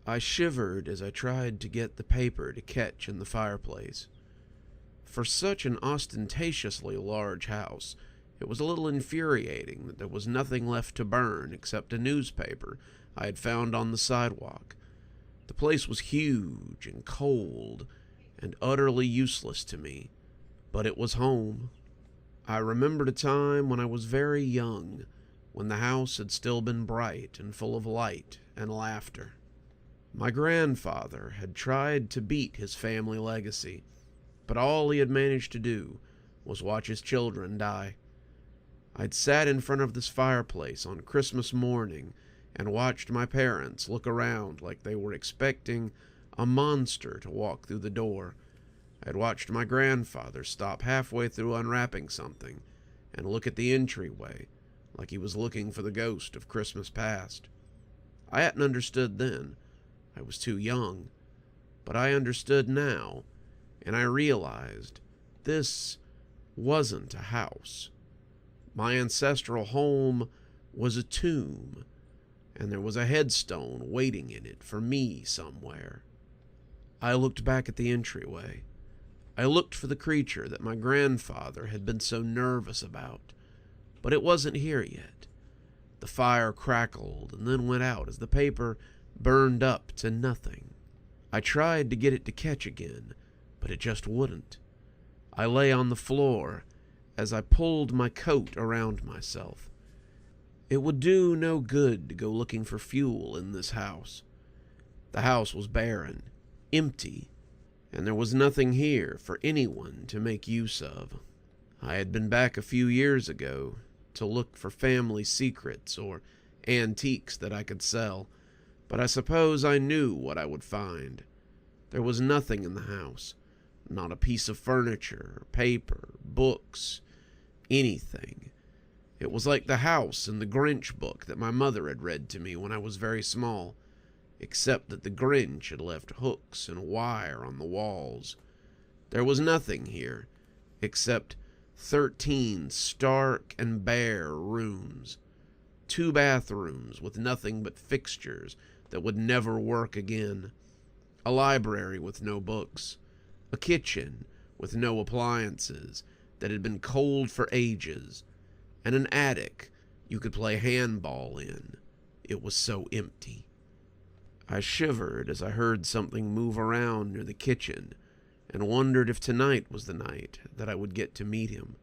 I shivered as I tried to get the paper to catch in the fireplace. For such an ostentatiously large house, it was a little infuriating that there was nothing left to burn except a newspaper I had found on the sidewalk. The place was huge and cold and utterly useless to me, but it was home. I remembered a time when I was very young, when the house had still been bright and full of light and laughter. My grandfather had tried to beat his family legacy, but all he had managed to do was watch his children die. I'd sat in front of this fireplace on Christmas morning and watched my parents look around like they were expecting a monster to walk through the door. I'd watched my grandfather stop halfway through unwrapping something and look at the entryway like he was looking for the ghost of Christmas past. I hadn't understood then. I was too young. But I understood now, and I realized this wasn't a house. My ancestral home was a tomb, and there was a headstone waiting in it for me somewhere. I looked back at the entryway. I looked for the creature that my grandfather had been so nervous about, but it wasn't here yet. The fire crackled and then went out as the paper burned up to nothing. I tried to get it to catch again, but it just wouldn't. I lay on the floor as I pulled my coat around myself. It would do no good to go looking for fuel in this house. The house was barren, empty, and there was nothing here for anyone to make use of. I had been back a few years ago to look for family secrets or antiques that I could sell, but I suppose I knew what I would find. There was nothing in the house, not a piece of furniture, paper, books, anything. It was like the house in the Grinch book that my mother had read to me when I was very small, except that the Grinch had left hooks and wire on the walls. There was nothing here, except 13 stark and bare rooms. 2 bathrooms with nothing but fixtures that would never work again. A library with no books. A kitchen with no appliances that had been cold for ages. And an attic you could play handball in. It was so empty. I shivered as I heard something move around near the kitchen and wondered if tonight was the night that I would get to meet him.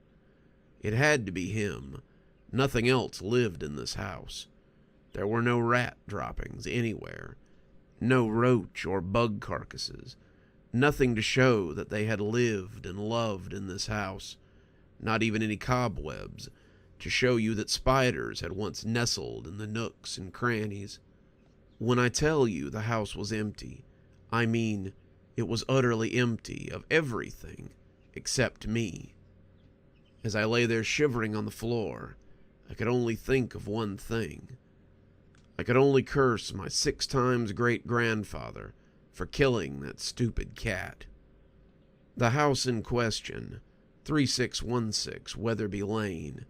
It had to be him. Nothing else lived in this house. There were no rat droppings anywhere, no roach or bug carcasses, nothing to show that they had lived and loved in this house, not even any cobwebs to show you that spiders had once nestled in the nooks and crannies. When I tell you the house was empty, I mean it was utterly empty of everything except me. As I lay there shivering on the floor, I could only think of one thing. I could only curse my 6 times great-grandfather for killing that stupid cat. The house in question, 3616 Weatherby Lane,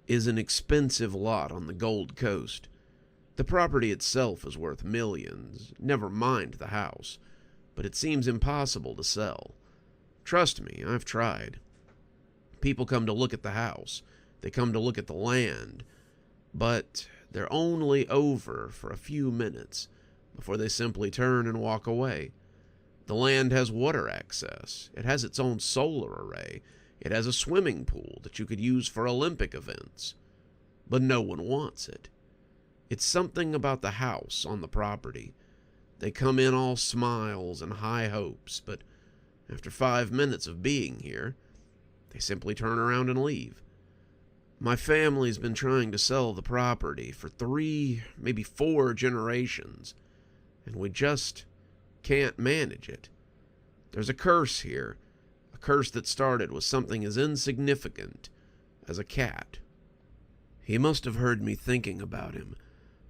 is an expensive lot on the Gold Coast. The property itself is worth millions, never mind the house, but it seems impossible to sell. Trust me, I've tried. People come to look at the house, they come to look at the land, but they're only over for a few minutes before they simply turn and walk away. The land has water access. It has its own solar array. It has a swimming pool that you could use for Olympic events. But no one wants it. It's something about the house on the property. They come in all smiles and high hopes, but after 5 minutes of being here, they simply turn around and leave. My family's been trying to sell the property for 3, maybe 4 generations, and we just can't manage it. There's a curse here, a curse that started with something as insignificant as a cat. He must have heard me thinking about him,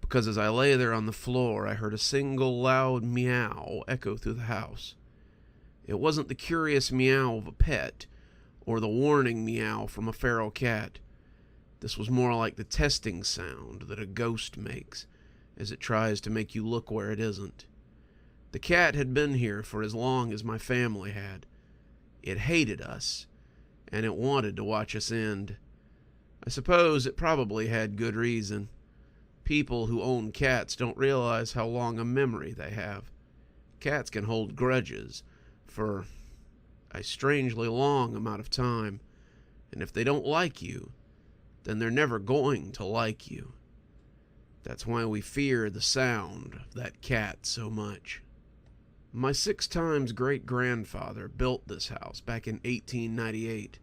because as I lay there on the floor, I heard a single loud meow echo through the house. It wasn't the curious meow of a pet, or the warning meow from a feral cat. This was more like the testing sound that a ghost makes, as it tries to make you look where it isn't. The cat had been here for as long as my family had. It hated us, and it wanted to watch us end. I suppose it probably had good reason. People who own cats don't realize how long a memory they have. Cats can hold grudges for a strangely long amount of time, and if they don't like you, then they're never going to like you. That's why we fear the sound of that cat so much. My 6 times great-grandfather built this house back in 1898.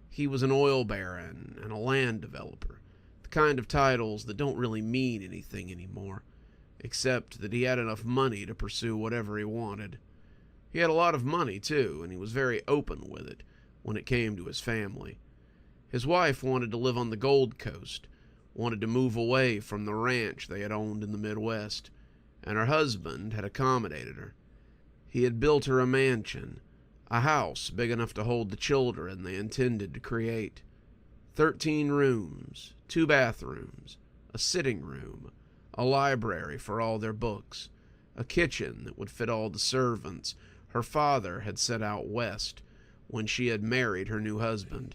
He was an oil baron and a land developer, the kind of titles that don't really mean anything anymore, except that he had enough money to pursue whatever he wanted. He had a lot of money, too, and he was very open with it when it came to his family. His wife wanted to live on the Gold Coast, wanted to move away from the ranch they had owned in the Midwest, and her husband had accommodated her. He had built her a mansion, a house big enough to hold the children they intended to create. 13 rooms, 2 bathrooms, a sitting room, a library for all their books, a kitchen that would fit all the servants her father had sent out west when she had married her new husband,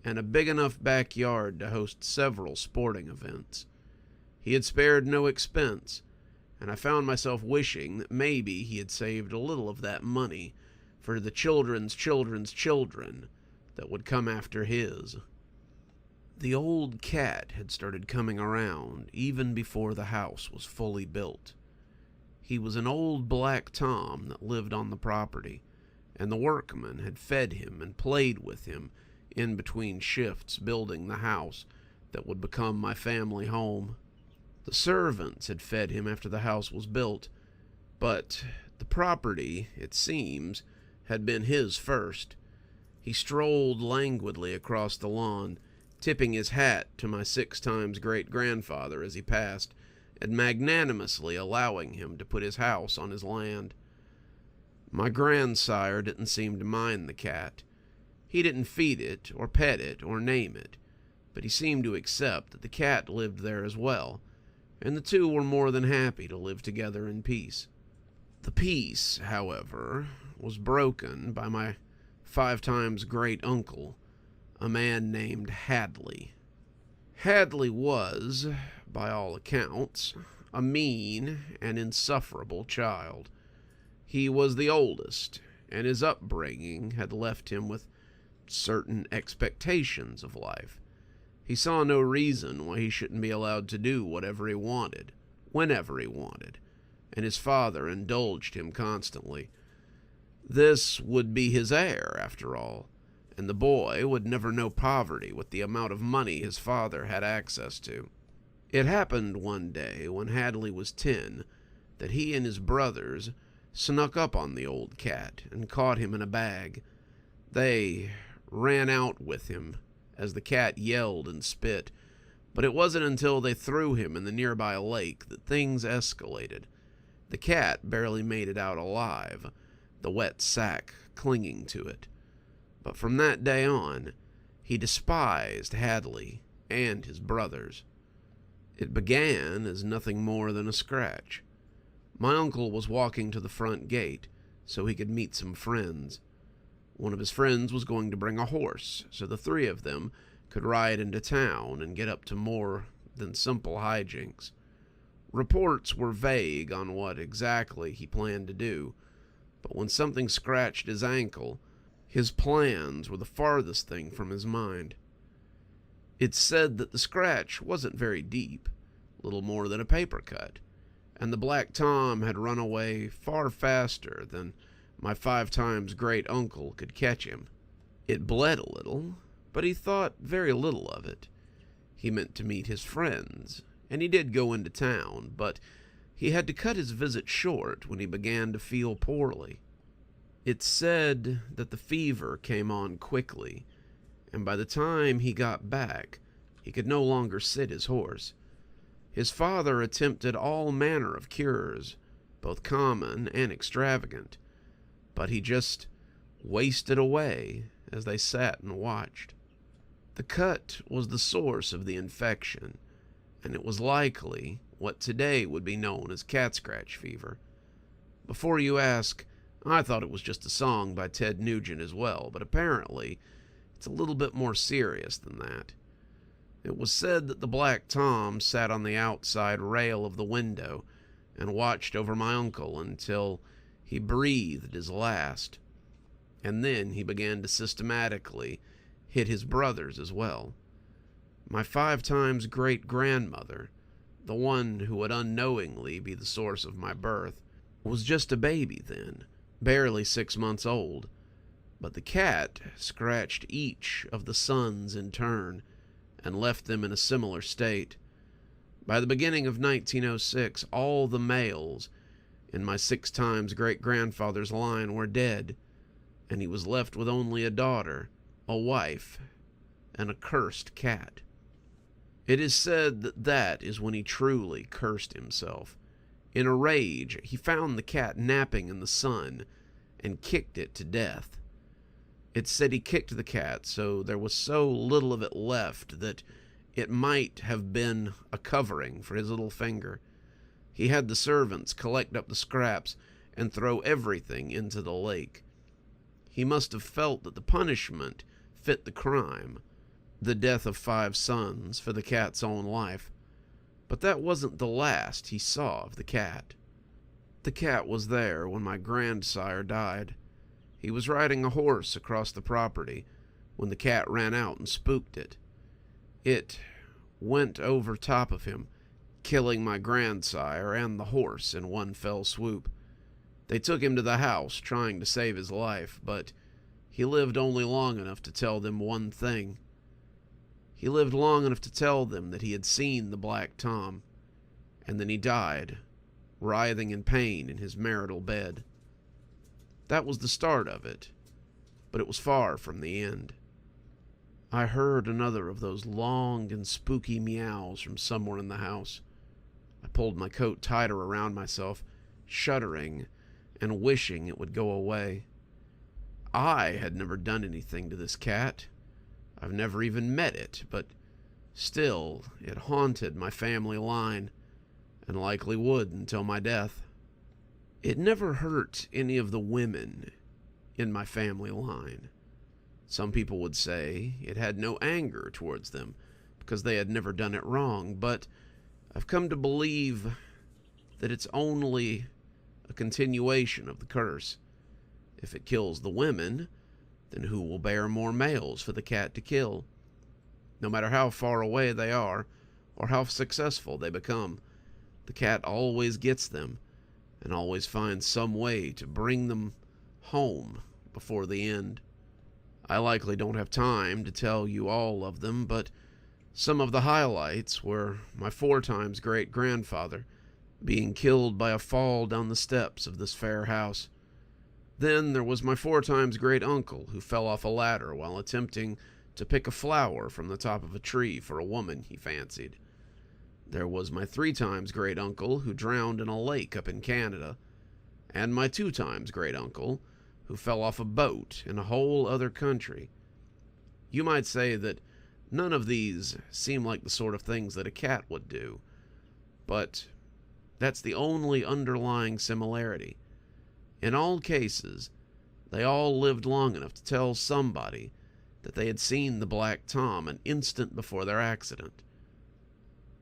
and a big enough backyard to host several sporting events. He had spared no expense, and I found myself wishing that maybe he had saved a little of that money for the children's children's children that would come after his. The old cat had started coming around even before the house was fully built. He was an old black Tom that lived on the property, and the workmen had fed him and played with him in between shifts building the house that would become my family home. The servants had fed him after the house was built, but the property, it seems, had been his first. He strolled languidly across the lawn, tipping his hat to my 6 times great-grandfather as he passed, and magnanimously allowing him to put his house on his land. My grandsire didn't seem to mind the cat. He didn't feed it, or pet it, or name it, but he seemed to accept that the cat lived there as well, and the two were more than happy to live together in peace. The peace, however, was broken by my 5 times great-uncle, a man named Hadley. Hadley was, by all accounts, a mean and insufferable child. He was the oldest, and his upbringing had left him with certain expectations of life. He saw no reason why he shouldn't be allowed to do whatever he wanted, whenever he wanted, and his father indulged him constantly. This would be his heir, after all, and the boy would never know poverty with the amount of money his father had access to. It happened one day when Hadley was 10 that he and his brothers snuck up on the old cat and caught him in a bag. They ran out with him as the cat yelled and spit, but it wasn't until they threw him in the nearby lake that things escalated. The cat barely made it out alive, the wet sack clinging to it. But from that day on, he despised Hadley and his brothers. It began as nothing more than a scratch. My uncle was walking to the front gate so he could meet some friends. One of his friends was going to bring a horse, so the 3 of them could ride into town and get up to more than simple hijinks. Reports were vague on what exactly he planned to do, but when something scratched his ankle, his plans were the farthest thing from his mind. It's said that the scratch wasn't very deep, little more than a paper cut, and the Black Tom had run away far faster than my 5 times great-uncle could catch him. It bled a little, but he thought very little of it. He meant to meet his friends, and he did go into town, but he had to cut his visit short when he began to feel poorly. It's said that the fever came on quickly, and by the time he got back, he could no longer sit his horse. His father attempted all manner of cures, both common and extravagant, but he just wasted away as they sat and watched. The cut was the source of the infection, and it was likely what today would be known as cat scratch fever. Before you ask, I thought it was just a song by Ted Nugent as well, but apparently it's a little bit more serious than that. It was said that the Black Tom sat on the outside rail of the window and watched over my uncle until he breathed his last, and then he began to systematically hit his brothers as well. My 5 times great-grandmother, the one who would unknowingly be the source of my birth, was just a baby then, barely 6 months old, but the cat scratched each of the sons in turn and left them in a similar state. By the beginning of 1906, all the males in my 6 times great-grandfather's line were dead, and he was left with only a daughter, a wife, and a cursed cat. It is said that that is when he truly cursed himself. In a rage, he found the cat napping in the sun and kicked it to death. It said he kicked the cat so there was so little of it left that it might have been a covering for his little finger. He had the servants collect up the scraps and throw everything into the lake. He must have felt that the punishment fit the crime, the death of 5 sons for the cat's own life. But that wasn't the last he saw of the cat. The cat was there when my grandsire died. He was riding a horse across the property when the cat ran out and spooked it. It went over top of him, killing my grandsire and the horse in one fell swoop. They took him to the house, trying to save his life, but he lived only long enough to tell them one thing. He lived long enough to tell them that he had seen the Black Tom, and then he died, writhing in pain in his marital bed. That was the start of it, but it was far from the end. I heard another of those long and spooky meows from somewhere in the house. I pulled my coat tighter around myself, shuddering and wishing it would go away. I had never done anything to this cat. I've never even met it, but still it haunted my family line, and likely would until my death. It never hurt any of the women in my family line. Some people would say it had no anger towards them because they had never done it wrong, but I've come to believe that it's only a continuation of the curse. If it kills the women, then who will bear more males for the cat to kill? No matter how far away they are, or how successful they become, the cat always gets them, and always finds some way to bring them home before the end. I likely don't have time to tell you all of them, but some of the highlights were my 4 times great-grandfather being killed by a fall down the steps of this fair house. Then there was my 4 times great-uncle who fell off a ladder while attempting to pick a flower from the top of a tree for a woman he fancied. There was my 3 times great-uncle who drowned in a lake up in Canada, and my 2 times great-uncle who fell off a boat in a whole other country. You might say that none of these seem like the sort of things that a cat would do, but that's the only underlying similarity. In all cases, they all lived long enough to tell somebody that they had seen the Black Tom an instant before their accident.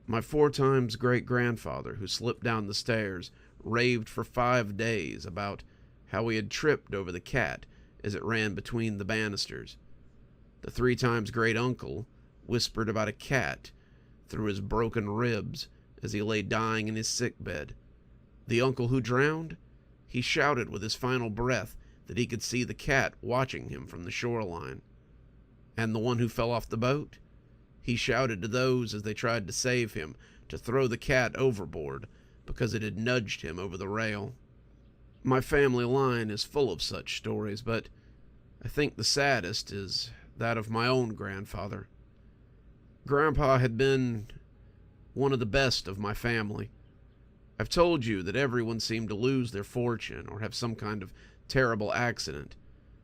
My 4 times great-grandfather who slipped down the stairs raved for 5 days about how he had tripped over the cat as it ran between the banisters. The 3 times great-uncle whispered about a cat through his broken ribs as he lay dying in his sickbed. The uncle who drowned, he shouted with his final breath that he could see the cat watching him from the shoreline. And the one who fell off the boat, he shouted to those as they tried to save him to throw the cat overboard because it had nudged him over the rail. My family line is full of such stories, but I think the saddest is that of my own grandfather. Grandpa had been one of the best of my family. I've told you that everyone seemed to lose their fortune or have some kind of terrible accident,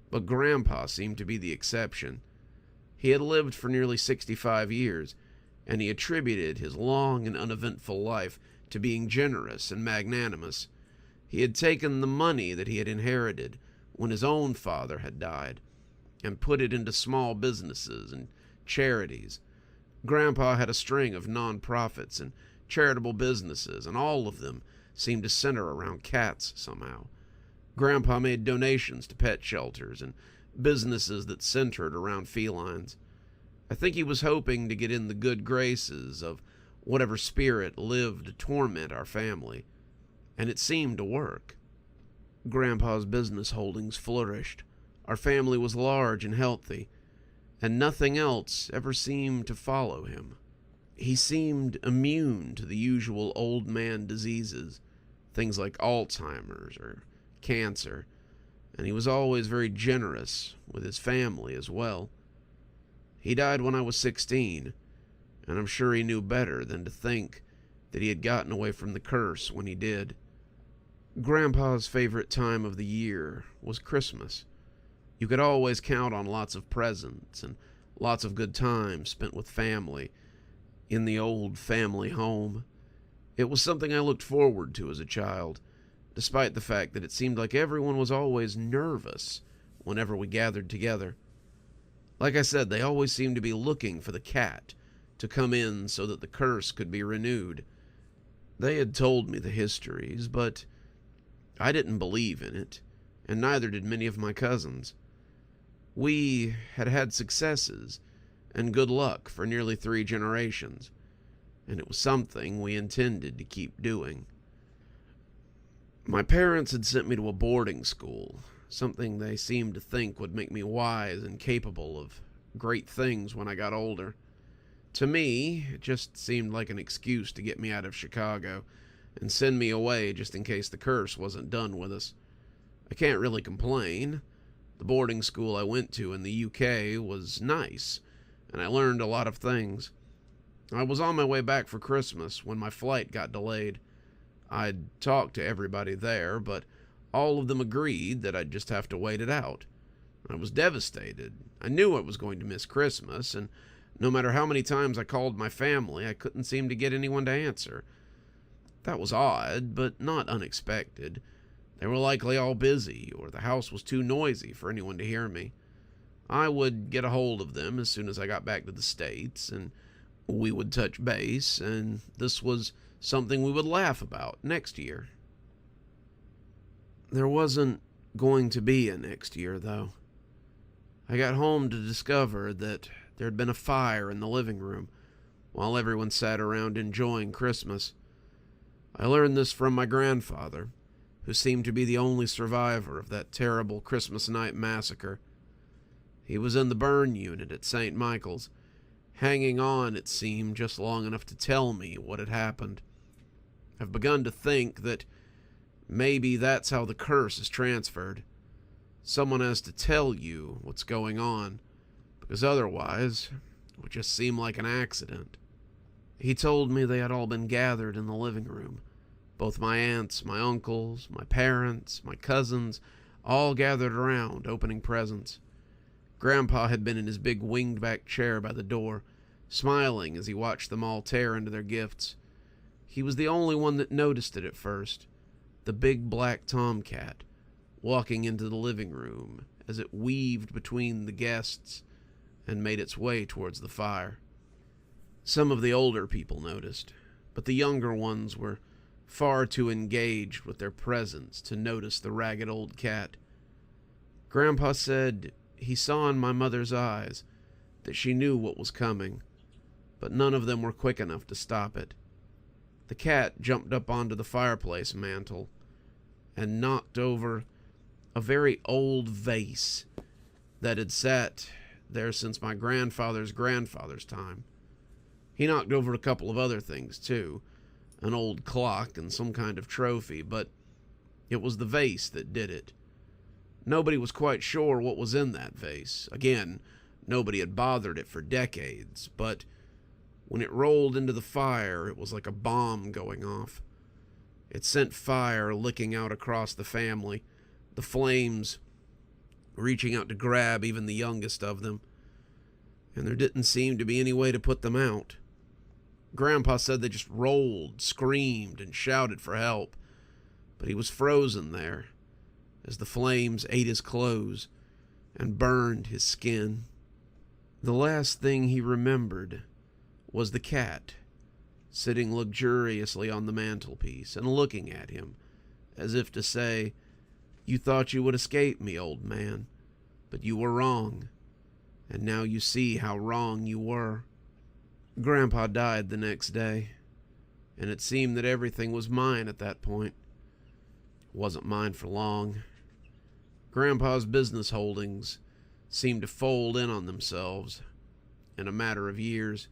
but Grandpa seemed to be the exception. He had lived for nearly 65 years, and he attributed his long and uneventful life to being generous and magnanimous. He had taken the money that he had inherited when his own father had died and put it into small businesses and charities. Grandpa had a string of non-profits and charitable businesses, and all of them seemed to center around cats somehow. Grandpa made donations to pet shelters and businesses that centered around felines. I think he was hoping to get in the good graces of whatever spirit lived to torment our family, and it seemed to work. Grandpa's business holdings flourished. Our family was large and healthy, and nothing else ever seemed to follow him. He seemed immune to the usual old man diseases, things like Alzheimer's or cancer, and he was always very generous with his family as well. He died when I was 16, and I'm sure he knew better than to think that he had gotten away from the curse when he did. Grandpa's favorite time of the year was Christmas. You could always count on lots of presents and lots of good times spent with family in the old family home. It was something I looked forward to as a child, despite the fact that it seemed like everyone was always nervous whenever we gathered together. Like I said, they always seemed to be looking for the cat to come in so that the curse could be renewed. They had told me the histories, but I didn't believe in it, and neither did many of my cousins. We had had successes and good luck for nearly 3 generations, and it was something we intended to keep doing. My parents had sent me to a boarding school, something they seemed to think would make me wise and capable of great things when I got older. To me, it just seemed like an excuse to get me out of Chicago and send me away just in case the curse wasn't done with us. I can't really complain. The boarding school I went to in the UK was nice, and I learned a lot of things. I was on my way back for Christmas when my flight got delayed. I'd talked to everybody there, but all of them agreed that I'd just have to wait it out. I was devastated. I knew I was going to miss Christmas, and no matter how many times I called my family, I couldn't seem to get anyone to answer. That was odd, but not unexpected. They were likely all busy, or the house was too noisy for anyone to hear me. I would get a hold of them as soon as I got back to the States, and we would touch base, and this was something we would laugh about next year. There wasn't going to be a next year, though. I got home to discover that there had been a fire in the living room while everyone sat around enjoying Christmas. I learned this from my grandfather, who seemed to be the only survivor of that terrible Christmas night massacre. He was in the burn unit at St. Michael's, hanging on, it seemed, just long enough to tell me what had happened. I've begun to think that maybe that's how the curse is transferred. Someone has to tell you what's going on, because otherwise it would just seem like an accident. He told me they had all been gathered in the living room. Both my aunts, my uncles, my parents, my cousins, all gathered around, opening presents. Grandpa had been in his big winged-back chair by the door, smiling as he watched them all tear into their gifts. He was the only one that noticed it at first, the big black tomcat, walking into the living room as it weaved between the guests and made its way towards the fire. Some of the older people noticed, but the younger ones were far too engaged with their presents to notice the ragged old cat. Grandpa said he saw in my mother's eyes that she knew what was coming, but none of them were quick enough to stop it. The cat jumped up onto the fireplace mantel and knocked over a very old vase that had sat there since my grandfather's grandfather's time. He knocked over a couple of other things, too, an old clock and some kind of trophy, but it was the vase that did it. Nobody was quite sure what was in that vase. Again, nobody had bothered it for decades, but when it rolled into the fire, it was like a bomb going off. It sent fire licking out across the family, the flames reaching out to grab even the youngest of them, and there didn't seem to be any way to put them out. Grandpa said they just rolled, screamed, and shouted for help, but he was frozen there as the flames ate his clothes and burned his skin. The last thing he remembered was the cat sitting luxuriously on the mantelpiece and looking at him as if to say, "You thought you would escape me, old man, but you were wrong, and now you see how wrong you were." Grandpa died the next day, and it seemed that everything was mine at that point. It wasn't mine for long. Grandpa's business holdings seemed to fold in on themselves in a matter of years.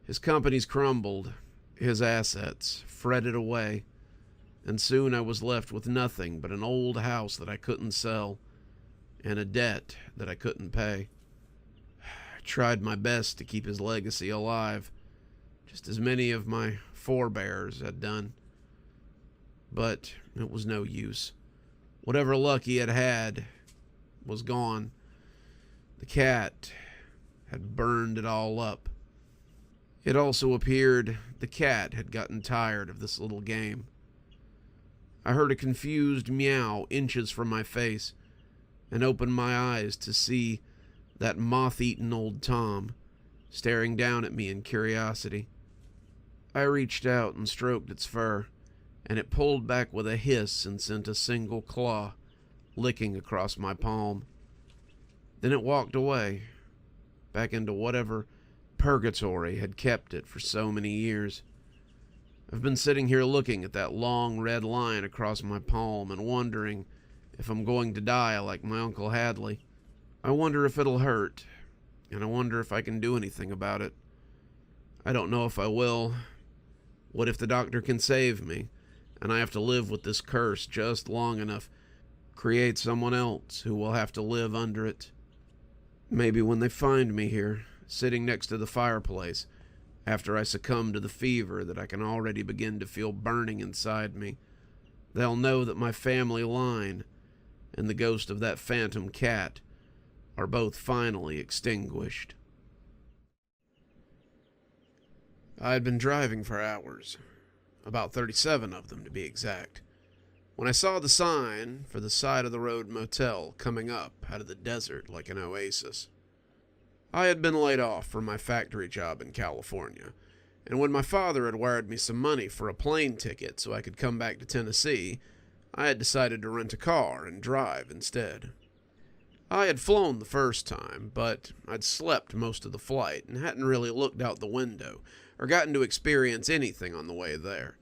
His companies crumbled, his assets fretted away, and soon I was left with nothing but an old house that I couldn't sell and a debt that I couldn't pay. I tried my best to keep his legacy alive, just as many of my forebears had done. But it was no use. Whatever luck he had had was gone. The cat had burned it all up. It also appeared the cat had gotten tired of this little game. I heard a confused meow inches from my face and opened my eyes to see that moth-eaten old Tom staring down at me in curiosity. I reached out and stroked its fur, and it pulled back with a hiss and sent a single claw licking across my palm. Then it walked away, back into whatever purgatory had kept it for so many years. I've been sitting here looking at that long red line across my palm and wondering if I'm going to die like my Uncle Hadley. I wonder if it'll hurt, and I wonder if I can do anything about it. I don't know if I will. What if the doctor can save me, and I have to live with this curse just long enough, create someone else who will have to live under it? Maybe when they find me here, sitting next to the fireplace, after I succumb to the fever that I can already begin to feel burning inside me, they'll know that my family line and the ghost of that phantom cat are both finally extinguished. I had been driving for hours, about 37 of them to be exact, when I saw the sign for the side-of-the-road motel coming up out of the desert like an oasis. I had been laid off from my factory job in California, and when my father had wired me some money for a plane ticket so I could come back to Tennessee, I had decided to rent a car and drive instead. I had flown the first time, but I'd slept most of the flight and hadn't really looked out the window or gotten to experience anything on the way there.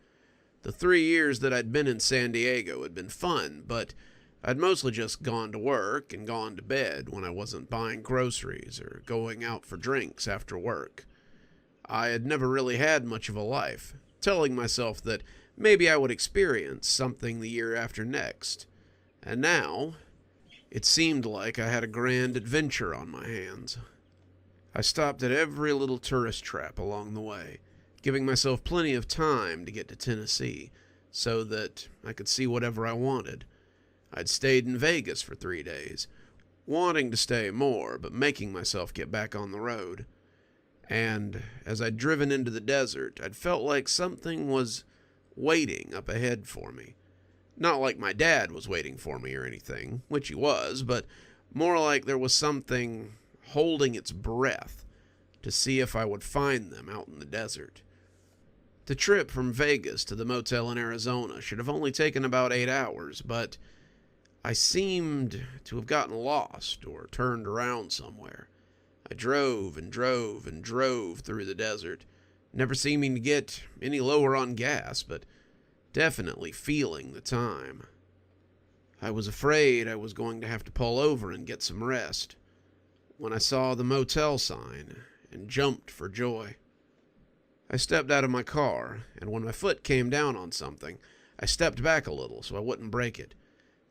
The 3 years that I'd been in San Diego had been fun, but I'd mostly just gone to work and gone to bed when I wasn't buying groceries or going out for drinks after work. I had never really had much of a life, telling myself that maybe I would experience something the year after next. And now, it seemed like I had a grand adventure on my hands. I stopped at every little tourist trap along the way, giving myself plenty of time to get to Tennessee so that I could see whatever I wanted. I'd stayed in Vegas for 3 days, wanting to stay more, but making myself get back on the road. And as I'd driven into the desert, I'd felt like something was waiting up ahead for me. Not like my dad was waiting for me or anything, which he was, but more like there was something holding its breath to see if I would find them out in the desert. The trip from Vegas to the motel in Arizona should have only taken about 8 hours, but I seemed to have gotten lost or turned around somewhere. I drove and drove and drove through the desert, never seeming to get any lower on gas, but definitely feeling the time. I was afraid I was going to have to pull over and get some rest when I saw the motel sign and jumped for joy. I stepped out of my car, and when my foot came down on something, I stepped back a little so I wouldn't break it.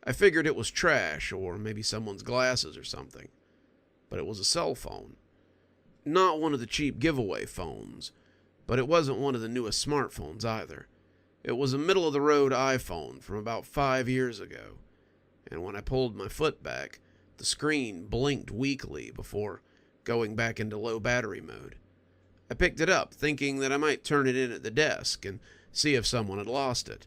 I figured it was trash or maybe someone's glasses or something, but it was a cell phone. Not one of the cheap giveaway phones, but it wasn't one of the newest smartphones either. It was a middle-of-the-road iPhone from about 5 years ago, and when I pulled my foot back, the screen blinked weakly before going back into low battery mode. I picked it up, thinking that I might turn it in at the desk and see if someone had lost it.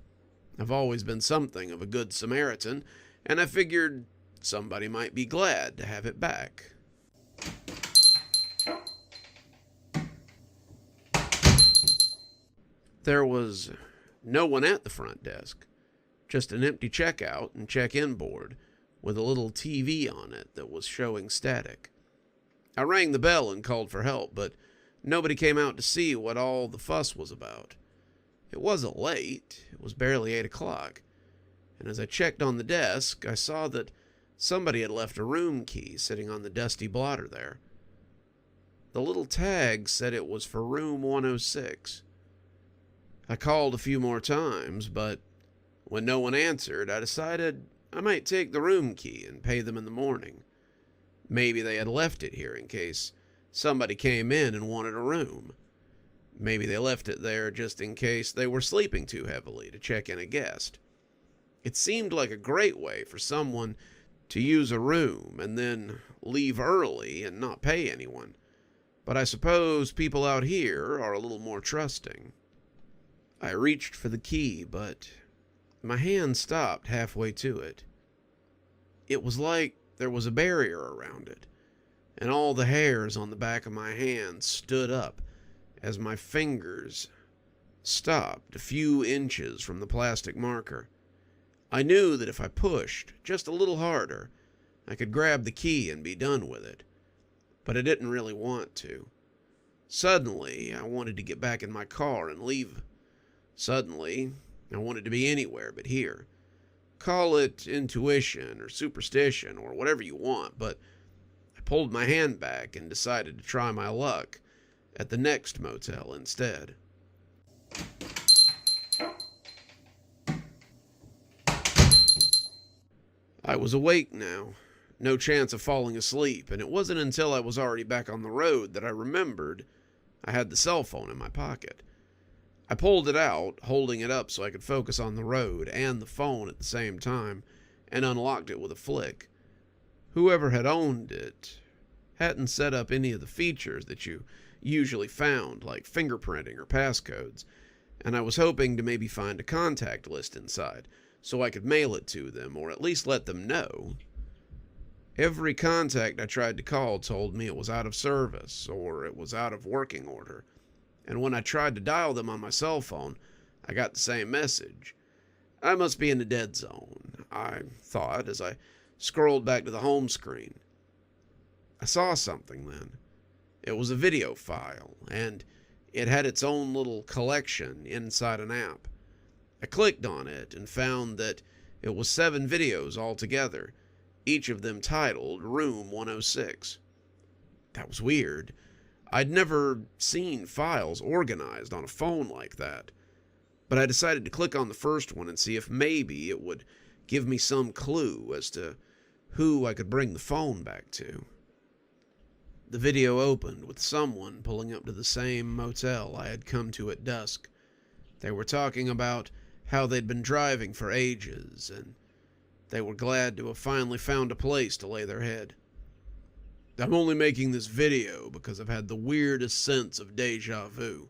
I've always been something of a good Samaritan, and I figured somebody might be glad to have it back. There was no one at the front desk, just an empty checkout and check-in board with a little TV on it that was showing static. I rang the bell and called for help, but nobody came out to see what all the fuss was about. It wasn't late, it was barely 8 o'clock, and as I checked on the desk, I saw that somebody had left a room key sitting on the dusty blotter there. The little tag said it was for room 106. I called a few more times, but when no one answered, I decided I might take the room key and pay them in the morning. Maybe they had left it here in case somebody came in and wanted a room. Maybe they left it there just in case they were sleeping too heavily to check in a guest. It seemed like a great way for someone to use a room and then leave early and not pay anyone. But I suppose people out here are a little more trusting. I reached for the key, but my hand stopped halfway to it. It was like there was a barrier around it, and all the hairs on the back of my hand stood up as my fingers stopped a few inches from the plastic marker. I knew that if I pushed just a little harder, I could grab the key and be done with it, but I didn't really want to. Suddenly, I wanted to get back in my car and leave. Suddenly, I wanted to be anywhere but here. Call it intuition or superstition or whatever you want, but I pulled my hand back and decided to try my luck at the next motel instead. I was awake now, no chance of falling asleep, and it wasn't until I was already back on the road that I remembered I had the cell phone in my pocket. I pulled it out, holding it up so I could focus on the road and the phone at the same time, and unlocked it with a flick. Whoever had owned it hadn't set up any of the features that you usually found, like fingerprinting or passcodes, and I was hoping to maybe find a contact list inside, so I could mail it to them, or at least let them know. Every contact I tried to call told me it was out of service, or it was out of working order. And when I tried to dial them on my cell phone, I got the same message. I must be in the dead zone, I thought as I scrolled back to the home screen. I saw something then. It was a video file, and it had its own little collection inside an app. I clicked on it and found that it was 7 videos altogether, each of them titled Room 106. That was weird. I'd never seen files organized on a phone like that, but I decided to click on the first one and see if maybe it would give me some clue as to who I could bring the phone back to. The video opened with someone pulling up to the same motel I had come to at dusk. They were talking about how they'd been driving for ages, and they were glad to have finally found a place to lay their head. I'm only making this video because I've had the weirdest sense of deja vu,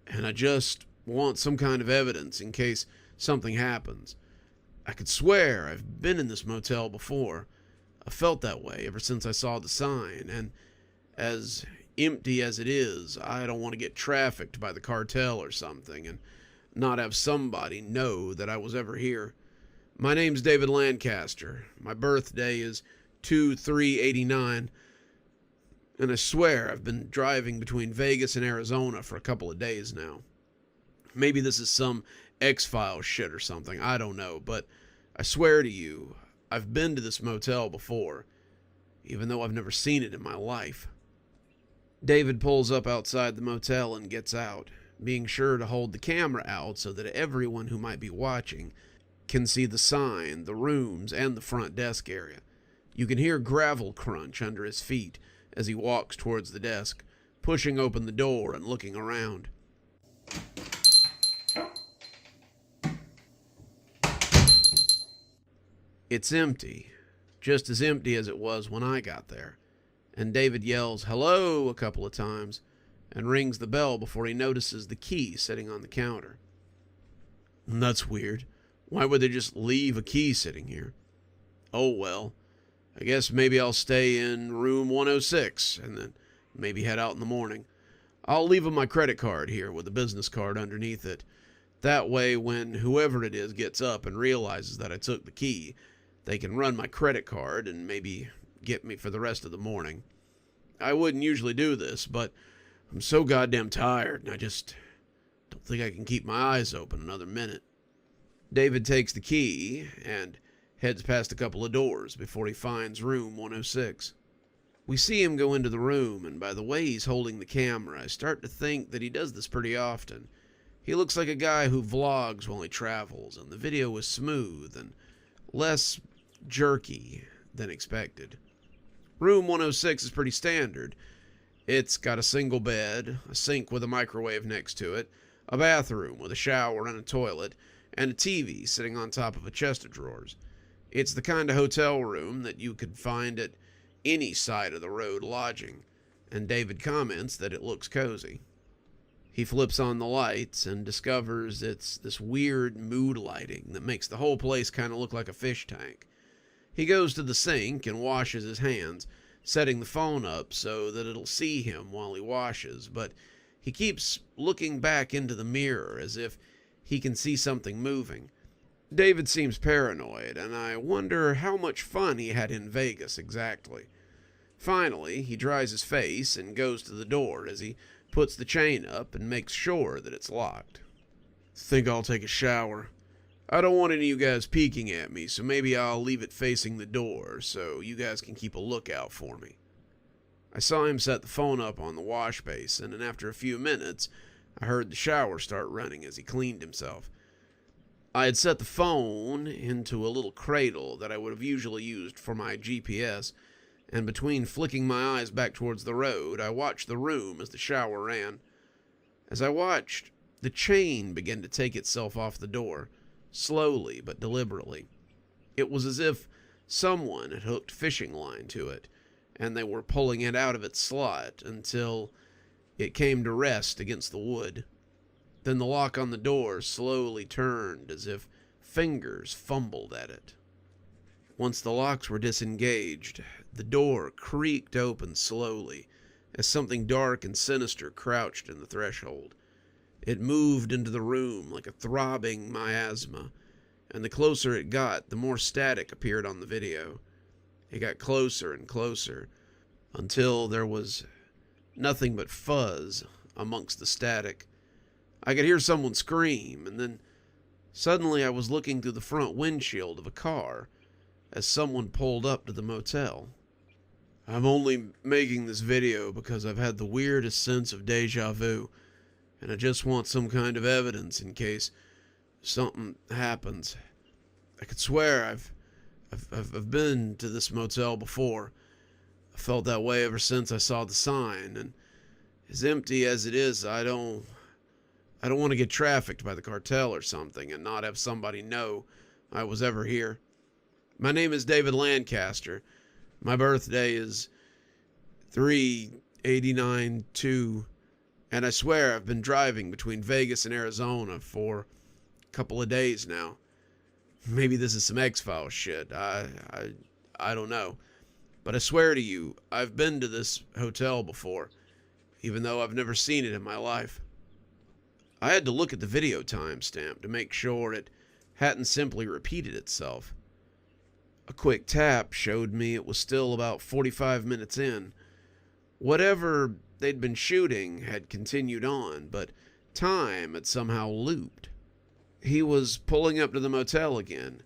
and I just want some kind of evidence in case something happens. I could swear I've been in this motel before. I felt that way ever since I saw the sign, and as empty as it is, I don't want to get trafficked by the cartel or something and not have somebody know that I was ever here. My name's David Lancaster. My birthday is 2/3/89. And I swear I've been driving between Vegas and Arizona for a couple of days now. Maybe this is some X-Files shit or something, I don't know, but I swear to you, I've been to this motel before, even though I've never seen it in my life. David pulls up outside the motel and gets out, being sure to hold the camera out so that everyone who might be watching can see the sign, the rooms, and the front desk area. You can hear gravel crunch under his feet as he walks towards the desk, pushing open the door and looking around. It's empty, just as empty as it was when I got there, and David yells, "Hello," a couple of times, and rings the bell before he notices the key sitting on the counter. That's weird. Why would they just leave a key sitting here? Oh well, I guess maybe I'll stay in room 106 and then maybe head out in the morning. I'll leave him my credit card here with a business card underneath it. That way, when whoever it is gets up and realizes that I took the key, they can run my credit card and maybe get me for the rest of the morning. I wouldn't usually do this, but I'm so goddamn tired, and I just don't think I can keep my eyes open another minute. David takes the key and heads past a couple of doors before he finds room 106. We see him go into the room, and by the way he's holding the camera, I start to think that he does this pretty often. He looks like a guy who vlogs while he travels, and the video is smooth and less jerky than expected. Room 106 is pretty standard. It's got a single bed, a sink with a microwave next to it, a bathroom with a shower and a toilet, and a TV sitting on top of a chest of drawers. It's the kind of hotel room that you could find at any side of the road lodging, and David comments that it looks cozy. He flips on the lights and discovers it's this weird mood lighting that makes the whole place kind of look like a fish tank. He goes to the sink and washes his hands, setting the phone up so that it'll see him while he washes, but he keeps looking back into the mirror as if he can see something moving. David seems paranoid, and I wonder how much fun he had in Vegas exactly. Finally, he dries his face and goes to the door as he puts the chain up and makes sure that it's locked. Think I'll take a shower. I don't want any of you guys peeking at me, so maybe I'll leave it facing the door so you guys can keep a lookout for me. I saw him set the phone up on the wash basin, and after a few minutes, I heard the shower start running as he cleaned himself. I had set the phone into a little cradle that I would have usually used for my GPS, and between flicking my eyes back towards the road, I watched the room as the shower ran. As I watched, the chain began to take itself off the door, slowly but deliberately. It was as if someone had hooked fishing line to it, and they were pulling it out of its slot until it came to rest against the wood. Then the lock on the door slowly turned as if fingers fumbled at it. Once the locks were disengaged, the door creaked open slowly as something dark and sinister crouched in the threshold. It moved into the room like a throbbing miasma, and the closer it got, the more static appeared on the video. It got closer and closer until there was nothing but fuzz amongst the static. I could hear someone scream, and then suddenly I was looking through the front windshield of a car as someone pulled up to the motel. I'm only making this video because I've had the weirdest sense of deja vu, and I just want some kind of evidence in case something happens. I could swear I've been to this motel before. I felt that way ever since I saw the sign, and as empty as it is, I don't want to get trafficked by the cartel or something and not have somebody know I was ever here. My name is David Lancaster. My birthday is 3/89/2, and I swear I've been driving between Vegas and Arizona for a couple of days now. Maybe this is some X-Files shit. I don't know. But I swear to you, I've been to this hotel before, even though I've never seen it in my life. I had to look at the video timestamp to make sure it hadn't simply repeated itself. A quick tap showed me it was still about 45 minutes in. Whatever they'd been shooting had continued on, but time had somehow looped. He was pulling up to the motel again,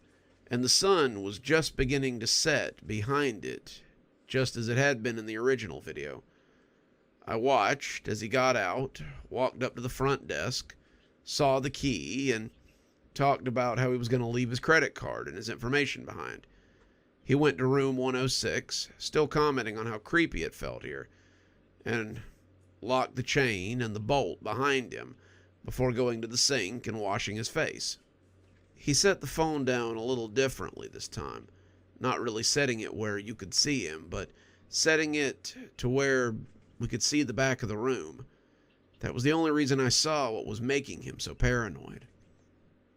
and the sun was just beginning to set behind it, just as it had been in the original video. I watched as he got out, walked up to the front desk, saw the key, and talked about how he was going to leave his credit card and his information behind. He went to room 106, still commenting on how creepy it felt here, and locked the chain and the bolt behind him before going to the sink and washing his face. He set the phone down a little differently this time, not really setting it where you could see him, but setting it to where we could see the back of the room. That was the only reason I saw what was making him so paranoid.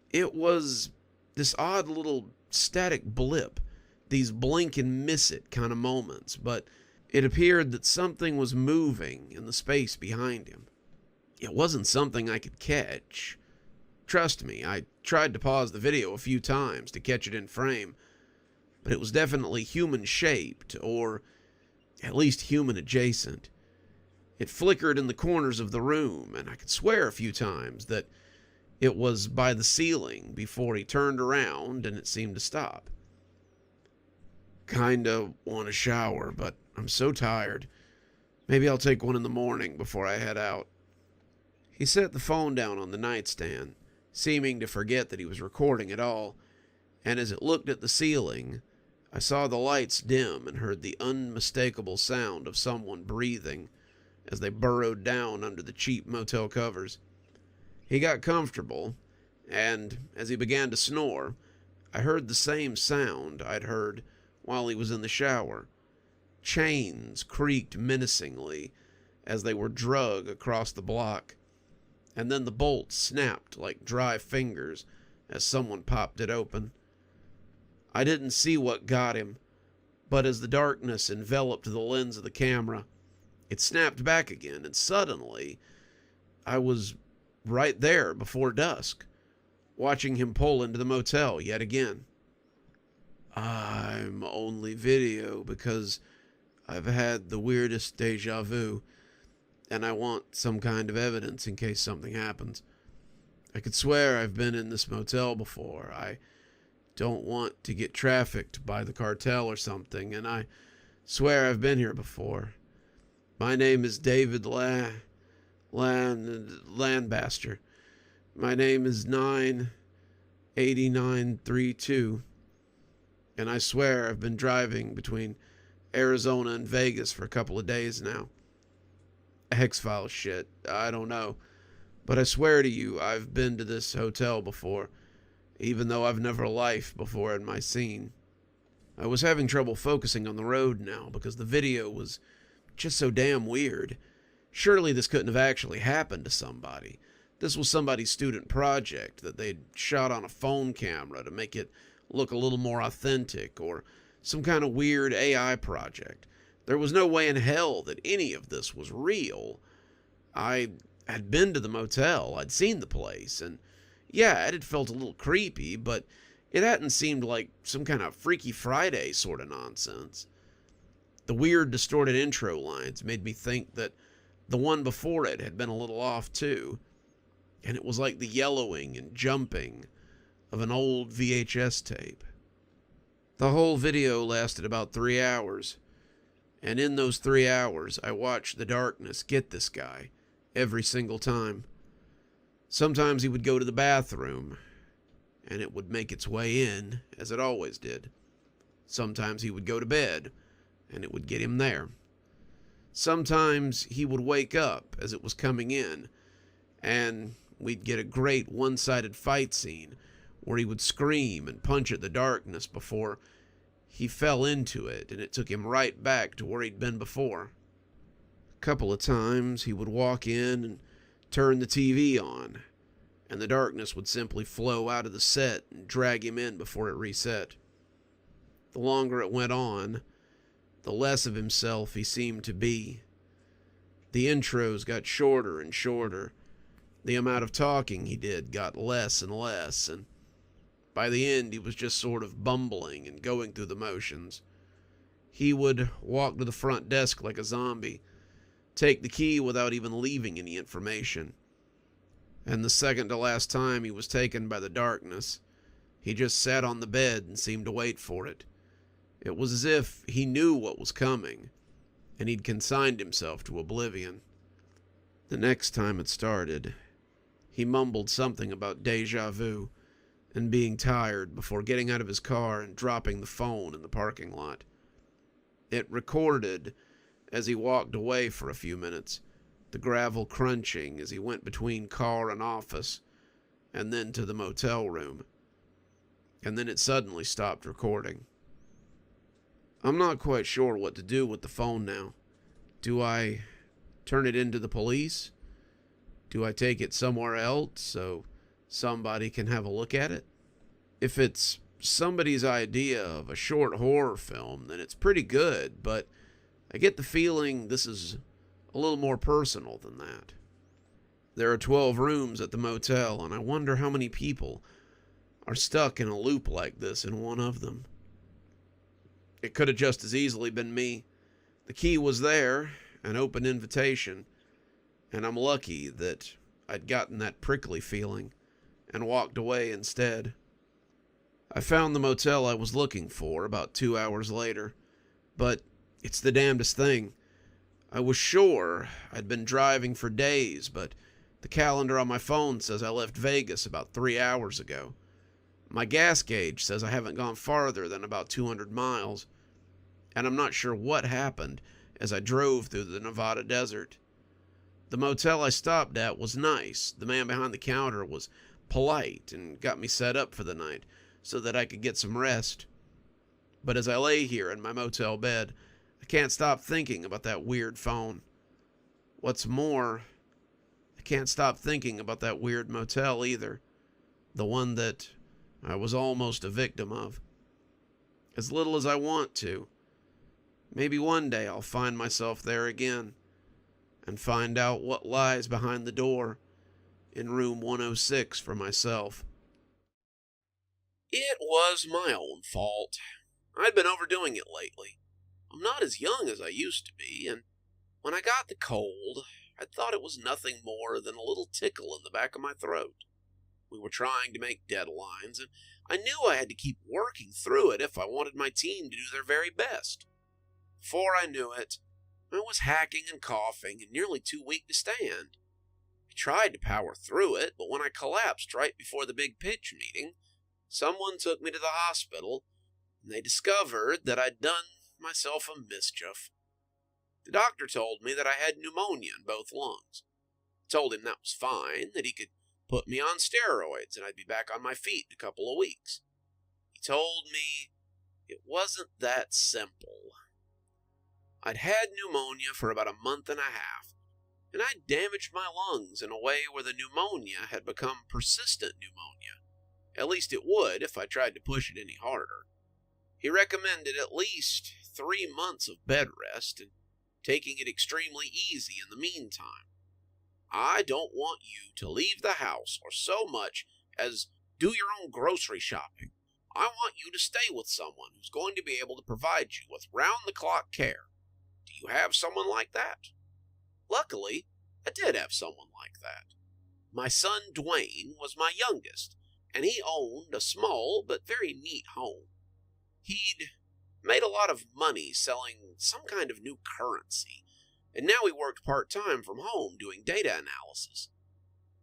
It was this odd little static blip, these blink and miss it kind of moments, but it appeared that something was moving in the space behind him. It wasn't something I could catch. Trust me, I tried to pause the video a few times to catch it in frame, but it was definitely human-shaped, or at least human-adjacent. It flickered in the corners of the room, and I could swear a few times that it was by the ceiling before he turned around and it seemed to stop. Kinda want a shower, but I'm so tired. Maybe I'll take one in the morning before I head out. He set the phone down on the nightstand, seeming to forget that he was recording at all, and as it looked at the ceiling, I saw the lights dim and heard the unmistakable sound of someone breathing as they burrowed down under the cheap motel covers. He got comfortable, and as he began to snore, I heard the same sound I'd heard while he was in the shower. Chains creaked menacingly as they were drug across the block, and then the bolts snapped like dry fingers as someone popped it open. I didn't see what got him, but as the darkness enveloped the lens of the camera, it snapped back again, and suddenly I was right there before dusk, watching him pull into the motel yet again. I'm only video because I've had the weirdest deja vu, and I want some kind of evidence in case something happens. I could swear I've been in this motel before. I don't want to get trafficked by the cartel or something, and I swear I've been here before. My name is David Landbaster. My name is 98932, and I swear I've been driving between Arizona and Vegas for a couple of days now. X-Files shit, I don't know. But I swear to you, I've been to this hotel before, even though I've never lifed before in my scene. I was having trouble focusing on the road now because the video was just so damn weird. Surely this couldn't have actually happened to somebody. This was somebody's student project that they'd shot on a phone camera to make it look a little more authentic, or some kind of weird AI project. There was no way in hell that any of this was real. I had been to the motel, I'd seen the place, and yeah, it had felt a little creepy, but it hadn't seemed like some kind of Freaky Friday sort of nonsense. The weird, distorted intro lines made me think that the one before it had been a little off too, and it was like the yellowing and jumping of an old VHS tape. The whole video lasted about 3 hours, and in those 3 hours, I watched the darkness get this guy every single time. Sometimes he would go to the bathroom, and it would make its way in, as it always did. Sometimes he would go to bed, and it would get him there. Sometimes he would wake up as it was coming in, and we'd get a great one-sided fight scene where he would scream and punch at the darkness before he fell into it, and it took him right back to where he'd been before. A couple of times he would walk in and turn the TV on, and the darkness would simply flow out of the set and drag him in before it reset. The longer it went on, the less of himself he seemed to be. The intros got shorter and shorter. The amount of talking he did got less and less, and by the end he was just sort of bumbling and going through the motions. He would walk to the front desk like a zombie, take the key without even leaving any information. And the second to last time he was taken by the darkness, he just sat on the bed and seemed to wait for it. It was as if he knew what was coming, and he'd consigned himself to oblivion. The next time it started, he mumbled something about deja vu and being tired before getting out of his car and dropping the phone in the parking lot. It recorded as he walked away for a few minutes, the gravel crunching as he went between car and office, and then to the motel room. And then it suddenly stopped recording. I'm not quite sure what to do with the phone now. Do I turn it into the police? Do I take it somewhere else so somebody can have a look at it? If it's somebody's idea of a short horror film, then it's pretty good, but I get the feeling this is a little more personal than that. There are 12 rooms at the motel, and I wonder how many people are stuck in a loop like this in one of them. It could have just as easily been me. The key was there, an open invitation, and I'm lucky that I'd gotten that prickly feeling and walked away instead. I found the motel I was looking for about 2 hours later, but it's the damnedest thing. I was sure I'd been driving for days, but the calendar on my phone says I left Vegas about 3 hours ago. My gas gauge says I haven't gone farther than about 200 miles, and I'm not sure what happened as I drove through the Nevada desert. The motel I stopped at was nice. The man behind the counter was polite and got me set up for the night so that I could get some rest. But as I lay here in my motel bed, I can't stop thinking about that weird phone. What's more, I can't stop thinking about that weird motel either. The one that I was almost a victim of. As little as I want to. Maybe one day I'll find myself there again and find out what lies behind the door in room 106 for myself. It was my own fault. I'd been overdoing it lately. I'm not as young as I used to be, and when I got the cold, I thought it was nothing more than a little tickle in the back of my throat. We were trying to make deadlines, and I knew I had to keep working through it if I wanted my team to do their very best. Before I knew it, I was hacking and coughing and nearly too weak to stand. I tried to power through it, but when I collapsed right before the big pitch meeting, someone took me to the hospital, and they discovered that I'd done myself a mischief. The doctor told me that I had pneumonia in both lungs. I told him that was fine, that he could put me on steroids and I'd be back on my feet in a couple of weeks. He told me it wasn't that simple. I'd had pneumonia for about a month and a half, and I'd damaged my lungs in a way where the pneumonia had become persistent pneumonia. At least it would if I tried to push it any harder. He recommended at least 3 months of bed rest and taking it extremely easy in the meantime. I don't want you to leave the house or so much as do your own grocery shopping. I want you to stay with someone who's going to be able to provide you with round-the-clock care. Do you have someone like that? Luckily, I did have someone like that. My son Dwayne was my youngest, and he owned a small but very neat home. He'd made a lot of money selling some kind of new currency, and now he worked part-time from home doing data analysis.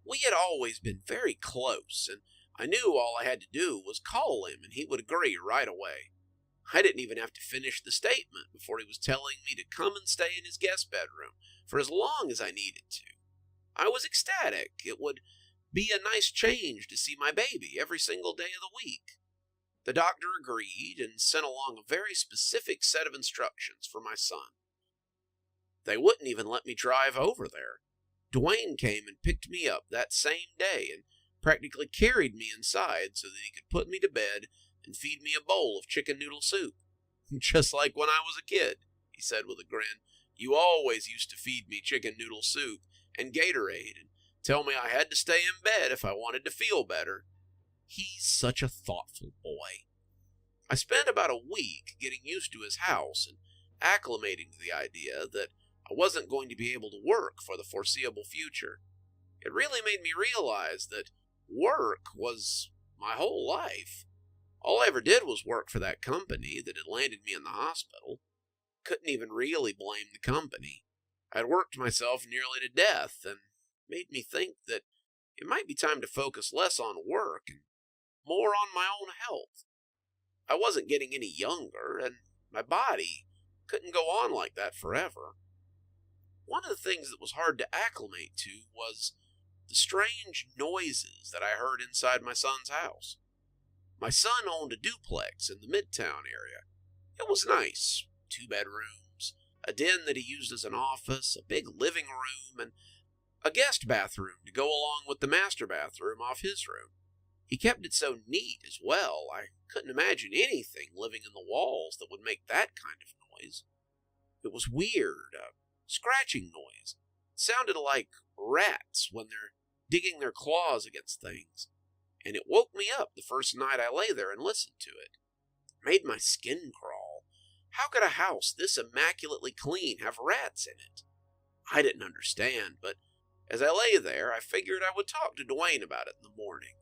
We had always been very close, and I knew all I had to do was call him and he would agree right away. I didn't even have to finish the statement before he was telling me to come and stay in his guest bedroom for as long as I needed to. I was ecstatic. It would be a nice change to see my baby every single day of the week. The doctor agreed and sent along a very specific set of instructions for my son. They wouldn't even let me drive over there. Dwayne came and picked me up that same day and practically carried me inside so that he could put me to bed and feed me a bowl of chicken noodle soup. Just like when I was a kid, he said with a grin. You always used to feed me chicken noodle soup and Gatorade and tell me I had to stay in bed if I wanted to feel better. He's such a thoughtful boy. I spent about a week getting used to his house and acclimating to the idea that I wasn't going to be able to work for the foreseeable future. It really made me realize that work was my whole life. All I ever did was work for that company that had landed me in the hospital. Couldn't even really blame the company. I'd worked myself nearly to death and made me think that it might be time to focus less on work and more on my own health. I wasn't getting any younger, and my body couldn't go on like that forever. One of the things that was hard to acclimate to was the strange noises that I heard inside my son's house. My son owned a duplex in the Midtown area. It was nice. 2 bedrooms, a den that he used as an office, a big living room, and a guest bathroom to go along with the master bathroom off his room. He kept it so neat as well. I couldn't imagine anything living in the walls that would make that kind of noise. It was weird, a scratching noise. It sounded like rats when they're digging their claws against things, and it woke me up the first night I lay there and listened to it. It made my skin crawl. How could a house this immaculately clean have rats in it? I didn't understand, but as I lay there, I figured I would talk to Dwayne about it in the morning.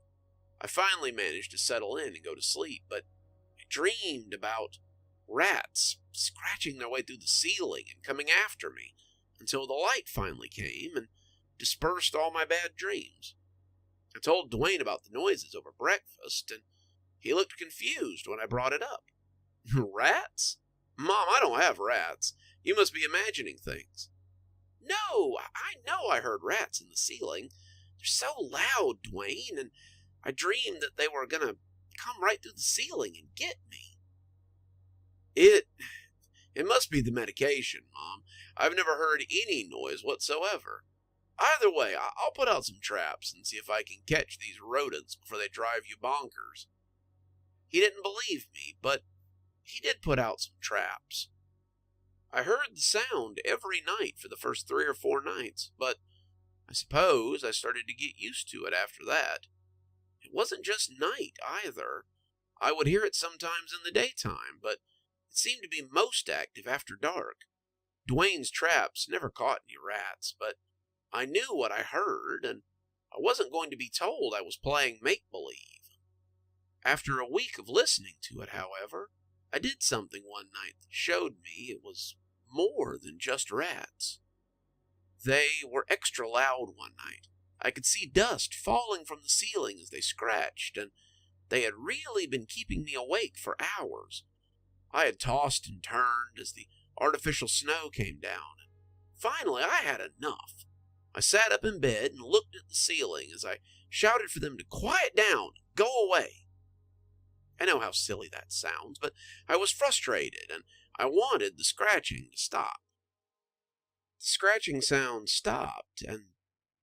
I finally managed to settle in and go to sleep, but I dreamed about rats scratching their way through the ceiling and coming after me until the light finally came and dispersed all my bad dreams. I told Dwayne about the noises over breakfast, and he looked confused when I brought it up. Rats? Mom, I don't have rats. You must be imagining things. No, I know I heard rats in the ceiling. They're so loud, Dwayne, and I dreamed that they were going to come right through the ceiling and get me. It must be the medication, Mom. I've never heard any noise whatsoever. Either way, I'll put out some traps and see if I can catch these rodents before they drive you bonkers. He didn't believe me, but he did put out some traps. I heard the sound every night for the first 3 or 4 nights, but I suppose I started to get used to it after that. It wasn't just night, either. I would hear it sometimes in the daytime, but it seemed to be most active after dark. Dwayne's traps never caught any rats, but I knew what I heard, and I wasn't going to be told I was playing make-believe. After a week of listening to it, however, I did something one night that showed me it was more than just rats. They were extra loud one night. I could see dust falling from the ceiling as they scratched, and they had really been keeping me awake for hours. I had tossed and turned as the artificial snow came down, and finally I had enough. I sat up in bed and looked at the ceiling as I shouted for them to quiet down and go away. I know how silly that sounds, but I was frustrated, and I wanted the scratching to stop. The scratching sound stopped, and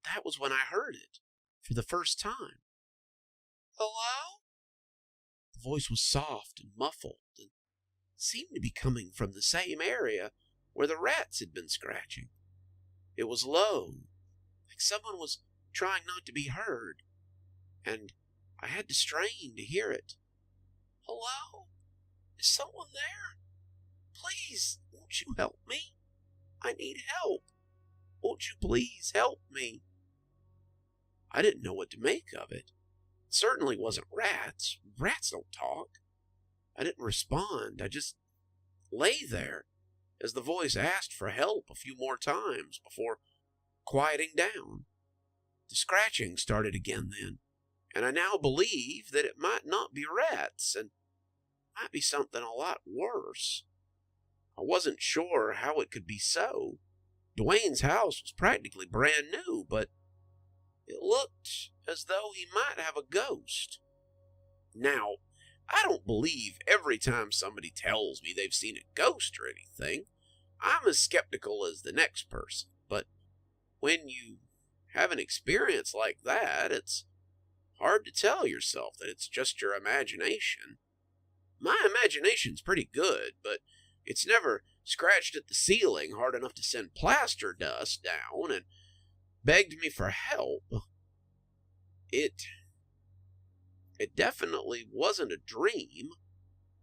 that was when I heard it for the first time. Hello? The voice was soft and muffled, and seemed to be coming from the same area where the rats had been scratching. It was low, like someone was trying not to be heard, and I had to strain to hear it. Hello? Is someone there? Please, won't you help me? I need help. Won't you please help me? I didn't know what to make of it. It certainly wasn't rats. Rats don't talk. I didn't respond. I just lay there as the voice asked for help a few more times before quieting down. The scratching started again then, and I now believe that it might not be rats, and might be something a lot worse. I wasn't sure how it could be so. Dwayne's house was practically brand new, but it looked as though he might have a ghost. Now, I don't believe every time somebody tells me they've seen a ghost or anything. I'm as skeptical as the next person, but when you have an experience like that, it's hard to tell yourself that it's just your imagination. My imagination's pretty good, but it's never scratched at the ceiling hard enough to send plaster dust down and begged me for help. It definitely wasn't a dream.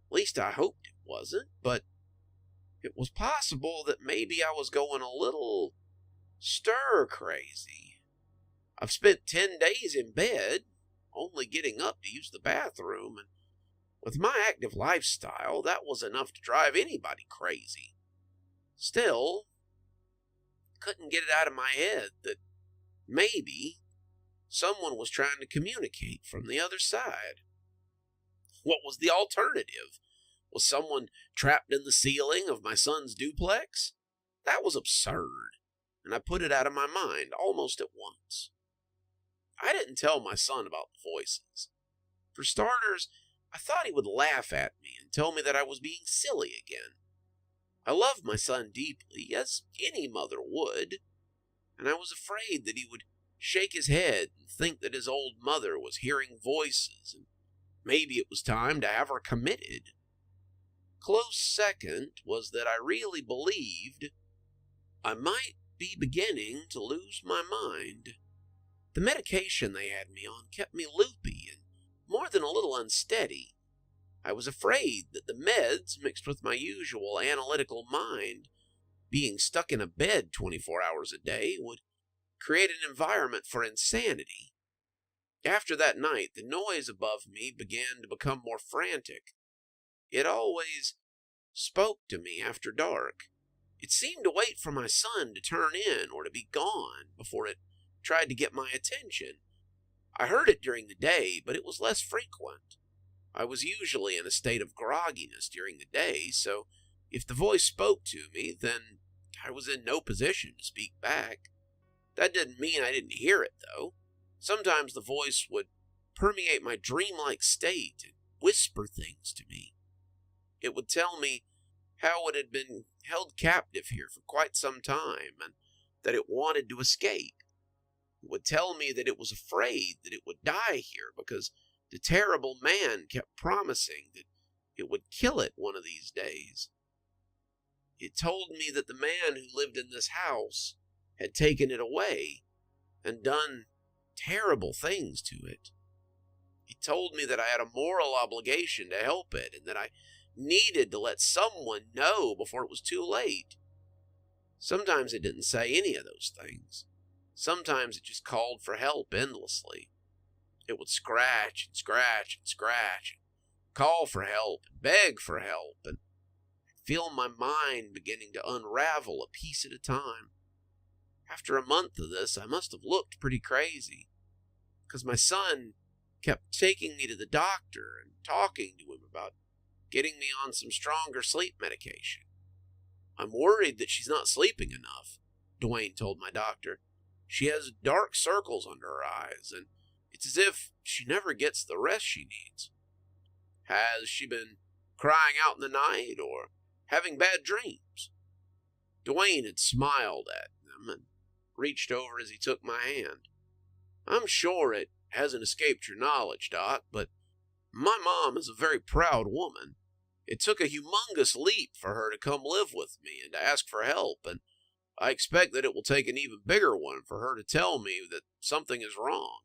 At least I hoped it wasn't, but it was possible that maybe I was going a little stir crazy. I've spent 10 days in bed, only getting up to use the bathroom, and with my active lifestyle, that was enough to drive anybody crazy. Still, couldn't get it out of my head that maybe someone was trying to communicate from the other side. What was the alternative? Was someone trapped in the ceiling of my son's duplex? That was absurd, and I put it out of my mind almost at once. I didn't tell my son about the voices. For starters, I thought he would laugh at me and tell me that I was being silly again. I love my son deeply, as any mother would, and I was afraid that he would shake his head and think that his old mother was hearing voices, and maybe it was time to have her committed. Close second was that I really believed I might be beginning to lose my mind. The medication they had me on kept me loopy and more than a little unsteady. I was afraid that the meds, mixed with my usual analytical mind, being stuck in a bed 24 hours a day, would create an environment for insanity. After that night, the noise above me began to become more frantic. It always spoke to me after dark. It seemed to wait for my son to turn in or to be gone before it tried to get my attention. I heard it during the day, but it was less frequent. I was usually in a state of grogginess during the day, so if the voice spoke to me, then I was in no position to speak back. That didn't mean I didn't hear it, though. Sometimes the voice would permeate my dreamlike state and whisper things to me. It would tell me how it had been held captive here for quite some time and that it wanted to escape. It would tell me that it was afraid that it would die here because the terrible man kept promising that it would kill it one of these days. It told me that the man who lived in this house had taken it away and done terrible things to it. It told me that I had a moral obligation to help it and that I needed to let someone know before it was too late. Sometimes it didn't say any of those things. Sometimes it just called for help endlessly. It would scratch and scratch and scratch, and call for help and beg for help, and feel my mind beginning to unravel a piece at a time. After a month of this, I must have looked pretty crazy, because my son kept taking me to the doctor and talking to him about getting me on some stronger sleep medication. I'm worried that she's not sleeping enough, Dwayne told my doctor. She has dark circles under her eyes, and it's as if she never gets the rest she needs. Has she been crying out in the night or having bad dreams? Dwayne had smiled at them and reached over as he took my hand. I'm sure it hasn't escaped your knowledge, Doc, but my mom is a very proud woman. It took a humongous leap for her to come live with me and to ask for help, and I expect that it will take an even bigger one for her to tell me that something is wrong.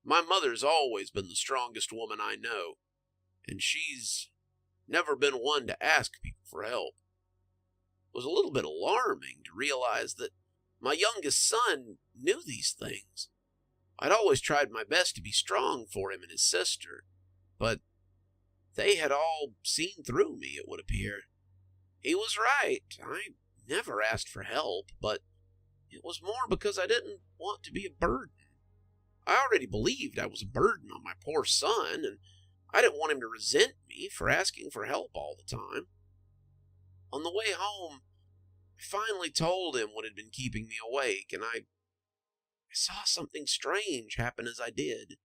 My mother's always been the strongest woman I know, and she's never been one to ask people for help. It was a little bit alarming to realize that my youngest son knew these things. I'd always tried my best to be strong for him and his sister, but they had all seen through me, it would appear. He was right. I never asked for help, but it was more because I didn't want to be a burden. I already believed I was a burden on my poor son, and I didn't want him to resent me for asking for help all the time. On the way home, I finally told him what had been keeping me awake, and I saw something strange happen as I did.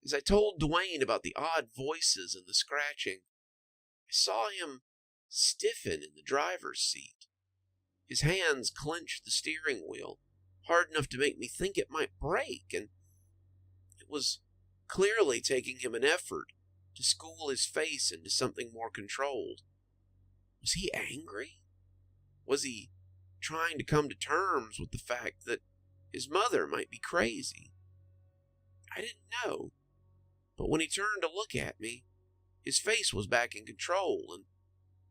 As I told Dwayne about the odd voices and the scratching, I saw him stiffen in the driver's seat. His hands clenched the steering wheel, hard enough to make me think it might break, and it was clearly taking him an effort to school his face into something more controlled. Was he angry? Was he trying to come to terms with the fact that his mother might be crazy? I didn't know, but when he turned to look at me, his face was back in control, and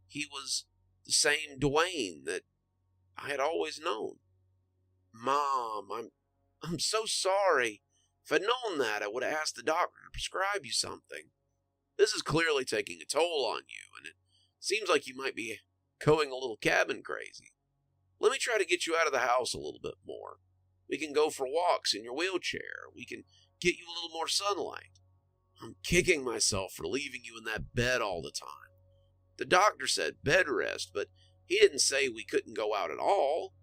he was the same Dwayne that I had always known. Mom, I'm so sorry. If I'd known that, I would have asked the doctor to prescribe you something. This is clearly taking a toll on you, and it seems like you might be going a little cabin crazy. Let me try to get you out of the house a little bit more. We can go for walks in your wheelchair. We can get you a little more sunlight. I'm kicking myself for leaving you in that bed all the time. The doctor said bed rest, but he didn't say we couldn't go out at all.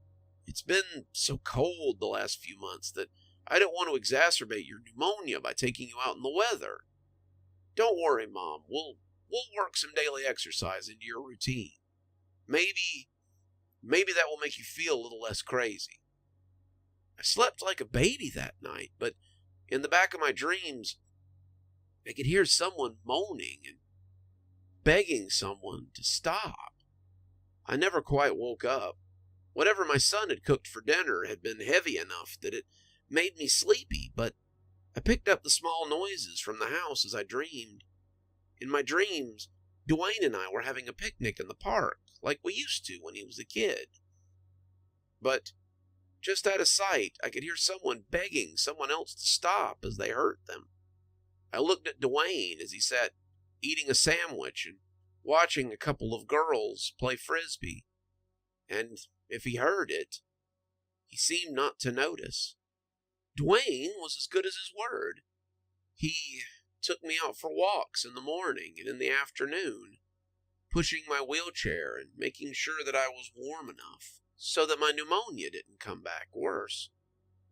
It's been so cold the last few months that I don't want to exacerbate your pneumonia by taking you out in the weather. Don't worry, Mom. We'll work some daily exercise into your routine. Maybe that will make you feel a little less crazy. I slept like a baby that night, but in the back of my dreams, I could hear someone moaning and begging someone to stop. I never quite woke up. Whatever my son had cooked for dinner had been heavy enough that it made me sleepy, but I picked up the small noises from the house as I dreamed. In my dreams, Duane and I were having a picnic in the park, like we used to when he was a kid. But just out of sight, I could hear someone begging someone else to stop as they hurt them. I looked at Duane as he sat eating a sandwich and watching a couple of girls play frisbee, and if he heard it, he seemed not to notice. Duane was as good as his word. He took me out for walks in the morning and in the afternoon, pushing my wheelchair and making sure that I was warm enough so that my pneumonia didn't come back worse.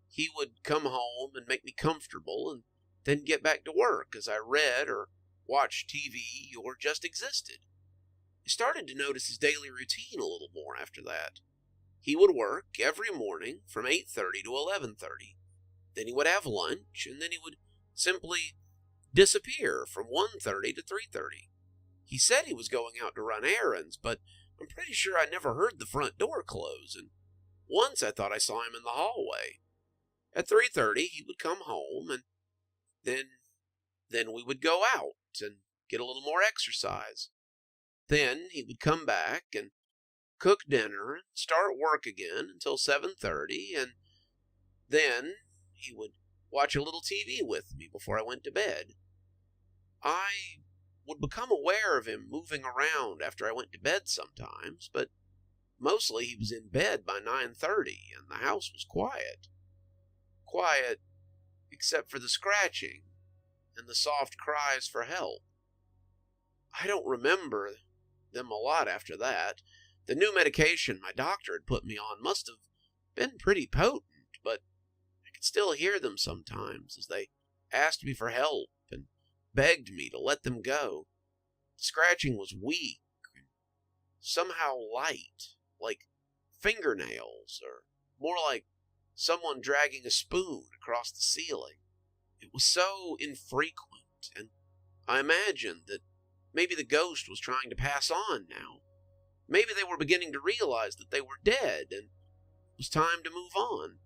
He would come home and make me comfortable and then get back to work as I read or watched TV or just existed. I started to notice his daily routine a little more after that. He would work every morning from 8:30 to 11:30. Then he would have lunch, and then he would simply disappear from 1:30 to 3:30. He said he was going out to run errands, but I'm pretty sure I never heard the front door close, and once I thought I saw him in the hallway. At 3:30, he would come home, and then we would go out and get a little more exercise. Then he would come back and cook dinner and start work again until 7:30, and then he would watch a little TV with me before I went to bed. I would become aware of him moving around after I went to bed sometimes, but mostly he was in bed by 9:30 and the house was quiet. Quiet except for the scratching and the soft cries for help. I don't remember them a lot after that. The new medication my doctor had put me on must have been pretty potent, but I could still hear them sometimes as they asked me for help and begged me to let them go. The scratching was weak and somehow light, like fingernails, or more like someone dragging a spoon across the ceiling. It was so infrequent, and I imagined that maybe the ghost was trying to pass on now. Maybe they were beginning to realize that they were dead, and it was time to move on.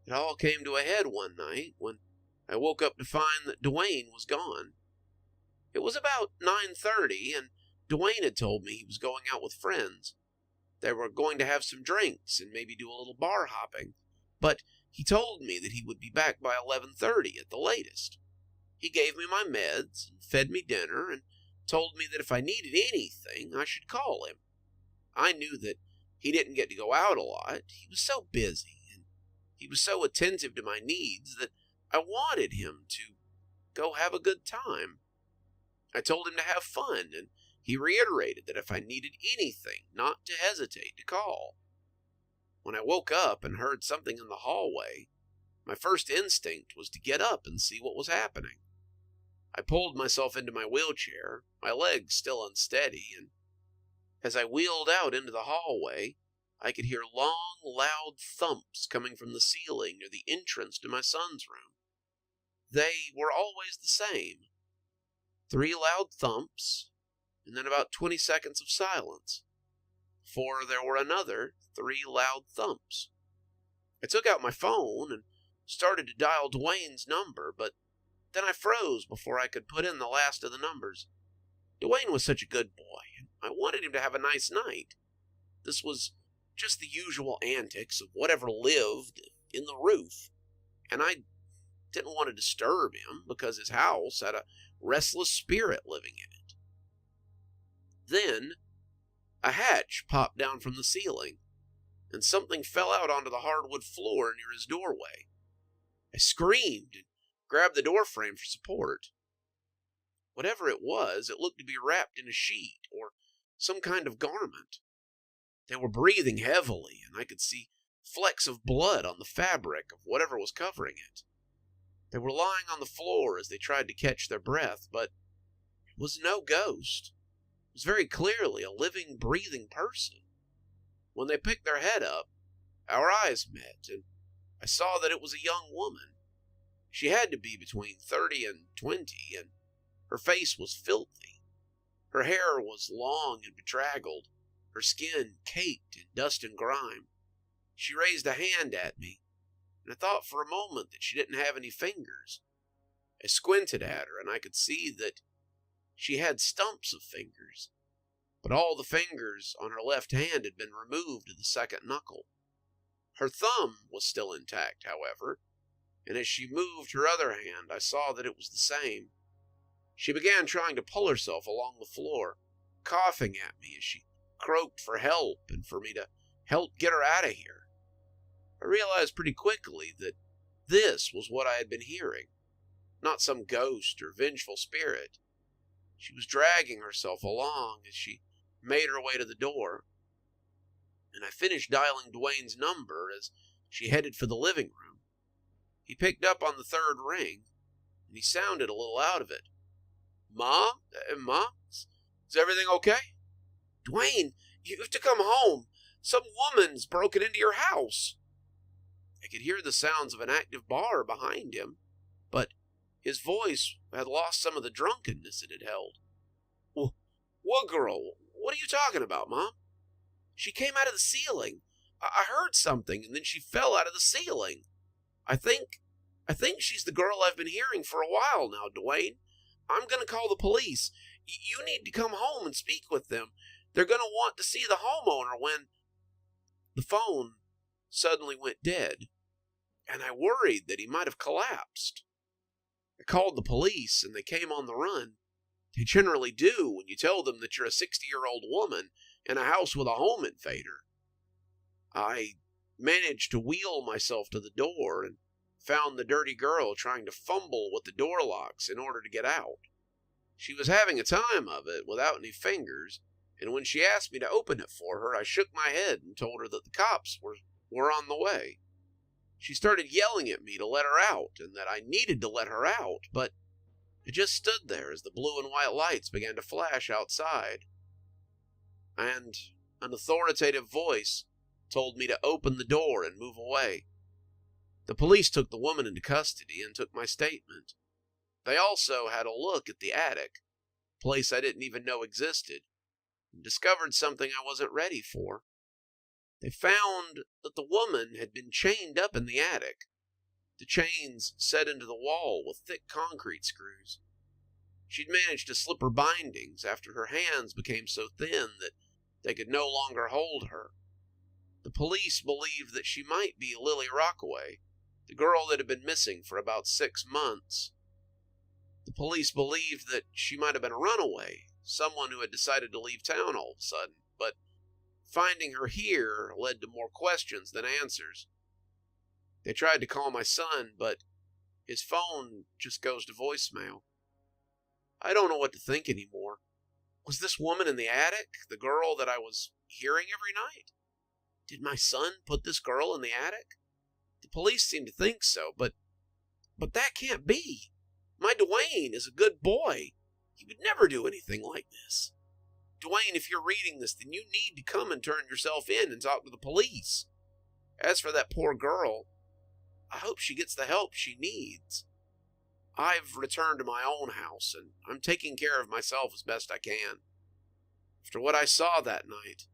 It all came to a head one night when I woke up to find that Duane was gone. It was about 9:30, and Duane had told me he was going out with friends. They were going to have some drinks and maybe do a little bar hopping, but he told me that he would be back by 11:30 at the latest. He gave me my meds and fed me dinner and told me that if I needed anything, I should call him. I knew that he didn't get to go out a lot. He was so busy, and he was so attentive to my needs that I wanted him to go have a good time. I told him to have fun, and he reiterated that if I needed anything, not to hesitate to call. When I woke up and heard something in the hallway, my first instinct was to get up and see what was happening. I pulled myself into my wheelchair, my legs still unsteady, and as I wheeled out into the hallway, I could hear long, loud thumps coming from the ceiling near the entrance to my son's room. They were always the same. 3 loud thumps, and then about 20 seconds of silence, before there were another 3 loud thumps. I took out my phone and started to dial Duane's number, but then I froze before I could put in the last of the numbers. Duane was such a good boy, and I wanted him to have a nice night. This was just the usual antics of whatever lived in the roof, and I didn't want to disturb him because his house had a restless spirit living in it. Then a hatch popped down from the ceiling, and something fell out onto the hardwood floor near his doorway. I screamed and grabbed the door frame for support. Whatever it was, it looked to be wrapped in a sheet or some kind of garment. They were breathing heavily, and I could see flecks of blood on the fabric of whatever was covering it. They were lying on the floor as they tried to catch their breath, but it was no ghost. It was very clearly a living, breathing person. When they picked their head up, our eyes met, and I saw that it was a young woman. She had to be between 30 and 20, and her face was filthy. Her hair was long and bedraggled, her skin caked in dust and grime. She raised a hand at me, and I thought for a moment that she didn't have any fingers. I squinted at her, and I could see that she had stumps of fingers, but all the fingers on her left hand had been removed to the second knuckle. Her thumb was still intact, however, and as she moved her other hand, I saw that it was the same. She began trying to pull herself along the floor, coughing at me as she croaked for help and for me to help get her out of here. I realized pretty quickly that this was what I had been hearing, not some ghost or vengeful spirit. She was dragging herself along as she made her way to the door, and I finished dialing Dwayne's number as she headed for the living room. He picked up on the third ring, and he sounded a little out of it. Mom? Mom? Is everything okay? Dwayne, you have to come home. Some woman's broken into your house. I could hear the sounds of an active bar behind him, but his voice had lost some of the drunkenness it had held. What girl? What are you talking about, Mom? She came out of the ceiling. I heard something, and then she fell out of the ceiling. I think she's the girl I've been hearing for a while now, Dwayne. I'm going to call the police. You need to come home and speak with them. They're going to want to see the homeowner when... The phone suddenly went dead, and I worried that he might have collapsed. I called the police, and they came on the run. They generally do when you tell them that you're a 60-year-old woman in a house with a home invader. I managed to wheel myself to the door and found the dirty girl trying to fumble with the door locks in order to get out. She was having a time of it without any fingers, and when she asked me to open it for her, I shook my head and told her that the cops were on the way. She started yelling at me to let her out and that I needed to let her out, but I just stood there as the blue and white lights began to flash outside. And an authoritative voice told me to open the door and move away. The police took the woman into custody and took my statement. They also had a look at the attic, a place I didn't even know existed, and discovered something I wasn't ready for. They found that the woman had been chained up in the attic, the chains set into the wall with thick concrete screws. She'd managed to slip her bindings after her hands became so thin that they could no longer hold her. The police believed that she might be Lily Rockaway, the girl that had been missing for about 6 months. The police believed that she might have been a runaway, someone who had decided to leave town all of a sudden, but finding her here led to more questions than answers. They tried to call my son, but his phone just goes to voicemail. I don't know what to think anymore. Was this woman in the attic the girl that I was hearing every night? Did my son put this girl in the attic? The police seem to think so, but that can't be. My Dwayne is a good boy. He would never do anything like this. Dwayne, if you're reading this, then you need to come and turn yourself in and talk to the police. As for that poor girl, I hope she gets the help she needs. I've returned to my own house, and I'm taking care of myself as best I can. After what I saw that night,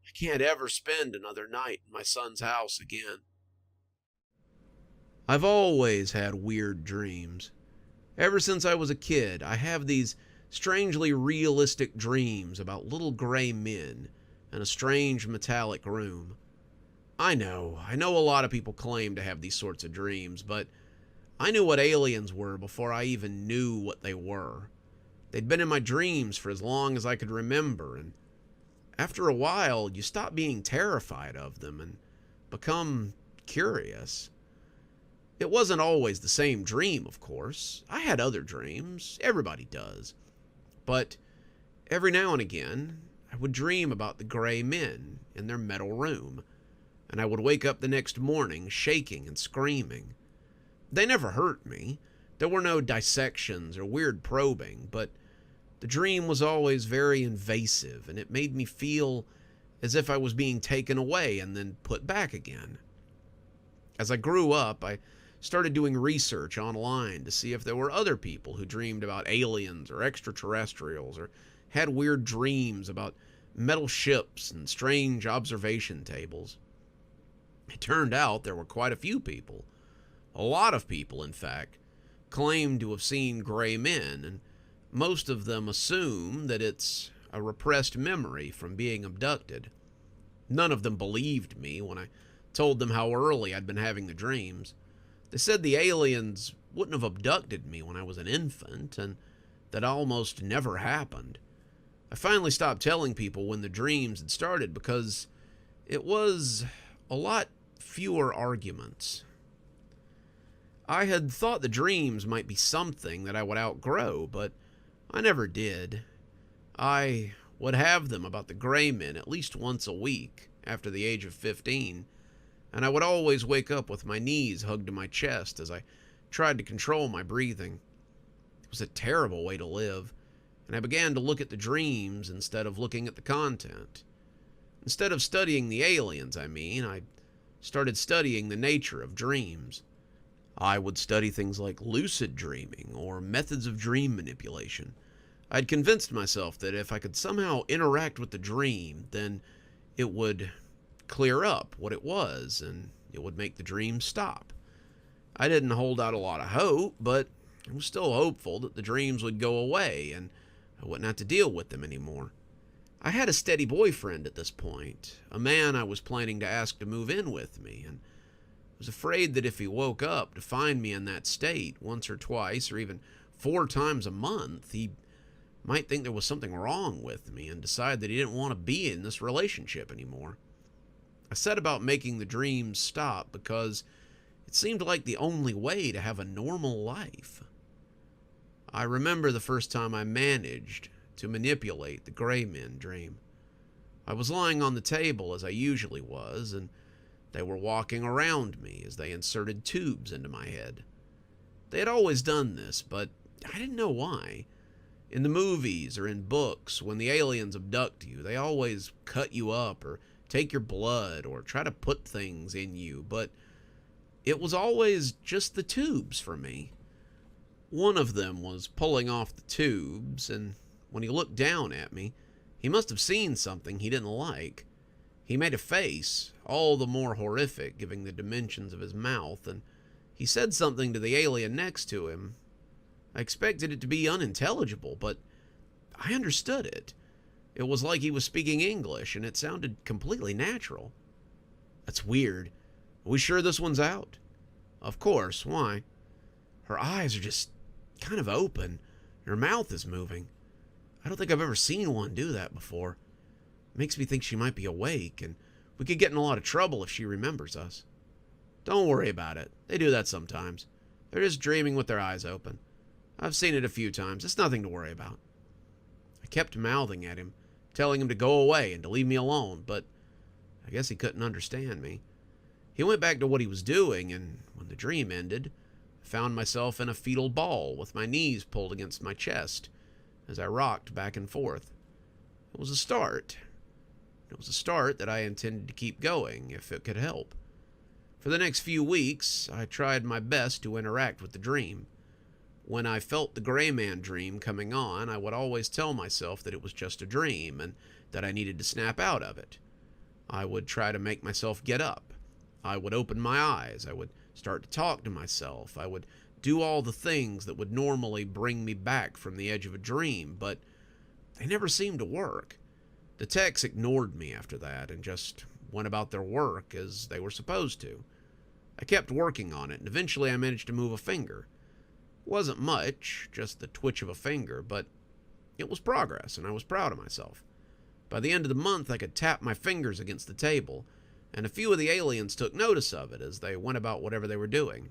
I can't ever spend another night in my son's house again. I've always had weird dreams. Ever since I was a kid, I have these strangely realistic dreams about little gray men in a strange metallic room. I know a lot of people claim to have these sorts of dreams, but I knew what aliens were before I even knew what they were. They'd been in my dreams for as long as I could remember, and after a while, you stop being terrified of them and become curious. It wasn't always the same dream, of course. I had other dreams. Everybody does. But every now and again, I would dream about the gray men in their metal room, and I would wake up the next morning shaking and screaming. They never hurt me. There were no dissections or weird probing, but the dream was always very invasive, and it made me feel as if I was being taken away and then put back again. As I grew up, I started doing research online to see if there were other people who dreamed about aliens or extraterrestrials or had weird dreams about metal ships and strange observation tables. It turned out there were quite a few people, a lot of people in fact, claimed to have seen gray men, and most of them assume that it's a repressed memory from being abducted. None of them believed me when I told them how early I'd been having the dreams. They said the aliens wouldn't have abducted me when I was an infant, and that almost never happened. I finally stopped telling people when the dreams had started because it was a lot fewer arguments. I had thought the dreams might be something that I would outgrow, but I never did. I would have them about the gray men at least once a week after the age of 15, and I would always wake up with my knees hugged to my chest as I tried to control my breathing. It was a terrible way to live, and I began to look at the dreams instead of looking at the content. Instead of studying the aliens, I started studying the nature of dreams. I would study things like lucid dreaming or methods of dream manipulation. I'd convinced myself that if I could somehow interact with the dream, then it would clear up what it was and it would make the dream stop. I didn't hold out a lot of hope, but I was still hopeful that the dreams would go away and I wouldn't have to deal with them anymore. I had a steady boyfriend at this point, a man I was planning to ask to move in with me, and was afraid that if he woke up to find me in that state once or twice or even 4 times a month, he might think there was something wrong with me and decide that he didn't want to be in this relationship anymore. I set about making the dreams stop because it seemed like the only way to have a normal life. I remember the first time I managed to manipulate the gray men dream. I was lying on the table as I usually was, and they were walking around me as they inserted tubes into my head. They had always done this, but I didn't know why. In the movies or in books, when the aliens abduct you, they always cut you up or take your blood or try to put things in you, but it was always just the tubes for me. One of them was pulling off the tubes, and when he looked down at me, he must have seen something he didn't like. He made a face, all the more horrific given the dimensions of his mouth, and he said something to the alien next to him. I expected it to be unintelligible, but I understood it. It was like he was speaking English, and it sounded completely natural. That's weird. Are we sure this one's out? Of course, why? Her eyes are just kind of open. Her mouth is moving. I don't think I've ever seen one do that before. Makes me think she might be awake, and we could get in a lot of trouble if she remembers us. Don't worry about it. They do that sometimes. They're just dreaming with their eyes open. I've seen it a few times. It's nothing to worry about. I kept mouthing at him, telling him to go away and to leave me alone, but I guess he couldn't understand me. He went back to what he was doing, and when the dream ended, I found myself in a fetal ball with my knees pulled against my chest as I rocked back and forth. It was a start. It was a start that I intended to keep going if it could help. For the next few weeks, I tried my best to interact with the dream. When I felt the gray man dream coming on, I would always tell myself that it was just a dream and that I needed to snap out of it. I would try to make myself get up. I would open my eyes. I would start to talk to myself. I would do all the things that would normally bring me back from the edge of a dream, but they never seemed to work. The techs ignored me after that and just went about their work as they were supposed to. I kept working on it, and eventually I managed to move a finger. It wasn't much, just the twitch of a finger, but it was progress, and I was proud of myself. By the end of the month, I could tap my fingers against the table, and a few of the aliens took notice of it as they went about whatever they were doing.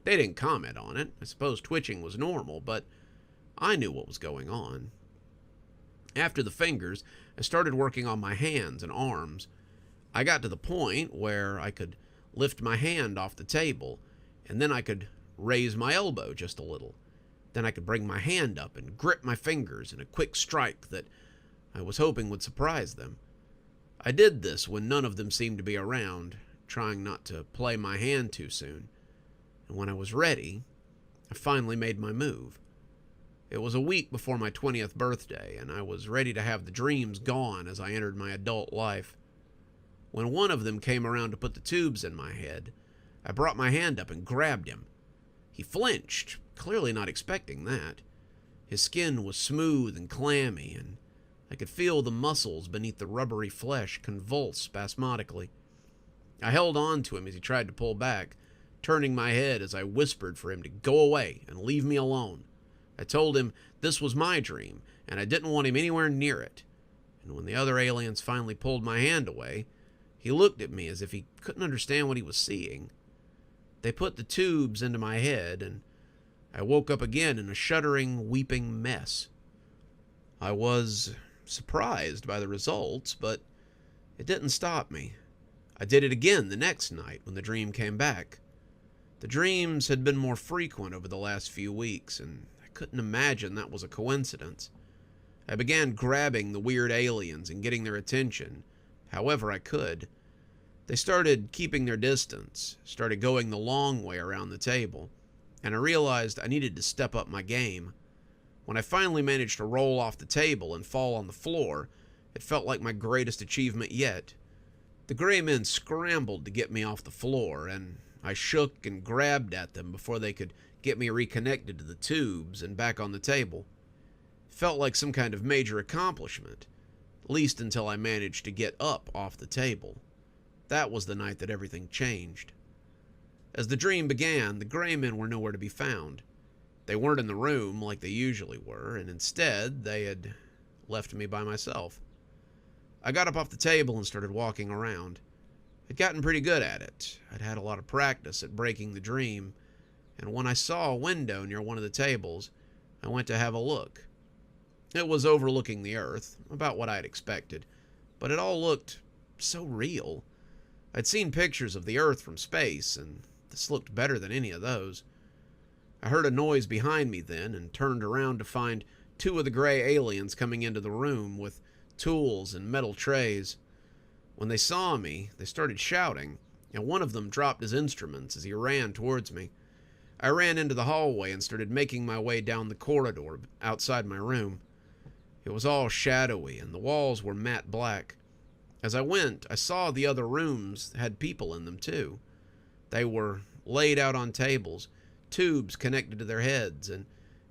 They didn't comment on it. I suppose twitching was normal, but I knew what was going on. After the fingers, I started working on my hands and arms. I got to the point where I could lift my hand off the table, and then I could raise my elbow just a little. Then I could bring my hand up and grip my fingers in a quick strike that I was hoping would surprise them. I did this when none of them seemed to be around, trying not to play my hand too soon. And when I was ready, I finally made my move. It was a week before my 20th birthday, and I was ready to have the dreams gone as I entered my adult life. When one of them came around to put the tubes in my head, I brought my hand up and grabbed him. He flinched, clearly not expecting that. His skin was smooth and clammy, and I could feel the muscles beneath the rubbery flesh convulse spasmodically. I held on to him as he tried to pull back, turning my head as I whispered for him to go away and leave me alone. I told him this was my dream, and I didn't want him anywhere near it. And when the other aliens finally pulled my hand away, he looked at me as if he couldn't understand what he was seeing. They put the tubes into my head, and I woke up again in a shuddering, weeping mess. I was surprised by the results, but it didn't stop me. I did it again the next night when the dream came back. The dreams had been more frequent over the last few weeks, and I couldn't imagine that was a coincidence. I began grabbing the weird aliens and getting their attention, however I could. They started keeping their distance, started going the long way around the table, and I realized I needed to step up my game. When I finally managed to roll off the table and fall on the floor, it felt like my greatest achievement yet. The gray men scrambled to get me off the floor, and I shook and grabbed at them before they could get me reconnected to the tubes and back on the table. It felt like some kind of major accomplishment, at least until I managed to get up off the table. That was the night that everything changed. As the dream began, the gray men were nowhere to be found. They weren't in the room like they usually were, and instead they had left me by myself. I got up off the table and started walking around. I'd gotten pretty good at it. I'd had a lot of practice at breaking the dream, and when I saw a window near one of the tables, I went to have a look. It was overlooking the earth, about what I'd expected, but it all looked so real. I'd seen pictures of the earth from space, and this looked better than any of those. I heard a noise behind me then and turned around to find two of the gray aliens coming into the room with tools and metal trays. When they saw me, they started shouting, and one of them dropped his instruments as he ran towards me. I ran into the hallway and started making my way down the corridor outside my room. It was all shadowy, and the walls were matte black. As I went, I saw the other rooms had people in them too. They were laid out on tables, tubes connected to their heads, and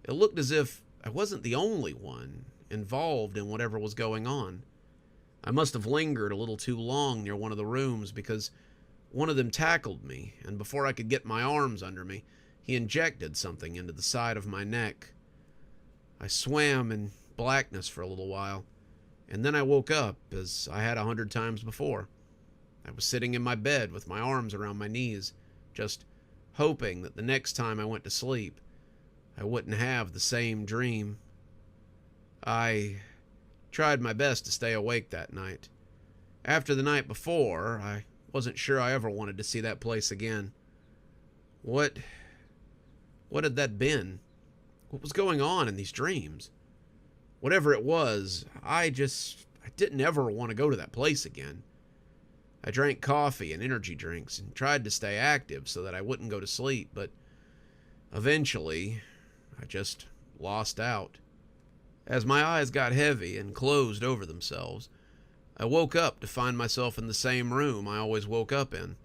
it looked as if I wasn't the only one involved in whatever was going on. I must have lingered a little too long near one of the rooms because one of them tackled me, and before I could get my arms under me, he injected something into the side of my neck. I swam in blackness for a little while, and then I woke up as I had 100 times before. I was sitting in my bed with my arms around my knees, just hoping that the next time I went to sleep, I wouldn't have the same dream. I tried my best to stay awake that night. After the night before, I wasn't sure I ever wanted to see that place again. What had that been? What was going on in these dreams? Whatever it was, I didn't ever want to go to that place again. I drank coffee and energy drinks and tried to stay active so that I wouldn't go to sleep, but eventually, I just lost out. As my eyes got heavy and closed over themselves, I woke up to find myself in the same room I always woke up in.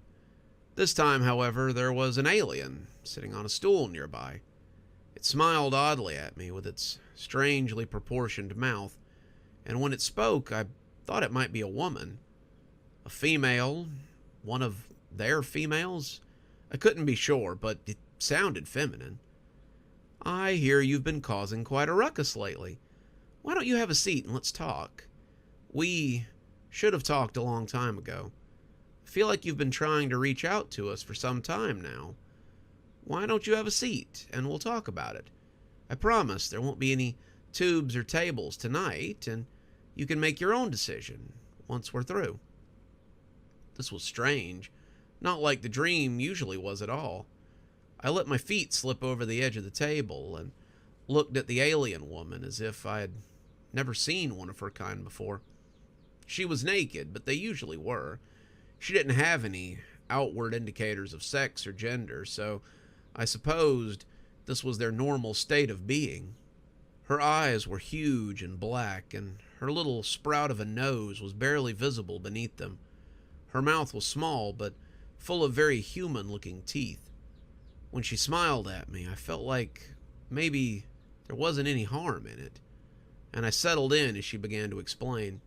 This time, however, there was an alien sitting on a stool nearby. It smiled oddly at me with its strangely proportioned mouth, and when it spoke, I thought it might be a woman. A female, one of their females? I couldn't be sure, but it sounded feminine. "I hear you've been causing quite a ruckus lately. Why don't you have a seat and let's talk? We should have talked a long time ago. I feel like you've been trying to reach out to us for some time now. Why don't you have a seat and we'll talk about it? I promise there won't be any tubes or tables tonight, and you can make your own decision once we're through." This was strange, not like the dream usually was at all. I let my feet slip over the edge of the table and looked at the alien woman as if I had never seen one of her kind before. She was naked, but they usually were. She didn't have any outward indicators of sex or gender, so I supposed this was their normal state of being. Her eyes were huge and black, and her little sprout of a nose was barely visible beneath them. Her mouth was small, but full of very human-looking teeth. When she smiled at me, I felt like maybe there wasn't any harm in it, and I settled in as she began to explain.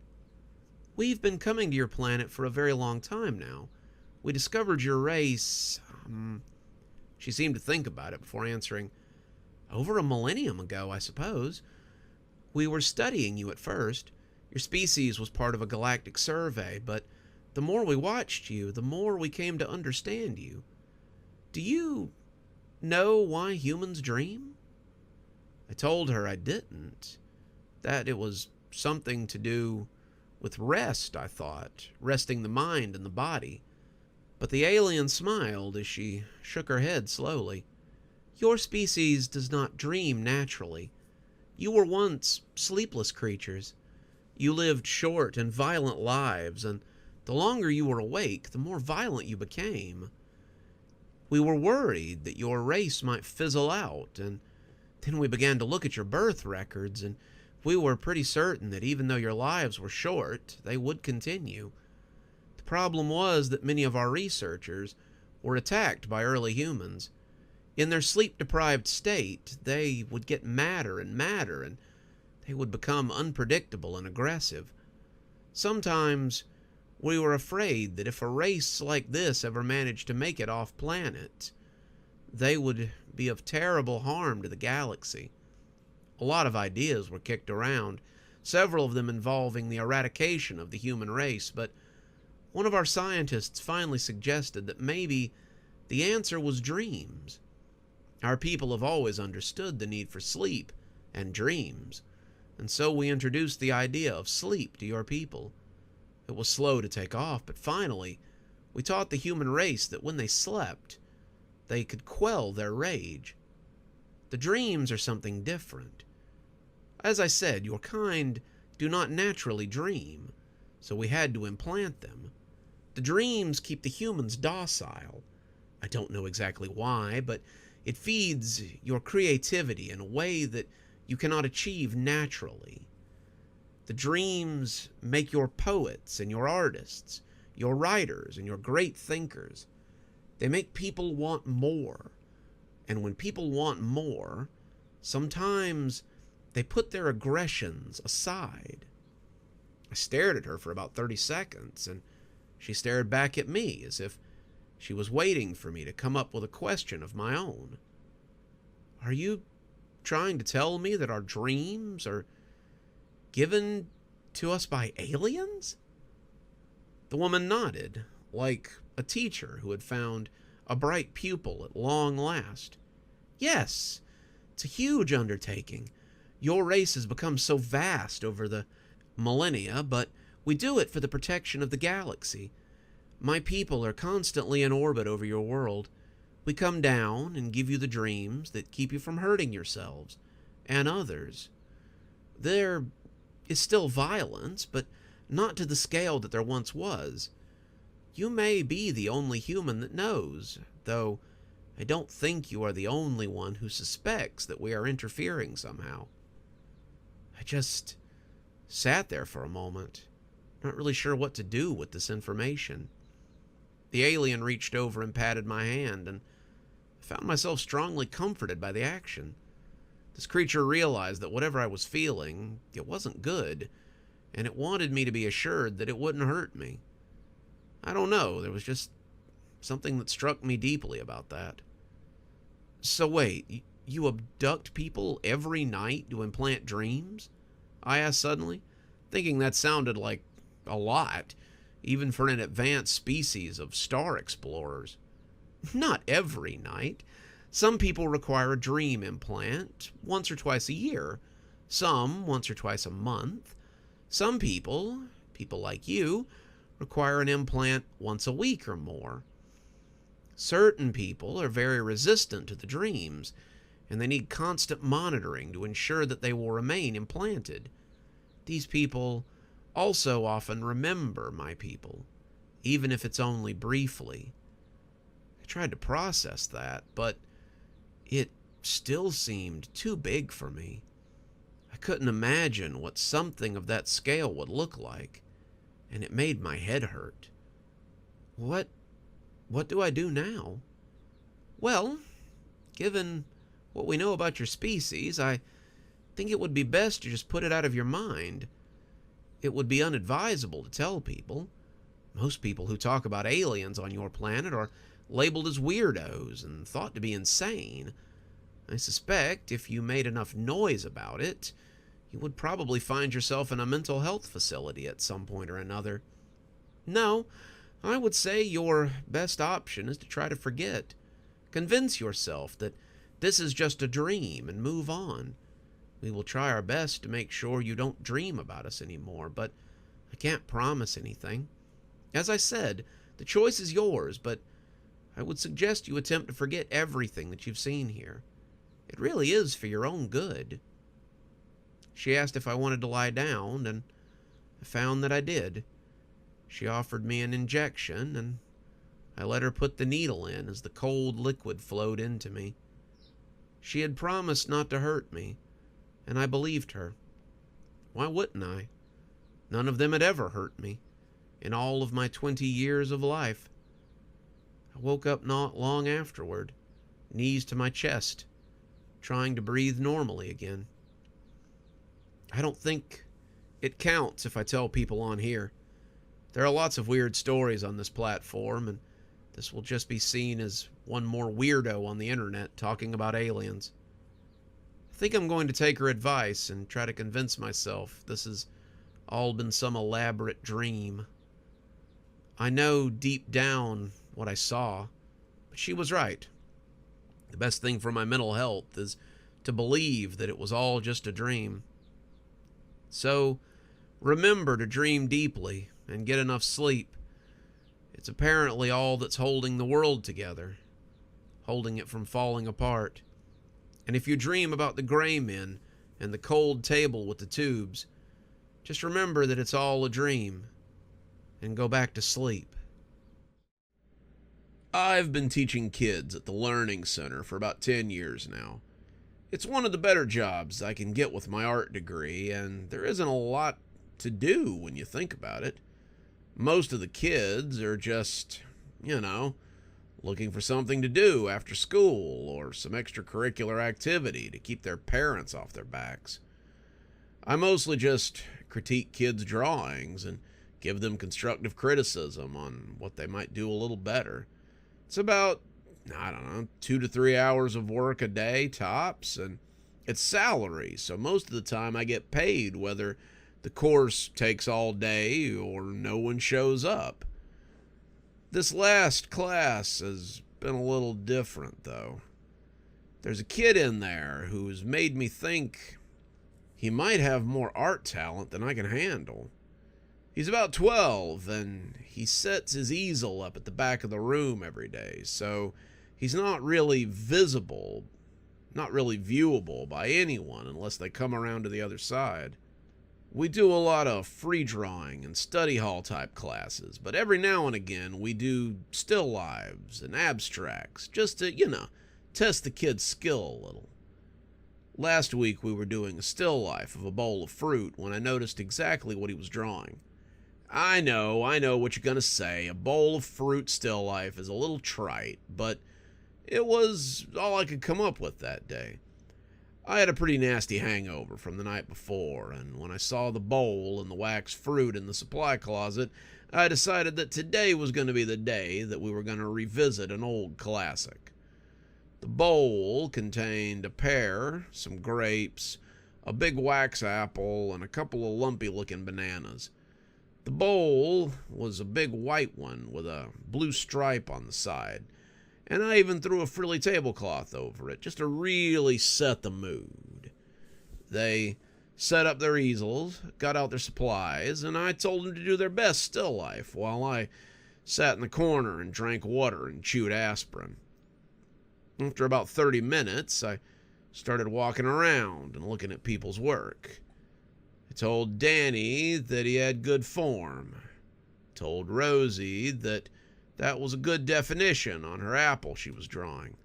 We've been coming to your planet for a very long time now. We discovered your race, She seemed to think about it before answering. Over a millennium ago, I suppose. We were studying you at first. Your species was part of a galactic survey, but the more we watched you, the more we came to understand you. Do you know why humans dream? I told her I didn't. That it was something to do with rest, I thought, resting the mind and the body. But the alien smiled as she shook her head slowly. Your species does not dream naturally. You were once sleepless creatures. You lived short and violent lives, and the longer you were awake, the more violent you became. We were worried that your race might fizzle out, and then we began to look at your birth records, and we were pretty certain that even though your lives were short, they would continue. The problem was that many of our researchers were attacked by early humans. In their sleep-deprived state, they would get madder, and they would become unpredictable and aggressive. Sometimes we were afraid that if a race like this ever managed to make it off-planet, they would be of terrible harm to the galaxy. A lot of ideas were kicked around, several of them involving the eradication of the human race, but one of our scientists finally suggested that maybe the answer was dreams. Our people have always understood the need for sleep and dreams, and so we introduced the idea of sleep to your people. It was slow to take off, but finally, we taught the human race that when they slept, they could quell their rage. The dreams are something different. As I said, your kind do not naturally dream, so we had to implant them. The dreams keep the humans docile. I don't know exactly why, but it feeds your creativity in a way that you cannot achieve naturally. The dreams make your poets and your artists, your writers and your great thinkers. They make people want more. And when people want more, sometimes they put their aggressions aside. I stared at her for about 30 seconds, and she stared back at me as if she was waiting for me to come up with a question of my own. Are you trying to tell me that our dreams are given to us by aliens? The woman nodded, like a teacher who had found a bright pupil at long last. Yes, it's a huge undertaking. Your race has become so vast over the millennia, but we do it for the protection of the galaxy. My people are constantly in orbit over your world. We come down and give you the dreams that keep you from hurting yourselves and others. There is still violence, but not to the scale that there once was. You may be the only human that knows, though I don't think you are the only one who suspects that we are interfering somehow. I just sat there for a moment, not really sure what to do with this information. The alien reached over and patted my hand, and I found myself strongly comforted by the action. This creature realized that whatever I was feeling, it wasn't good, and it wanted me to be assured that it wouldn't hurt me. I don't know, there was just something that struck me deeply about that. So wait, you abduct people every night to implant dreams? I asked suddenly, thinking that sounded like a lot, even for an advanced species of star explorers. Not every night. Some people require a dream implant once or twice a year, some once or twice a month. Some people like you, require an implant once a week or more. Certain people are very resistant to the dreams, and they need constant monitoring to ensure that they will remain implanted. These people also often remember my people, even if it's only briefly. tried to process that, but it still seemed too big for me. I couldn't imagine what something of that scale would look like, and it made my head hurt. What do I do now? Well, given what we know about your species, I think it would be best to just put it out of your mind. It would be unadvisable to tell people. Most people who talk about aliens on your planet are labeled as weirdos and thought to be insane. I suspect if you made enough noise about it, you would probably find yourself in a mental health facility at some point or another. No, I would say your best option is to try to forget. Convince yourself that this is just a dream and move on. We will try our best to make sure you don't dream about us anymore, but I can't promise anything. As I said, the choice is yours, but I would suggest you attempt to forget everything that you've seen here. It really is for your own good. She asked if I wanted to lie down, and I found that I did. She offered me an injection, and I let her put the needle in as the cold liquid flowed into me. She had promised not to hurt me, and I believed her. Why wouldn't I? None of them had ever hurt me in all of my 20 years of life. I woke up not long afterward, knees to my chest, trying to breathe normally again. I don't think it counts if I tell people on here. There are lots of weird stories on this platform, and this will just be seen as one more weirdo on the internet talking about aliens. I think I'm going to take her advice and try to convince myself this has all been some elaborate dream. I know deep down what I saw, but she was right. The best thing for my mental health is to believe that it was all just a dream. So, remember to dream deeply and get enough sleep. It's apparently all that's holding the world together, holding it from falling apart. And if you dream about the gray men and the cold table with the tubes, just remember that it's all a dream and go back to sleep. I've been teaching kids at the Learning Center for about 10 years now. It's one of the better jobs I can get with my art degree, and there isn't a lot to do when you think about it. Most of the kids are just, looking for something to do after school or some extracurricular activity to keep their parents off their backs. I mostly just critique kids' drawings and give them constructive criticism on what they might do a little better. It's about, 2 to 3 hours of work a day tops, and it's salary, so most of the time I get paid whether the course takes all day or no one shows up. This last class has been a little different, though. There's a kid in there who's made me think he might have more art talent than I can handle. He's about 12, and he sets his easel up at the back of the room every day, so he's not really visible, not really viewable by anyone unless they come around to the other side. We do a lot of free drawing and study hall type classes, but every now and again we do still lives and abstracts just to, test the kid's skill a little. Last week we were doing a still life of a bowl of fruit when I noticed exactly what he was drawing. I know what you're going to say. A bowl of fruit still life is a little trite, but it was all I could come up with that day. I had a pretty nasty hangover from the night before, and when I saw the bowl and the wax fruit in the supply closet, I decided that today was going to be the day that we were going to revisit an old classic. The bowl contained a pear, some grapes, a big wax apple, and a couple of lumpy-looking bananas. The bowl was a big white one with a blue stripe on the side, and I even threw a frilly tablecloth over it just to really set the mood. They set up their easels, got out their supplies, and I told them to do their best still life while I sat in the corner and drank water and chewed aspirin. After about 30 minutes, I started walking around and looking at people's work. I told Danny that he had good form. Told Rosie that That was a good definition on her apple she was drawing.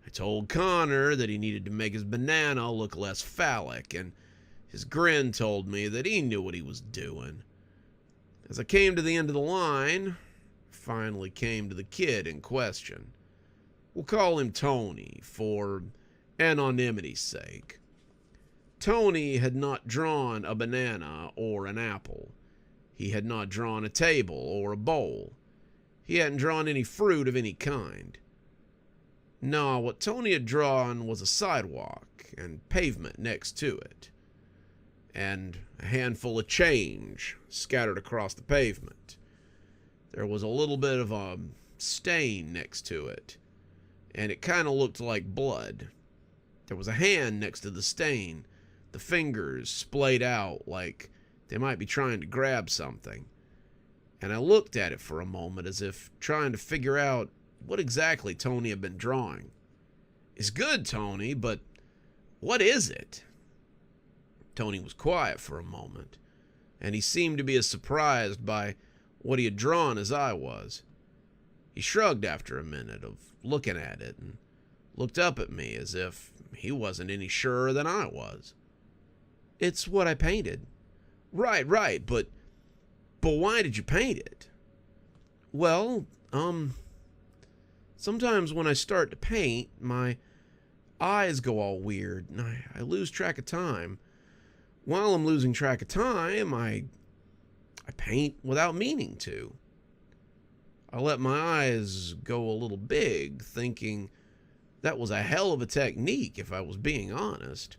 I told Connor that he needed to make his banana look less phallic, and his grin told me that he knew what he was doing. As I came to the end of the line, I finally came to the kid in question. We'll call him Tony, for anonymity's sake. Tony had not drawn a banana or an apple. He had not drawn a table or a bowl. He hadn't drawn any fruit of any kind. No, what Tony had drawn was a sidewalk and pavement next to it, and a handful of change scattered across the pavement. There was a little bit of a stain next to it, and it kind of looked like blood. There was a hand next to the stain, the fingers splayed out like they might be trying to grab something. And I looked at it for a moment as if trying to figure out what exactly Tony had been drawing. It's good, Tony, but what is it? Tony was quiet for a moment, and he seemed to be as surprised by what he had drawn as I was. He shrugged after a minute of looking at it and looked up at me as if he wasn't any surer than I was. It's what I painted. Right, but why did you paint it? Well, sometimes when I start to paint, my eyes go all weird, and I lose track of time. While I'm losing track of time, I paint without meaning to. I let my eyes go a little big, thinking that was a hell of a technique if I was being honest.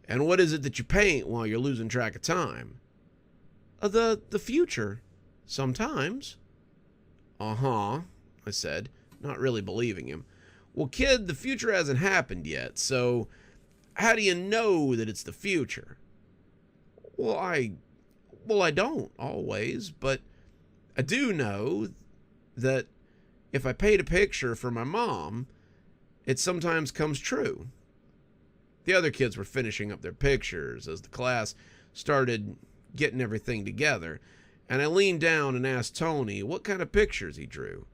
And what is it that you paint while you're losing track of time? The future. Sometimes. Uh-huh, I said, not really believing him. Well, kid, the future hasn't happened yet, so how do you know that it's the future? Well, I don't always, but I do know that if I paint a picture for my mom, it sometimes comes true. The other kids were finishing up their pictures as the class started getting everything together, and I leaned down and asked Tony what kind of pictures he drew.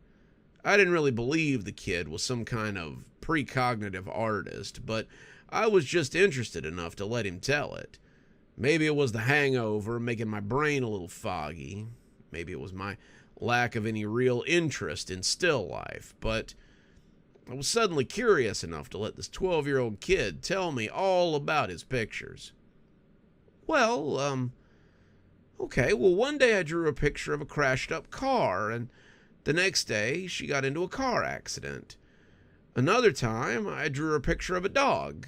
I didn't really believe the kid was some kind of precognitive artist, but I was just interested enough to let him tell it. Maybe it was the hangover making my brain a little foggy. Maybe it was my lack of any real interest in still life, but I was suddenly curious enough to let this 12-year-old kid tell me all about his pictures. Well, okay, one day I drew a picture of a crashed-up car, and the next day she got into a car accident. Another time I drew a picture of a dog,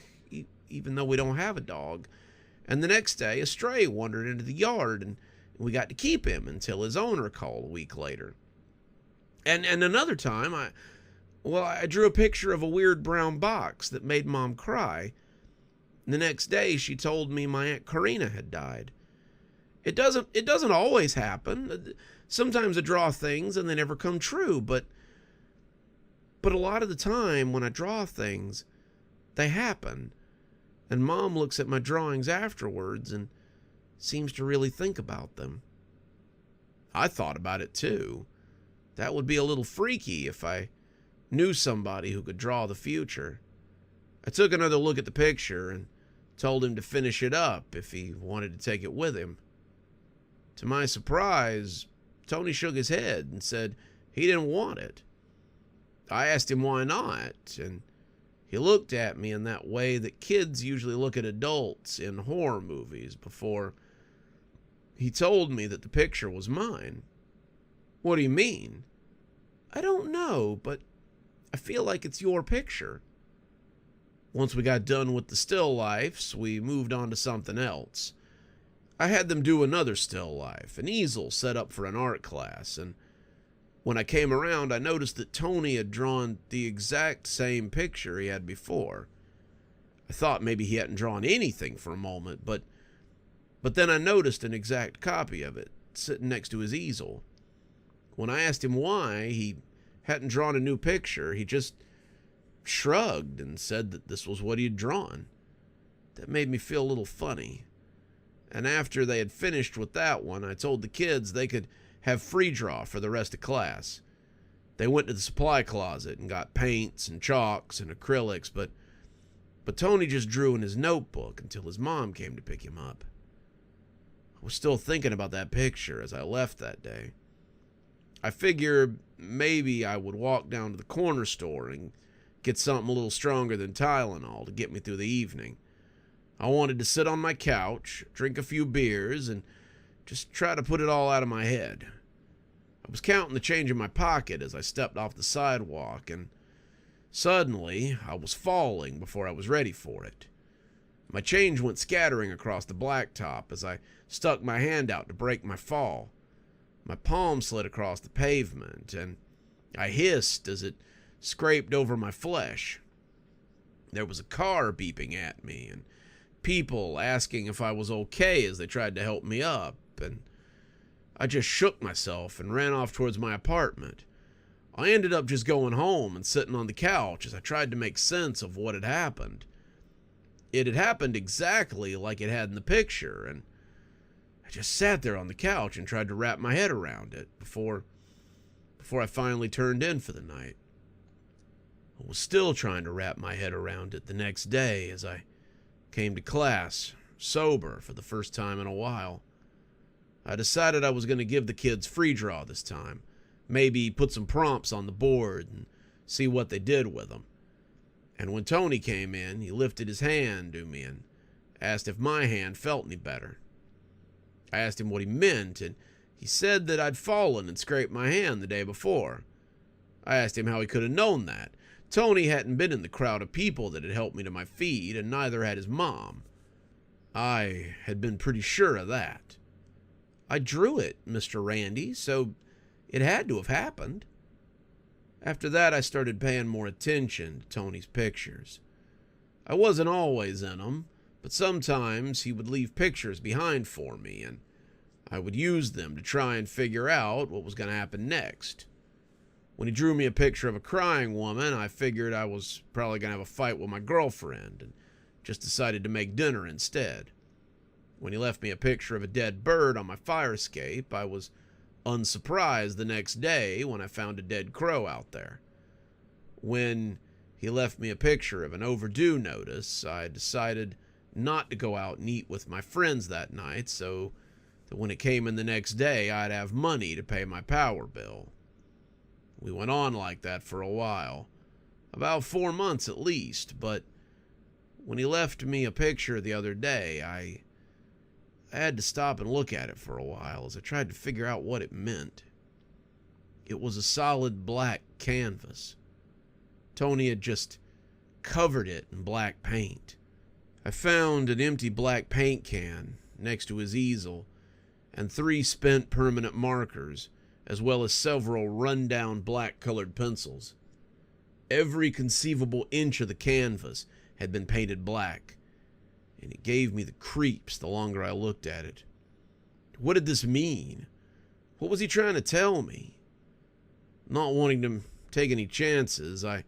even though we don't have a dog. And the next day a stray wandered into the yard, and we got to keep him until his owner called a week later. And another time I drew a picture of a weird brown box that made Mom cry. The next day she told me my Aunt Karina had died. It doesn't always happen. Sometimes I draw things and they never come true, but a lot of the time when I draw things, they happen. And Mom looks at my drawings afterwards and seems to really think about them. I thought about it too. That would be a little freaky if I knew somebody who could draw the future. I took another look at the picture and told him to finish it up if he wanted to take it with him. To my surprise, Tony shook his head and said he didn't want it. I asked him why not, and he looked at me in that way that kids usually look at adults in horror movies before he told me that the picture was mine. What do you mean? I don't know, but I feel like it's your picture. Once we got done with the still lifes, we moved on to something else. I had them do another still life, an easel set up for an art class, and when I came around, I noticed that Tony had drawn the exact same picture he had before. I thought maybe he hadn't drawn anything for a moment, but then I noticed an exact copy of it sitting next to his easel. When I asked him why he hadn't drawn a new picture, he just shrugged and said that this was what he had drawn. That made me feel a little funny. And after they had finished with that one, I told the kids they could have free draw for the rest of class. They went to the supply closet and got paints and chalks and acrylics, but Tony just drew in his notebook until his mom came to pick him up. I was still thinking about that picture as I left that day. I figured maybe I would walk down to the corner store and get something a little stronger than Tylenol to get me through the evening. I wanted to sit on my couch, drink a few beers, and just try to put it all out of my head. I was counting the change in my pocket as I stepped off the sidewalk, and suddenly I was falling before I was ready for it. My change went scattering across the blacktop as I stuck my hand out to break my fall. My palm slid across the pavement, and I hissed as it scraped over my flesh. There was a car beeping at me, and people asking if I was okay as they tried to help me up, and I just shook myself and ran off towards my apartment. I ended up just going home and sitting on the couch as I tried to make sense of what had happened. It had happened exactly like it had in the picture, and I just sat there on the couch and tried to wrap my head around it before I finally turned in for the night. I was still trying to wrap my head around it the next day as I came to class, sober for the first time in a while. I decided I was going to give the kids free draw this time, maybe put some prompts on the board and see what they did with them. And when Tony came in, he lifted his hand to me and asked if my hand felt any better. I asked him what he meant, and he said that I'd fallen and scraped my hand the day before. I asked him how he could have known that. Tony hadn't been in the crowd of people that had helped me to my feet, and neither had his mom. I had been pretty sure of that. I drew it, Mr. Randy, so it had to have happened. After that, I started paying more attention to Tony's pictures. I wasn't always in them, but sometimes he would leave pictures behind for me, and I would use them to try and figure out what was going to happen next. When he drew me a picture of a crying woman, I figured I was probably going to have a fight with my girlfriend, and just decided to make dinner instead. When he left me a picture of a dead bird on my fire escape, I was unsurprised the next day when I found a dead crow out there. When he left me a picture of an overdue notice, I decided not to go out and eat with my friends that night so that when it came in the next day, I'd have money to pay my power bill. We went on like that for a while, about 4 months at least, but when he left me a picture the other day, I had to stop and look at it for a while as I tried to figure out what it meant. It was a solid black canvas. Tony had just covered it in black paint. I found an empty black paint can next to his easel and 3 spent permanent markers, as well as several run-down black-colored pencils. Every conceivable inch of the canvas had been painted black, and it gave me the creeps the longer I looked at it. What did this mean? What was he trying to tell me? Not wanting to take any chances, I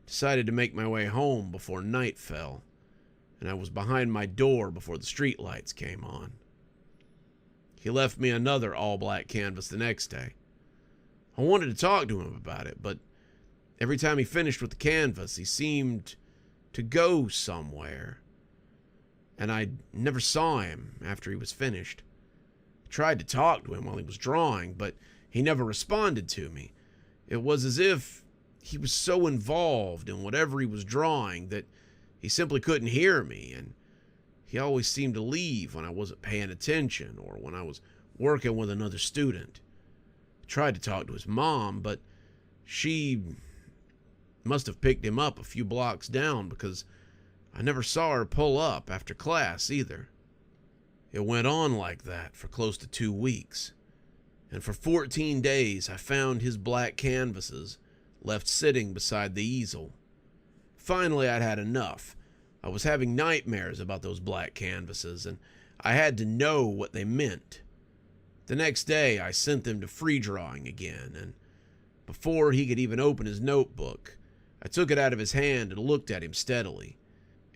decided to make my way home before night fell, and I was behind my door before the streetlights came on. He left me another all-black canvas the next day. I wanted to talk to him about it, but every time he finished with the canvas, he seemed to go somewhere, and I never saw him after he was finished. I tried to talk to him while he was drawing, but he never responded to me. It was as if he was so involved in whatever he was drawing that he simply couldn't hear me, and he always seemed to leave when I wasn't paying attention or when I was working with another student. I tried to talk to his mom, but she must have picked him up a few blocks down because I never saw her pull up after class either. It went on like that for close to 2 weeks, and for 14 days I found his black canvases left sitting beside the easel. Finally, I'd had enough. I was having nightmares about those black canvases, and I had to know what they meant. The next day, I sent them to free drawing again, and before he could even open his notebook, I took it out of his hand and looked at him steadily.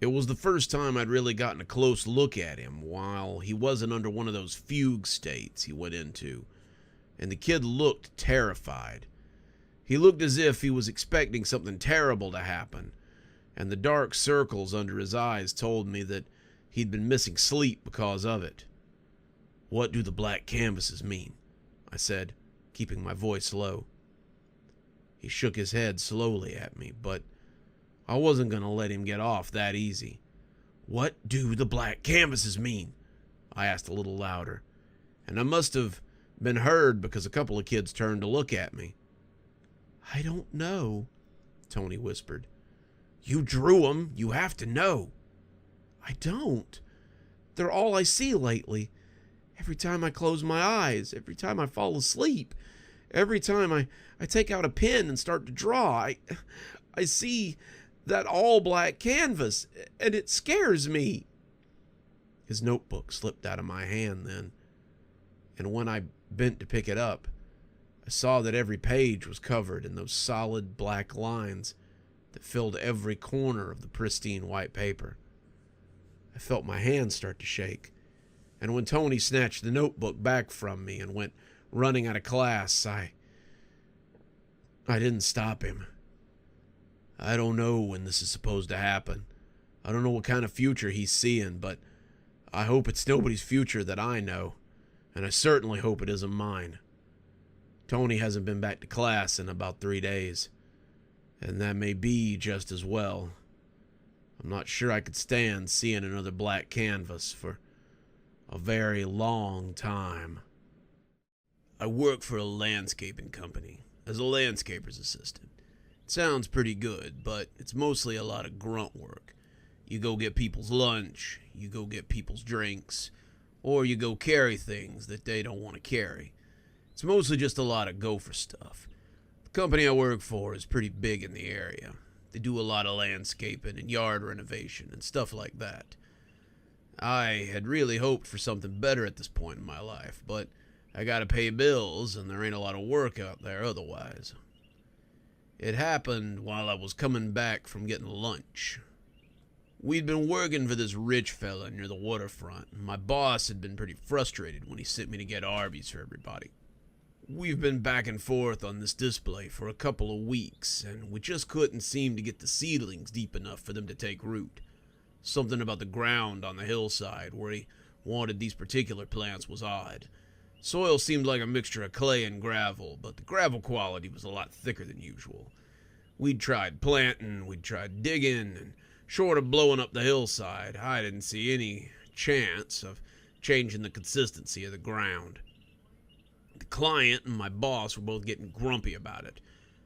It was the first time I'd really gotten a close look at him while he wasn't under one of those fugue states he went into, and the kid looked terrified. He looked as if he was expecting something terrible to happen, and the dark circles under his eyes told me that he'd been missing sleep because of it. "What do the black canvases mean?" I said, keeping my voice low. He shook his head slowly at me, but I wasn't going to let him get off that easy. "What do the black canvases mean?" I asked a little louder, and I must have been heard because a couple of kids turned to look at me. "I don't know," Tony whispered. "You drew 'em. You have to know." "I don't. They're all I see lately. Every time I close my eyes, every time I fall asleep, every time I take out a pen and start to draw, I see that all-black canvas, and it scares me." His notebook slipped out of my hand then, and when I bent to pick it up, I saw that every page was covered in those solid black lines that filled every corner of the pristine white paper. I felt my hands start to shake, and when Tony snatched the notebook back from me and went running out of class, I didn't stop him. I don't know when this is supposed to happen. I don't know what kind of future he's seeing, but I hope it's nobody's future that I know, and I certainly hope it isn't mine. Tony hasn't been back to class in about 3 days, and that may be just as well. I'm not sure I could stand seeing another black canvas for a very long time. I work for a landscaping company as a landscaper's assistant. It sounds pretty good, but it's mostly a lot of grunt work. You go get people's lunch, you go get people's drinks, or you go carry things that they don't want to carry. It's mostly just a lot of gopher stuff. The company I work for is pretty big in the area. They do a lot of landscaping and yard renovation and stuff like that. I had really hoped for something better at this point in my life, but I gotta pay bills and there ain't a lot of work out there otherwise. It happened while I was coming back from getting lunch. We'd been working for this rich fella near the waterfront, and my boss had been pretty frustrated when he sent me to get Arby's for everybody. We've been back and forth on this display for a couple of weeks, and we just couldn't seem to get the seedlings deep enough for them to take root. Something about the ground on the hillside where he wanted these particular plants was odd. Soil seemed like a mixture of clay and gravel, but the gravel quality was a lot thicker than usual. We'd tried planting, we'd tried digging, and short of blowing up the hillside, I didn't see any chance of changing the consistency of the ground. The client and my boss were both getting grumpy about it,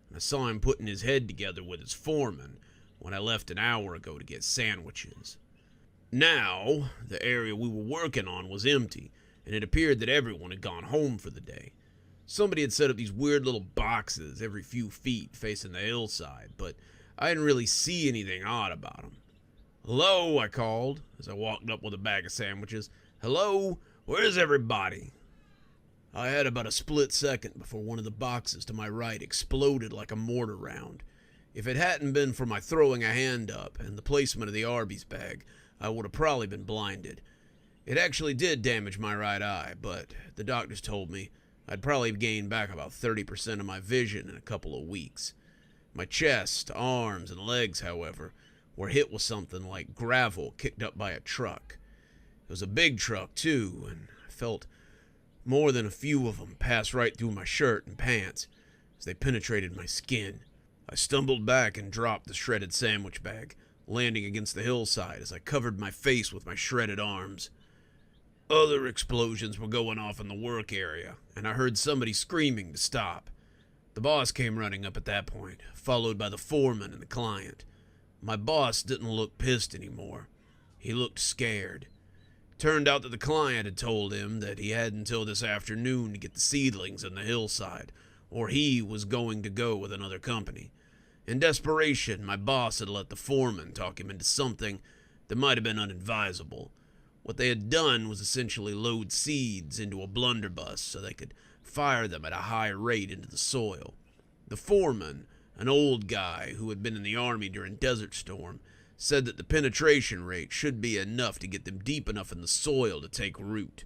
and I saw him putting his head together with his foreman when I left an hour ago to get sandwiches. Now, the area we were working on was empty, and it appeared that everyone had gone home for the day. Somebody had set up these weird little boxes every few feet facing the hillside, but I didn't really see anything odd about them. "Hello," I called as I walked up with a bag of sandwiches. "Hello, where's everybody?" I had about a split second before one of the boxes to my right exploded like a mortar round. If it hadn't been for my throwing a hand up and the placement of the Arby's bag, I would have probably been blinded. It actually did damage my right eye, but the doctors told me I'd probably gained back about 30% of my vision in a couple of weeks. My chest, arms, and legs, however, were hit with something like gravel kicked up by a truck. It was a big truck, too, and I felt more than a few of them pass right through my shirt and pants as they penetrated my skin. I stumbled back and dropped the shredded sandwich bag, landing against the hillside as I covered my face with my shredded arms. Other explosions were going off in the work area, and I heard somebody screaming to stop. The boss came running up at that point, followed by the foreman and the client. My boss didn't look pissed anymore. He looked scared. Turned out that the client had told him that he had until this afternoon to get the seedlings in the hillside, or he was going to go with another company. In desperation, my boss had let the foreman talk him into something that might have been unadvisable. What they had done was essentially load seeds into a blunderbuss so they could fire them at a high rate into the soil. The foreman, an old guy who had been in the army during Desert Storm, said that the penetration rate should be enough to get them deep enough in the soil to take root.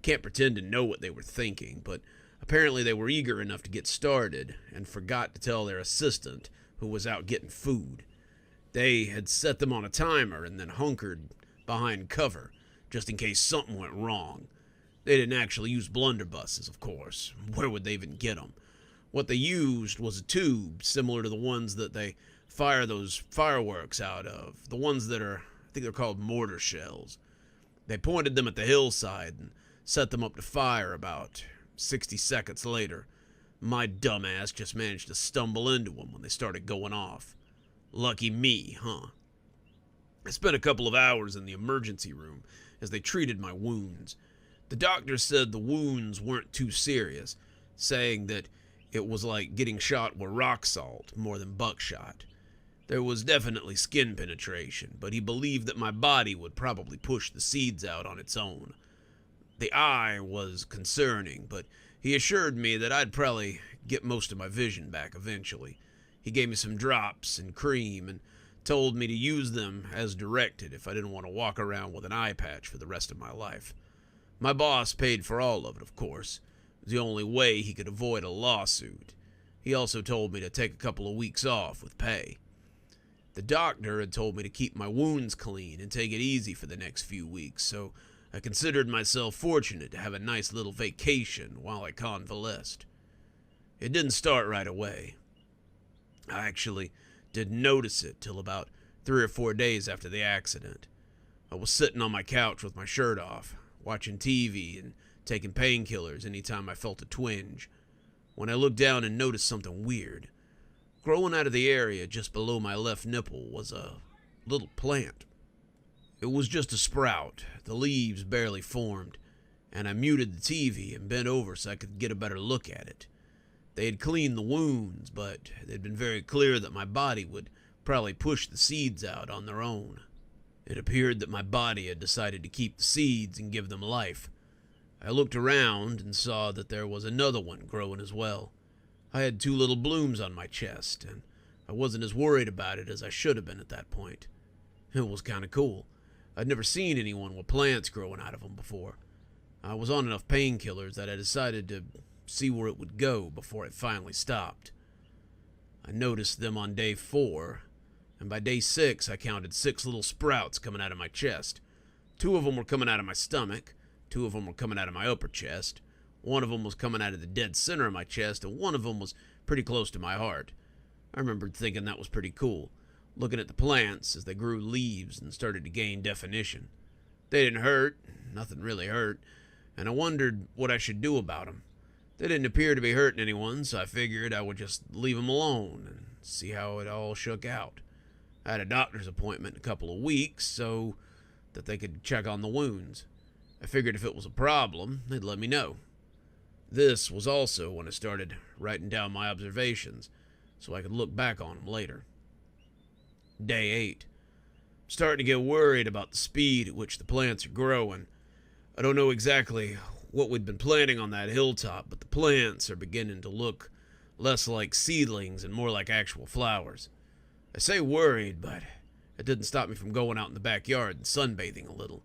Can't pretend to know what they were thinking, but Apparently they were eager enough to get started and forgot to tell their assistant, who was out getting food. They had set them on a timer and then hunkered behind cover, just in case something went wrong. They didn't actually use blunderbusses, of course. Where would they even get them? What they used was a tube similar to the ones that they fire those fireworks out of, the ones that are, I think they're called mortar shells. They pointed them at the hillside and set them up to fire about 60 seconds later. My dumbass just managed to stumble into them when they started going off. Lucky me, huh? I spent a couple of hours in the emergency room as they treated my wounds. The doctor said the wounds weren't too serious, saying that it was like getting shot with rock salt more than buckshot. There was definitely skin penetration, but he believed that my body would probably push the seeds out on its own. The eye was concerning, but he assured me that I'd probably get most of my vision back eventually. He gave me some drops and cream and told me to use them as directed if I didn't want to walk around with an eye patch for the rest of my life. My boss paid for all of it, of course. It was the only way he could avoid a lawsuit. He also told me to take a couple of weeks off with pay. The doctor had told me to keep my wounds clean and take it easy for the next few weeks, so I considered myself fortunate to have a nice little vacation while I convalesced. It didn't start right away. I actually didn't notice it till about 3 or 4 days after the accident. I was sitting on my couch with my shirt off, watching TV and taking painkillers anytime I felt a twinge, when I looked down and noticed something weird. Growing out of the area just below my left nipple was a little plant. It was just a sprout, the leaves barely formed, and I muted the TV and bent over so I could get a better look at it. They had cleaned the wounds, but they'd been very clear that my body would probably push the seeds out on their own. It appeared that my body had decided to keep the seeds and give them life. I looked around and saw that there was another one growing as well. I had 2 little blooms on my chest, and I wasn't as worried about it as I should have been at that point. It was kind of cool. I'd never seen anyone with plants growing out of them before. I was on enough painkillers that I decided to see where it would go before it finally stopped. I noticed them on day 4, and by day 6 I counted 6 little sprouts coming out of my chest. 2 of them were coming out of my stomach, 2 of them were coming out of my upper chest, 1 of them was coming out of the dead center of my chest, and 1 of them was pretty close to my heart. I remembered thinking that was pretty cool, looking at the plants as they grew leaves and started to gain definition. They didn't hurt, nothing really hurt, and I wondered what I should do about them. They didn't appear to be hurting anyone, so I figured I would just leave them alone and see how it all shook out. I had a doctor's appointment in a couple of weeks so that they could check on the wounds. I figured if it was a problem, they'd let me know. This was also when I started writing down my observations so I could look back on them later. Day 8. I'm starting to get worried about the speed at which the plants are growing. I don't know exactly what we'd been planting on that hilltop, but the plants are beginning to look less like seedlings and more like actual flowers. I say worried, but it didn't stop me from going out in the backyard and sunbathing a little.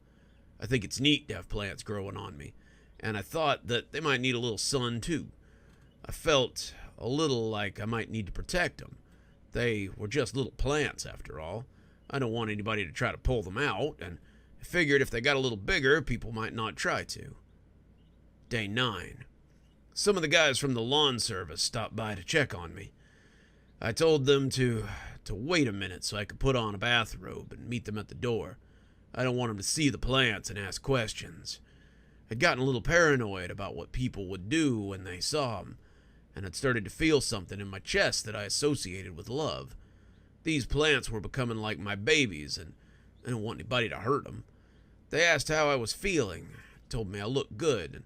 I think it's neat to have plants growing on me, and I thought that they might need a little sun too. I felt a little like I might need to protect them. They were just little plants after all. I don't want anybody to try to pull them out, and I figured if they got a little bigger, people might not try to. Day 9. Some of the guys from the lawn service stopped by to check on me. I told them to wait a minute so I could put on a bathrobe and meet them at the door. I don't want them to see the plants and ask questions. I'd gotten a little paranoid about what people would do when they saw them, and had started to feel something in my chest that I associated with love. These plants were becoming like my babies, and I didn't want anybody to hurt them. They asked how I was feeling, told me I looked good, and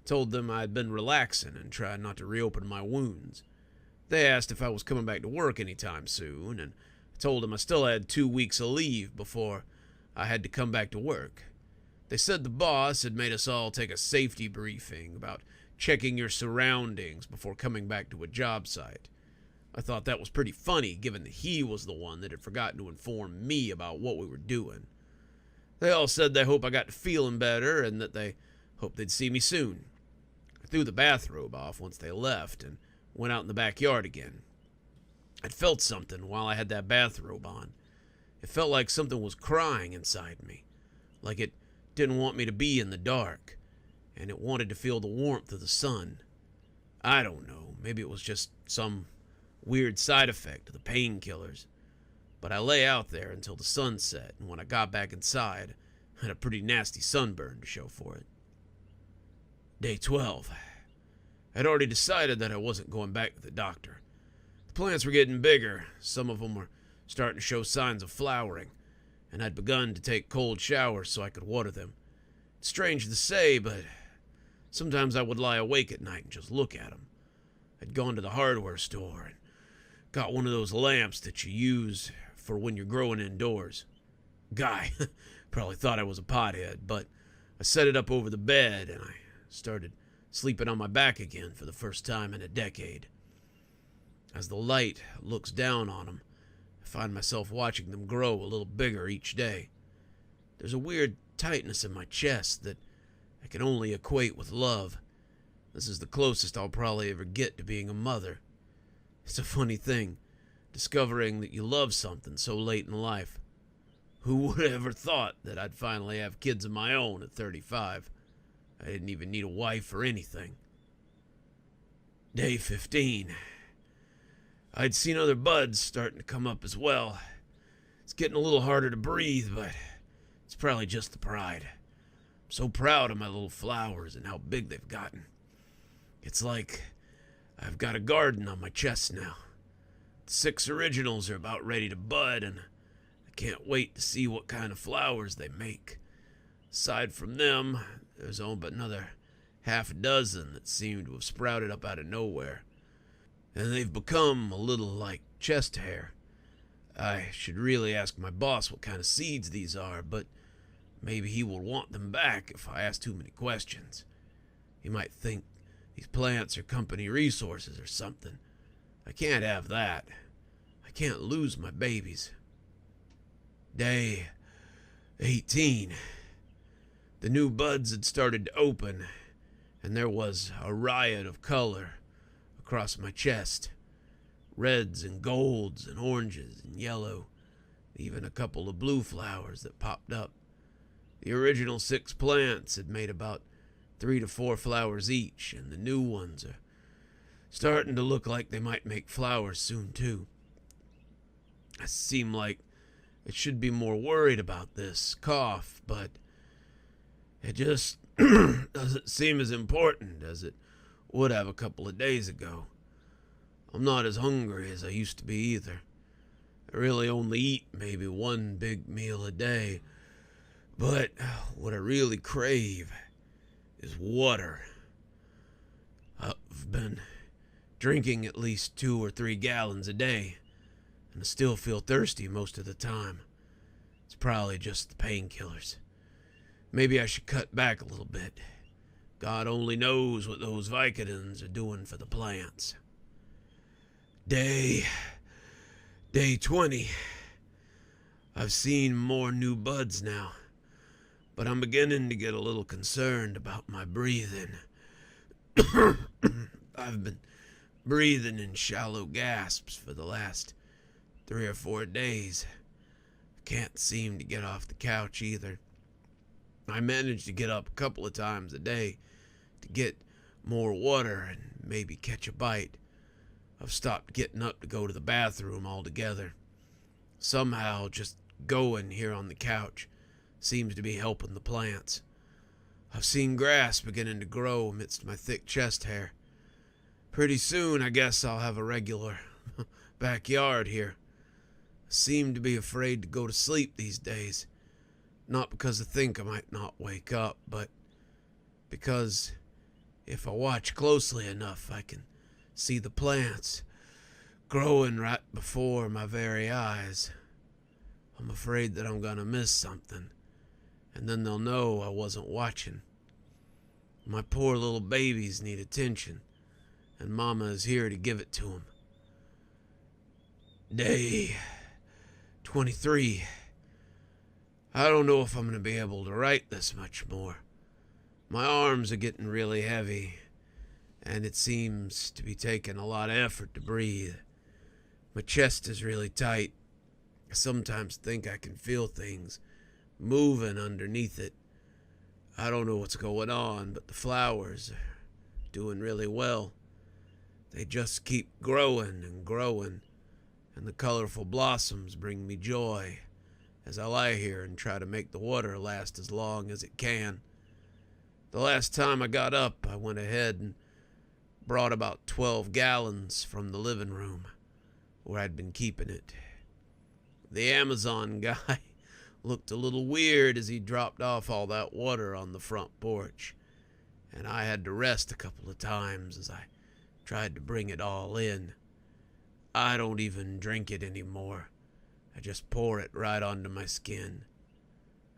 told them I'd been relaxing and tried not to reopen my wounds. They asked if I was coming back to work anytime soon, and I told them I still had 2 weeks of leave before I had to come back to work. They said the boss had made us all take a safety briefing about checking your surroundings before coming back to a job site. I thought that was pretty funny, given that he was the one that had forgotten to inform me about what we were doing. They all said they hope I got to feeling better and that they hoped they'd see me soon. I threw the bathrobe off once they left and went out in the backyard again. I'd felt something while I had that bathrobe on. It felt like something was crying inside me, like it didn't want me to be in the dark, and it wanted to feel the warmth of the sun. I don't know, maybe it was just some weird side effect of the painkillers. But I lay out there until the sun set, and when I got back inside, I had a pretty nasty sunburn to show for it. Day 12. I'd already decided that I wasn't going back to the doctor. The plants were getting bigger, some of them were starting to show signs of flowering, and I'd begun to take cold showers so I could water them. It's strange to say, but sometimes I would lie awake at night and just look at them. I'd gone to the hardware store and got one of those lamps that you use for when you're growing indoors. Guy probably thought I was a pothead, but I set it up over the bed and I started sleeping on my back again for the first time in a decade. As the light looks down on them, I find myself watching them grow a little bigger each day. There's a weird tightness in my chest that I can only equate with love. This is the closest I'll probably ever get to being a mother. It's a funny thing, discovering that you love something so late in life. Who would have ever thought that I'd finally have kids of my own at 35? I didn't even need a wife or anything. Day 15. I'd seen other buds starting to come up as well. It's getting a little harder to breathe, but it's probably just the pride. I'm so proud of my little flowers and how big they've gotten. It's like I've got a garden on my chest now. The 6 originals are about ready to bud, and I can't wait to see what kind of flowers they make. Aside from them, there's only but another half a dozen that seem to have sprouted up out of nowhere. And they've become a little like chest hair. I should really ask my boss what kind of seeds these are, but maybe he will want them back if I ask too many questions. He might think these plants are company resources or something. I can't have that. I can't lose my babies. Day 18. The new buds had started to open, and there was a riot of color across my chest. Reds and golds and oranges and yellow, even a couple of blue flowers that popped up. The original 6 plants had made about 3 to 4 flowers each, and the new ones are starting to look like they might make flowers soon too. I seem like I should be more worried about this cough, but it just doesn't seem as important as it would have a couple of days ago. I'm not as hungry as I used to be either. I really only eat maybe 1 big meal a day, but what I really crave is water. I've been drinking at least 2 or 3 gallons a day, and I still feel thirsty most of the time. It's probably just the painkillers. Maybe I should cut back a little bit. God only knows what those Vicodins are doing for the plants. Day 20. I've seen more new buds now, but I'm beginning to get a little concerned about my breathing. I've been breathing in shallow gasps for the last 3 or 4 days. I can't seem to get off the couch either. I manage to get up a couple of times a day to get more water and maybe catch a bite. I've stopped getting up to go to the bathroom altogether. Somehow just going here on the couch seems to be helping the plants. I've seen grass beginning to grow amidst my thick chest hair. Pretty soon I guess I'll have a regular backyard here. I seem to be afraid to go to sleep these days. Not because I think I might not wake up, but because if I watch closely enough, I can see the plants growing right before my very eyes. I'm afraid that I'm gonna miss something, and then they'll know I wasn't watching. My poor little babies need attention, and Mama is here to give it to them. Day 23. I don't know if I'm going to be able to write this much more. My arms are getting really heavy, and it seems to be taking a lot of effort to breathe. My chest is really tight. I sometimes think I can feel things moving underneath it. I don't know what's going on, but the flowers are doing really well. They just keep growing and growing, and the colorful blossoms bring me joy as I lie here and try to make the water last as long as it can. The last time I got up, I went ahead and brought about 12 gallons from the living room where I'd been keeping it. The Amazon guy looked a little weird as he dropped off all that water on the front porch, and I had to rest a couple of times as I tried to bring it all in. I don't even drink it anymore. I just pour it right onto my skin.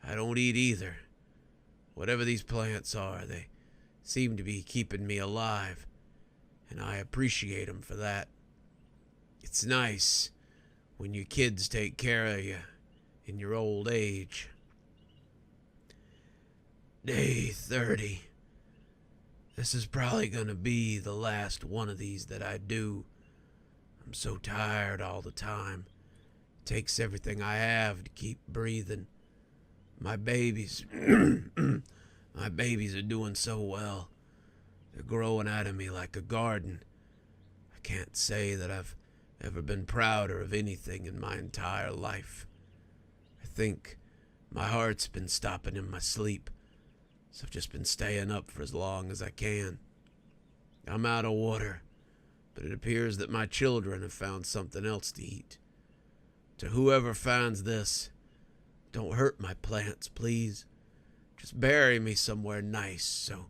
I don't eat either. Whatever these plants are, they seem to be keeping me alive, and I appreciate them for that. It's nice when your kids take care of you in your old age. Day 30. This is probably gonna be the last one of these that I do. I'm so tired all the time. It takes everything I have to keep breathing. My babies, my babies are doing so well. They're growing out of me like a garden. I can't say that I've ever been prouder of anything in my entire life. I think my heart's been stopping in my sleep, so I've just been staying up for as long as I can. I'm out of water, but it appears that my children have found something else to eat. To whoever finds this, don't hurt my plants, please. Just bury me somewhere nice so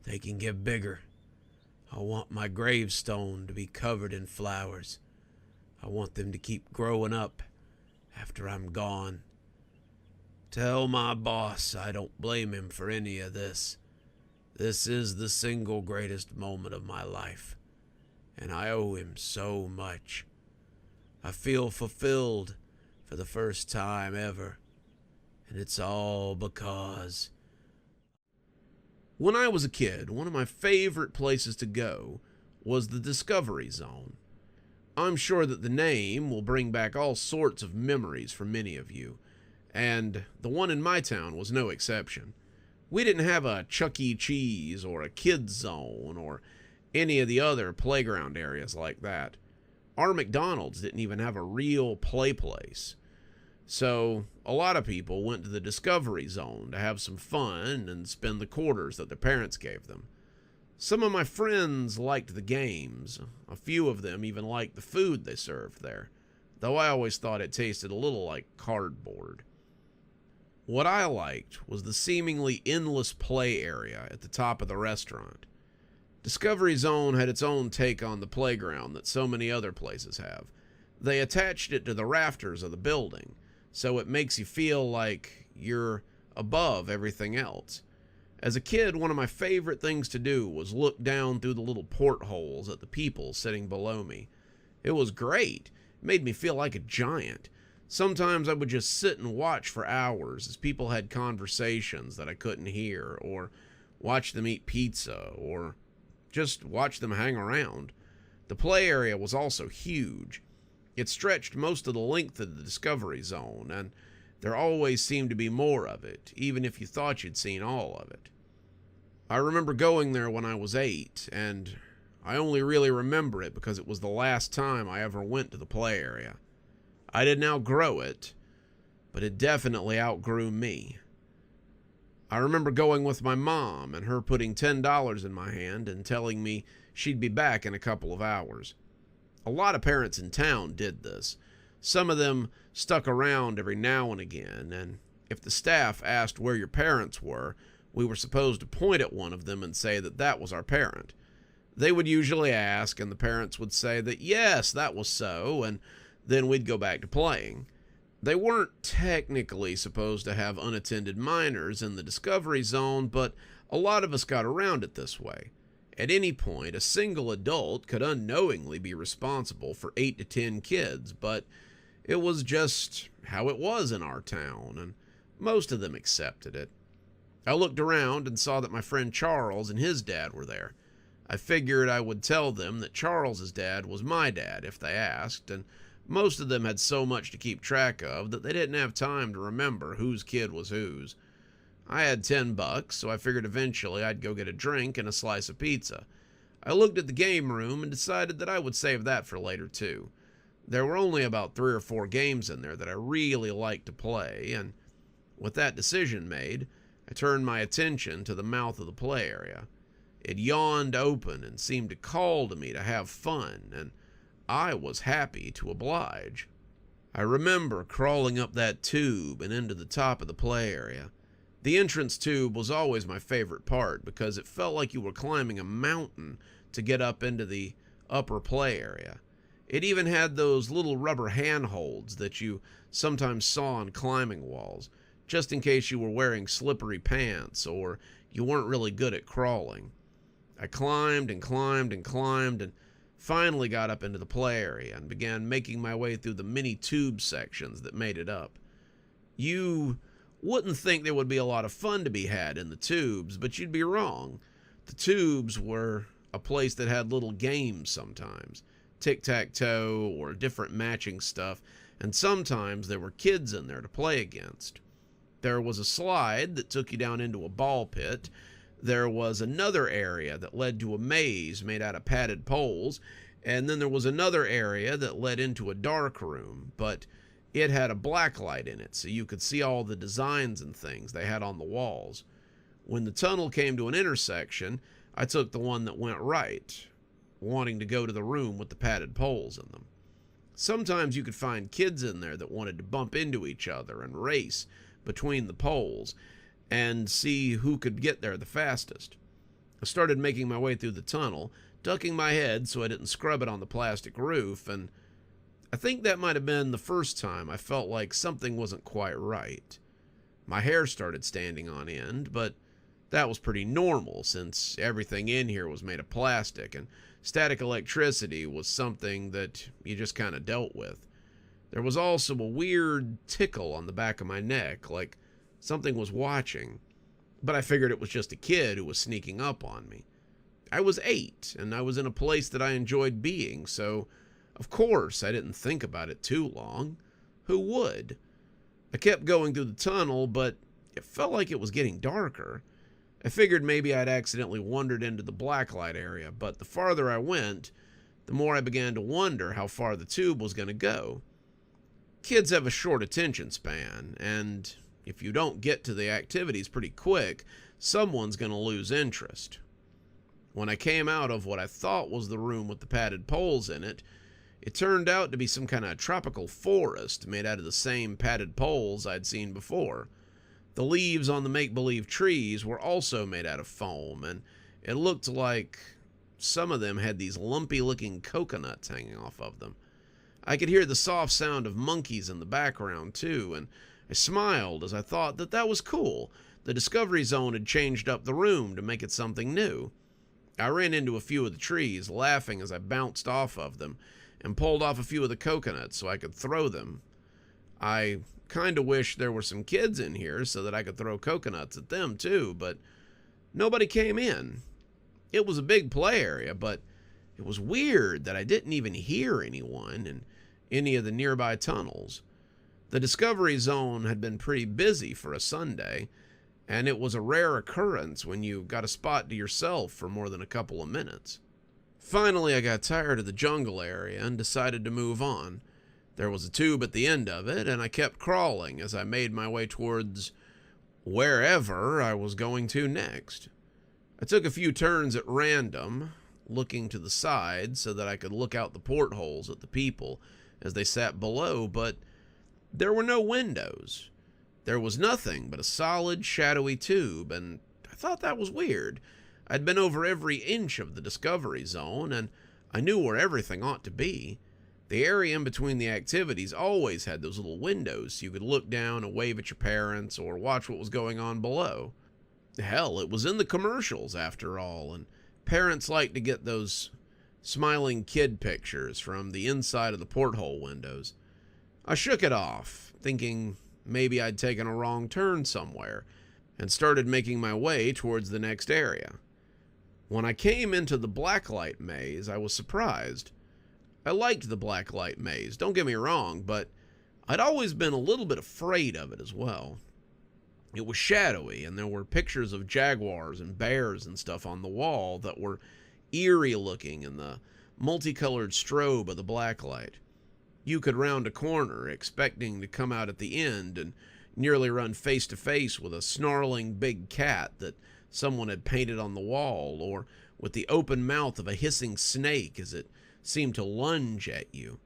they can get bigger. I want my gravestone to be covered in flowers. I want them to keep growing up after I'm gone. Tell my boss I don't blame him for any of this. This is the single greatest moment of my life, and I owe him so much. I feel fulfilled for the first time ever, and it's all because... When I was a kid, one of my favorite places to go was the Discovery Zone. I'm sure that the name will bring back all sorts of memories for many of you, and the one in my town was no exception. We didn't have a Chuck E. Cheese or a Kids Zone or any of the other playground areas like that. Our McDonald's didn't even have a real play place. So a lot of people went to the Discovery Zone to have some fun and spend the quarters that their parents gave them. Some of my friends liked the games. A few of them even liked the food they served there, though I always thought it tasted a little like cardboard. What I liked was the seemingly endless play area at the top of the restaurant. Discovery Zone had its own take on the playground that so many other places have. They attached it to the rafters of the building, so it makes you feel like you're above everything else. As a kid, one of my favorite things to do was look down through the little portholes at the people sitting below me. It was great. It made me feel like a giant. Sometimes I would just sit and watch for hours as people had conversations that I couldn't hear, or watch them eat pizza, or just watch them hang around. The play area was also huge. It stretched most of the length of the Discovery Zone, and there always seemed to be more of it, even if you thought you'd seen all of it. I remember going there when I was 8, and I only really remember it because it was the last time I ever went to the play area. I didn't outgrow it, but it definitely outgrew me. I remember going with my mom and her putting $10 in my hand and telling me she'd be back in a couple of hours. A lot of parents in town did this. Some of them stuck around every now and again, and if the staff asked where your parents were, we were supposed to point at one of them and say that that was our parent. They would usually ask, and the parents would say that yes, that was so, and then we'd go back to playing. They weren't technically supposed to have unattended minors in the Discovery Zone, but a lot of us got around it this way. At any point, a single adult could unknowingly be responsible for 8 to 10 kids, but it was just how it was in our town, and most of them accepted it. I looked around and saw that my friend Charles and his dad were there. I figured I would tell them that Charles's dad was my dad if they asked, and most of them had so much to keep track of that they didn't have time to remember whose kid was whose. I had $10, so I figured eventually I'd go get a drink and a slice of pizza. I looked at the game room and decided that I would save that for later too. There were only about 3 or 4 games in there that I really liked to play, and with that decision made, I turned my attention to the mouth of the play area. It yawned open and seemed to call to me to have fun, and I was happy to oblige. I remember crawling up that tube and into the top of the play area. The entrance tube was always my favorite part because it felt like you were climbing a mountain to get up into the upper play area. It even had those little rubber handholds that you sometimes saw on climbing walls, just in case you were wearing slippery pants or you weren't really good at crawling. I climbed and climbed and climbed and finally got up into the play area and began making my way through the many tube sections that made it up. You wouldn't think there would be a lot of fun to be had in the tubes, but you'd be wrong. The tubes were a place that had little games sometimes, tic-tac-toe or different matching stuff, and sometimes there were kids in there to play against. There was a slide that took you down into a ball pit. There was another area that led to a maze made out of padded poles, and then there was another area that led into a dark room, but it had a black light in it, so you could see all the designs and things they had on the walls. When the tunnel came to an intersection, I took the one that went right, wanting to go to the room with the padded poles in them. Sometimes you could find kids in there that wanted to bump into each other and race between the poles and see who could get there the fastest. I started making my way through the tunnel, ducking my head so I didn't scrub it on the plastic roof, and I think that might have been the first time I felt like something wasn't quite right. My hair started standing on end, but that was pretty normal since everything in here was made of plastic, and static electricity was something that you just kind of dealt with. There was also a weird tickle on the back of my neck, like something was watching, but I figured it was just a kid who was sneaking up on me. I was 8, and I was in a place that I enjoyed being, so of course I didn't think about it too long. Who would? I kept going through the tunnel, but it felt like it was getting darker. I figured maybe I'd accidentally wandered into the blacklight area, but the farther I went, the more I began to wonder how far the tube was going to go. Kids have a short attention span, and if you don't get to the activities pretty quick, someone's going to lose interest. When I came out of what I thought was the room with the padded poles in it, it turned out to be some kind of tropical forest made out of the same padded poles I'd seen before. The leaves on the make-believe trees were also made out of foam, and it looked like some of them had these lumpy-looking coconuts hanging off of them. I could hear the soft sound of monkeys in the background, too, and I smiled as I thought that that was cool. The Discovery Zone had changed up the room to make it something new. I ran into a few of the trees, laughing as I bounced off of them, and pulled off a few of the coconuts so I could throw them. I kind of wish there were some kids in here so that I could throw coconuts at them too, but nobody came in. It was a big play area, but it was weird that I didn't even hear anyone in any of the nearby tunnels. The Discovery Zone had been pretty busy for a Sunday, and it was a rare occurrence when you got a spot to yourself for more than a couple of minutes. Finally, I got tired of the jungle area and decided to move on. There was a tube at the end of it, and I kept crawling as I made my way towards wherever I was going to next. I took a few turns at random, looking to the side so that I could look out the portholes at the people as they sat below, but there were no windows. There was nothing but a solid, shadowy tube, and I thought that was weird. I'd been over every inch of the Discovery Zone, and I knew where everything ought to be. The area in between the activities always had those little windows so you could look down and wave at your parents or watch what was going on below. Hell, it was in the commercials after all, and parents like to get those smiling kid pictures from the inside of the porthole windows. I shook it off, thinking maybe I'd taken a wrong turn somewhere, and started making my way towards the next area. When I came into the blacklight maze, I was surprised. I liked the blacklight maze, don't get me wrong, but I'd always been a little bit afraid of it as well. It was shadowy, and there were pictures of jaguars and bears and stuff on the wall that were eerie looking in the multicolored strobe of the blacklight. You could round a corner expecting to come out at the end and nearly run face to face with a snarling big cat that someone had painted on the wall, or with the open mouth of a hissing snake as it seemed to lunge at you.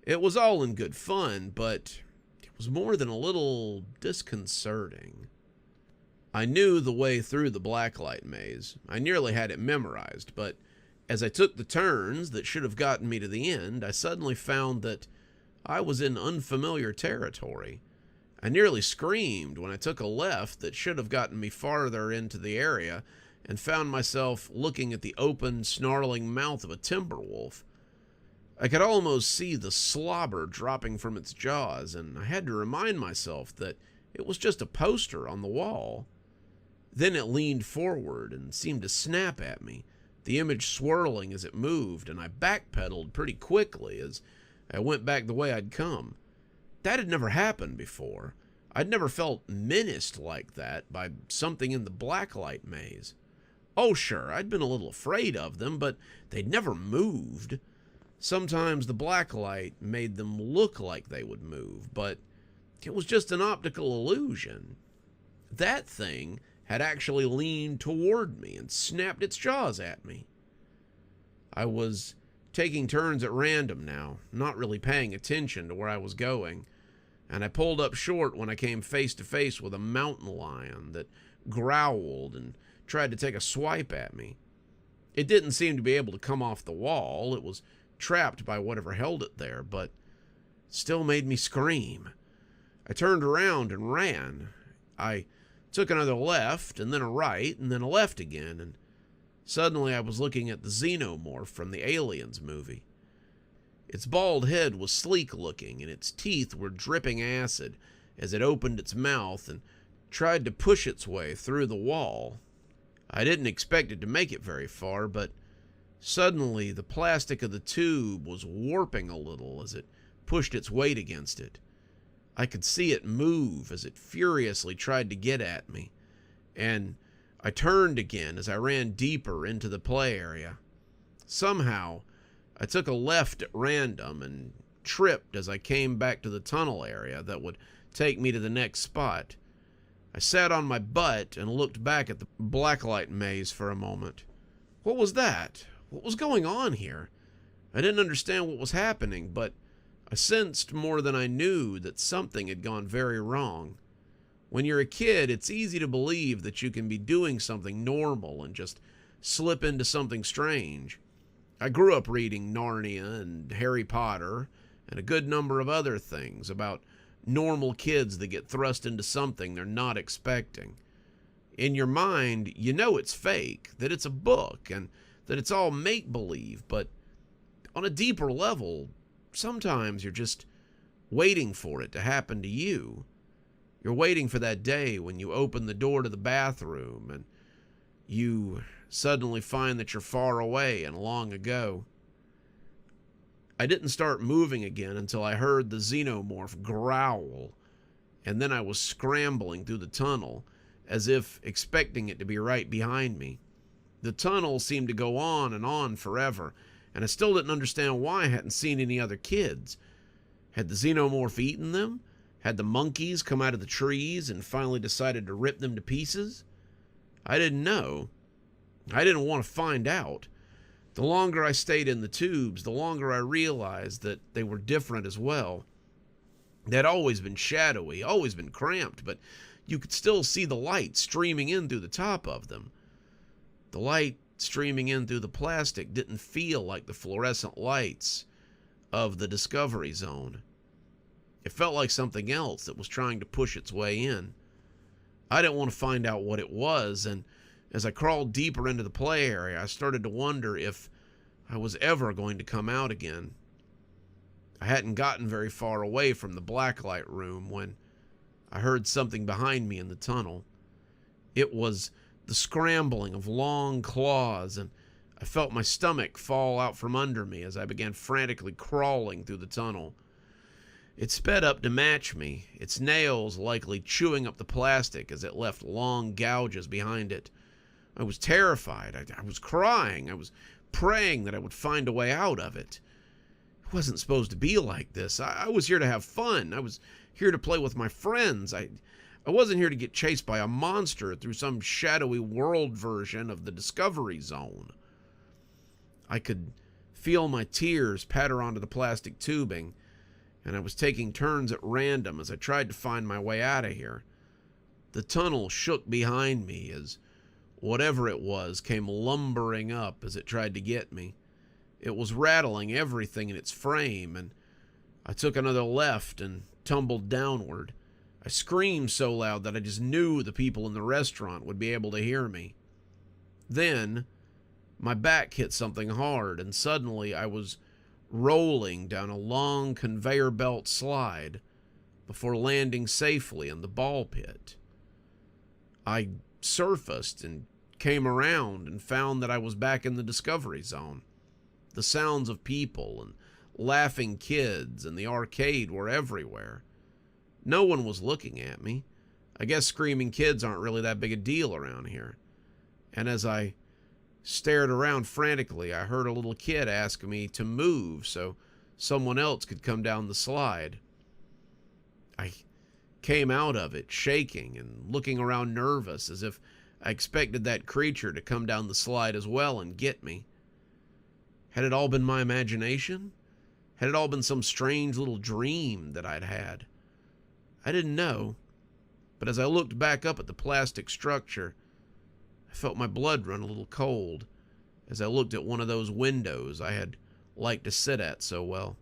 It was all in good fun, but it was more than a little disconcerting. I knew the way through the blacklight maze. I nearly had it memorized, but as I took the turns that should have gotten me to the end, I suddenly found that I was in unfamiliar territory. I nearly screamed when I took a left that should have gotten me farther into the area and found myself looking at the open, snarling mouth of a timber wolf. I could almost see the slobber dropping from its jaws, and I had to remind myself that it was just a poster on the wall. Then it leaned forward and seemed to snap at me, the image swirling as it moved, and I backpedaled pretty quickly as I went back the way I'd come. That had never happened before. I'd never felt menaced like that by something in the blacklight maze. Oh, sure, I'd been a little afraid of them, but they'd never moved. Sometimes the blacklight made them look like they would move, but it was just an optical illusion. That thing had actually leaned toward me and snapped its jaws at me. I was taking turns at random now, not really paying attention to where I was going, and I pulled up short when I came face to face with a mountain lion that growled and tried to take a swipe at me. It didn't seem to be able to come off the wall. It was trapped by whatever held it there, but still made me scream. I turned around and ran. I took another left, and then a right, and then a left again, and suddenly I was looking at the xenomorph from the Aliens movie. Its bald head was sleek looking, and its teeth were dripping acid as it opened its mouth and tried to push its way through the wall. I didn't expect it to make it very far, but suddenly the plastic of the tube was warping a little as it pushed its weight against it. I could see it move as it furiously tried to get at me, and I turned again as I ran deeper into the play area. Somehow, I took a left at random and tripped as I came back to the tunnel area that would take me to the next spot. I sat on my butt and looked back at the blacklight maze for a moment. What was that? What was going on here? I didn't understand what was happening, but I sensed more than I knew that something had gone very wrong. When you're a kid, it's easy to believe that you can be doing something normal and just slip into something strange. I grew up reading Narnia and Harry Potter and a good number of other things about normal kids that get thrust into something they're not expecting. In your mind, you know it's fake, that it's a book, and that it's all make-believe, but on a deeper level, sometimes you're just waiting for it to happen to you. You're waiting for that day when you open the door to the bathroom and you suddenly find that you're far away and long ago. I didn't start moving again until I heard the xenomorph growl, and then I was scrambling through the tunnel as if expecting it to be right behind me. The tunnel seemed to go on forever, and I still didn't understand why I hadn't seen any other kids. Had the xenomorph eaten them? Had the monkeys come out of the trees and finally decided to rip them to pieces? I didn't know. I didn't want to find out. The longer I stayed in the tubes, the longer I realized that they were different as well. They'd always been shadowy, always been cramped, but you could still see the light streaming in through the top of them. The light streaming in through the plastic didn't feel like the fluorescent lights of the Discovery Zone. It felt like something else that was trying to push its way in. I didn't want to find out what it was, and as I crawled deeper into the play area, I started to wonder if I was ever going to come out again. I hadn't gotten very far away from the blacklight room when I heard something behind me in the tunnel. It was the scrambling of long claws, and I felt my stomach fall out from under me as I began frantically crawling through the tunnel. It sped up to match me, its nails likely chewing up the plastic as it left long gouges behind it. I was terrified. I was crying. I was praying that I would find a way out of it. It wasn't supposed to be like this. I was here to have fun. I was here to play with my friends. I wasn't here to get chased by a monster through some shadowy world version of the Discovery Zone. I could feel my tears patter onto the plastic tubing, and I was taking turns at random as I tried to find my way out of here. The tunnel shook behind me as whatever it was came lumbering up as it tried to get me. It was rattling everything in its frame, and I took another left and tumbled downward. I screamed so loud that I just knew the people in the restaurant would be able to hear me. Then, my back hit something hard, and suddenly I was rolling down a long conveyor belt slide before landing safely in the ball pit. I surfaced and came around and found that I was back in the Discovery Zone. The sounds of people and laughing kids and the arcade were everywhere. No one was looking at me. I guess screaming kids aren't really that big a deal around here. And as I stared around frantically, I heard a little kid ask me to move so someone else could come down the slide. I came out of it shaking and looking around nervous, as if I expected that creature to come down the slide as well and get me. Had it all been my imagination? Had it all been some strange little dream that I'd had? I didn't know, but as I looked back up at the plastic structure, I felt my blood run a little cold as I looked at one of those windows I had liked to sit at so well.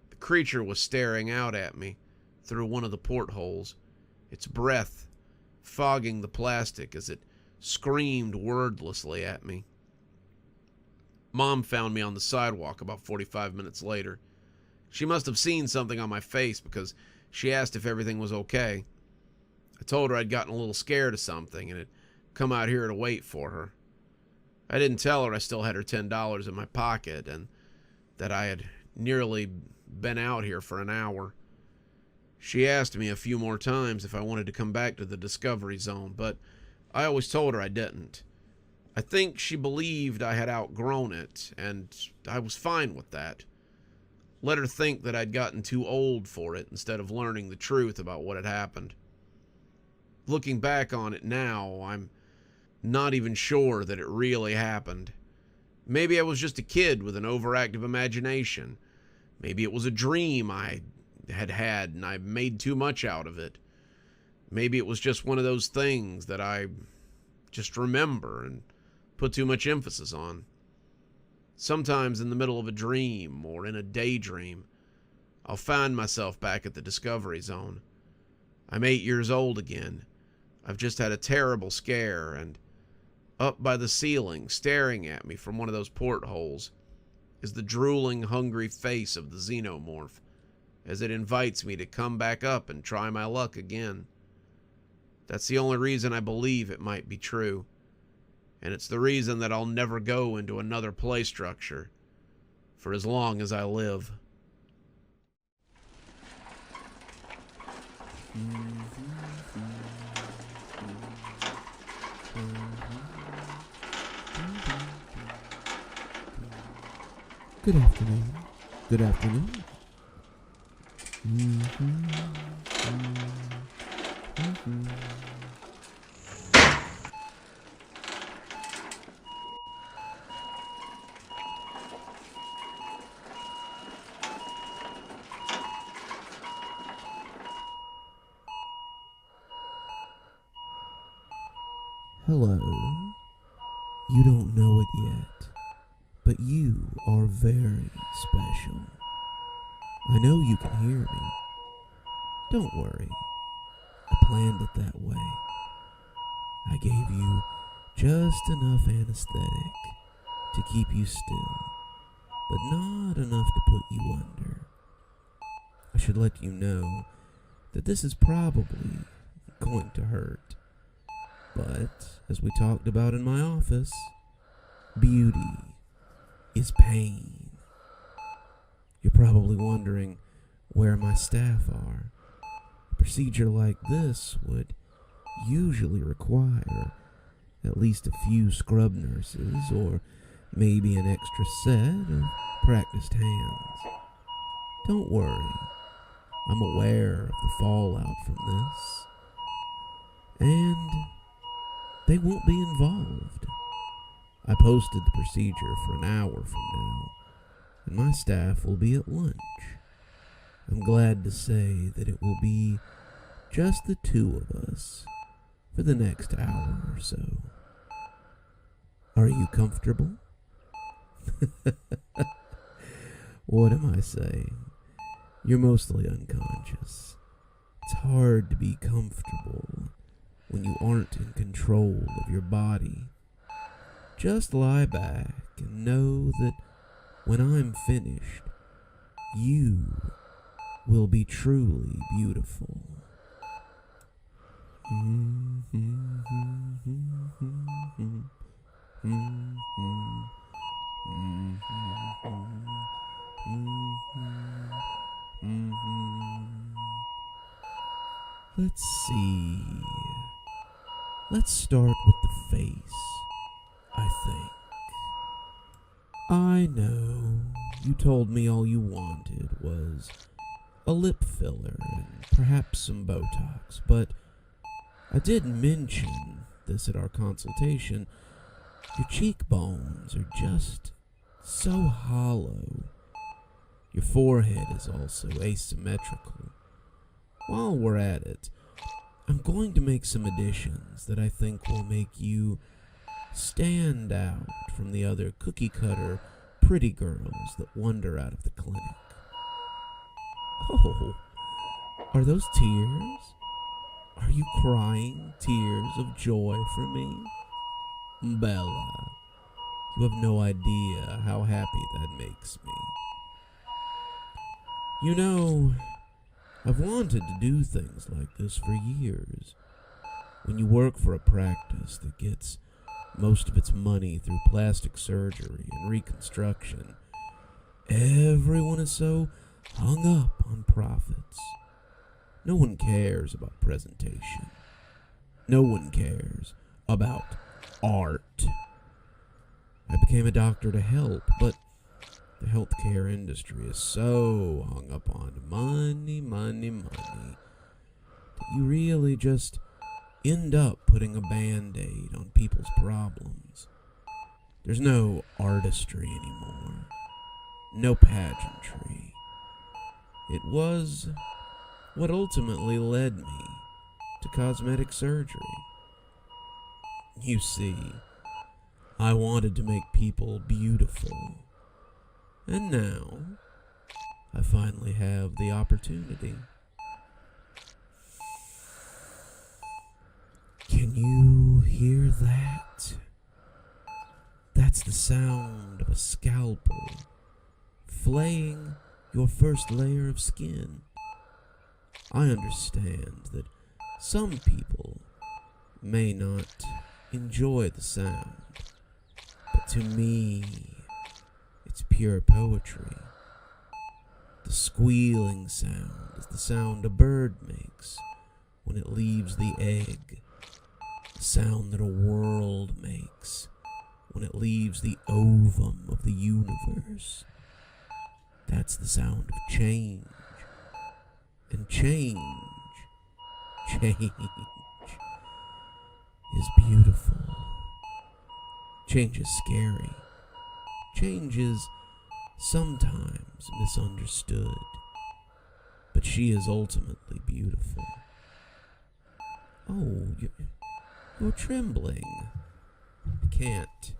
The creature was staring out at me through one of the portholes, its breath fogging the plastic as it screamed wordlessly at me. Mom found me on the sidewalk about 45 minutes later. She must have seen something on my face because she asked if everything was okay. I told her I'd gotten a little scared of something and had come out here to wait for her. I didn't tell her I still had her $10 in my pocket and that I had nearly been out here for an hour. She asked me a few more times if I wanted to come back to the Discovery Zone, but I always told her I didn't. I think she believed I had outgrown it, and I was fine with that. Let her think that I'd gotten too old for it instead of learning the truth about what had happened. Looking back on it now, I'm not even sure that it really happened. Maybe I was just a kid with an overactive imagination. Maybe it was a dream I had and I made too much out of it. Maybe it was just one of those things that I just remember and put too much emphasis on. Sometimes in the middle of a dream or in a daydream, I'll find myself back at the Discovery Zone. I'm 8 years old again. I've just had a terrible scare, and up by the ceiling, staring at me from one of those portholes, is the drooling, hungry face of the xenomorph as it invites me to come back up and try my luck again. That's the only reason I believe it might be true. And it's the reason that I'll never go into another play structure for as long as I live. Good afternoon. Good afternoon. Hello. You don't know it yet, but you are very special. I know you can hear me. Don't worry. I planned it that way. I gave you just enough anesthetic to keep you still, but not enough to put you under. I should let you know that this is probably going to hurt. But, as we talked about in my office, beauty is pain. You're probably wondering where my staff are. A procedure like this would usually require at least a few scrub nurses or maybe an extra set of practiced hands. Don't worry, I'm aware of the fallout from this, and they won't be involved. I posted the procedure for an hour from now, and my staff will be at lunch. I'm glad to say that it will be just the two of us for the next hour or so. Are you comfortable? What am I saying? You're mostly unconscious. It's hard to be comfortable when you aren't in control of your body. Just lie back and know that when I'm finished, you will be truly beautiful. Let's see. Let's start with the face, I think. I know you told me all you wanted was a lip filler and perhaps some Botox, but I did mention this at our consultation. Your cheekbones are just so hollow. Your forehead is also asymmetrical. While we're at it, I'm going to make some additions that I think will make you stand out from the other cookie-cutter pretty girls that wander out of the clinic. Oh, are those tears? Are you crying tears of joy for me? Bella, you have no idea how happy that makes me. You know, I've wanted to do things like this for years. When you work for a practice that gets most of its money through plastic surgery and reconstruction, everyone is so hung up on profits. No one cares about presentation. No one cares about art. I became a doctor to help, but the healthcare industry is so hung up on money, that you really just end up putting a band-aid on people's problems. There's no artistry anymore. No pageantry. It was what ultimately led me to cosmetic surgery. You see, I wanted to make people beautiful. And now, I finally have the opportunity. Can you hear that? That's the sound of a scalpel flaying your first layer of skin. I understand that some people may not enjoy the sound, but to me, it's pure poetry. The squealing sound is the sound a bird makes when it leaves the egg. The sound that a world makes when it leaves the ovum of the universe. That's the sound of change. And change is beautiful. Change is scary. Change is sometimes misunderstood. But she is ultimately beautiful. Oh, you're trembling. I can't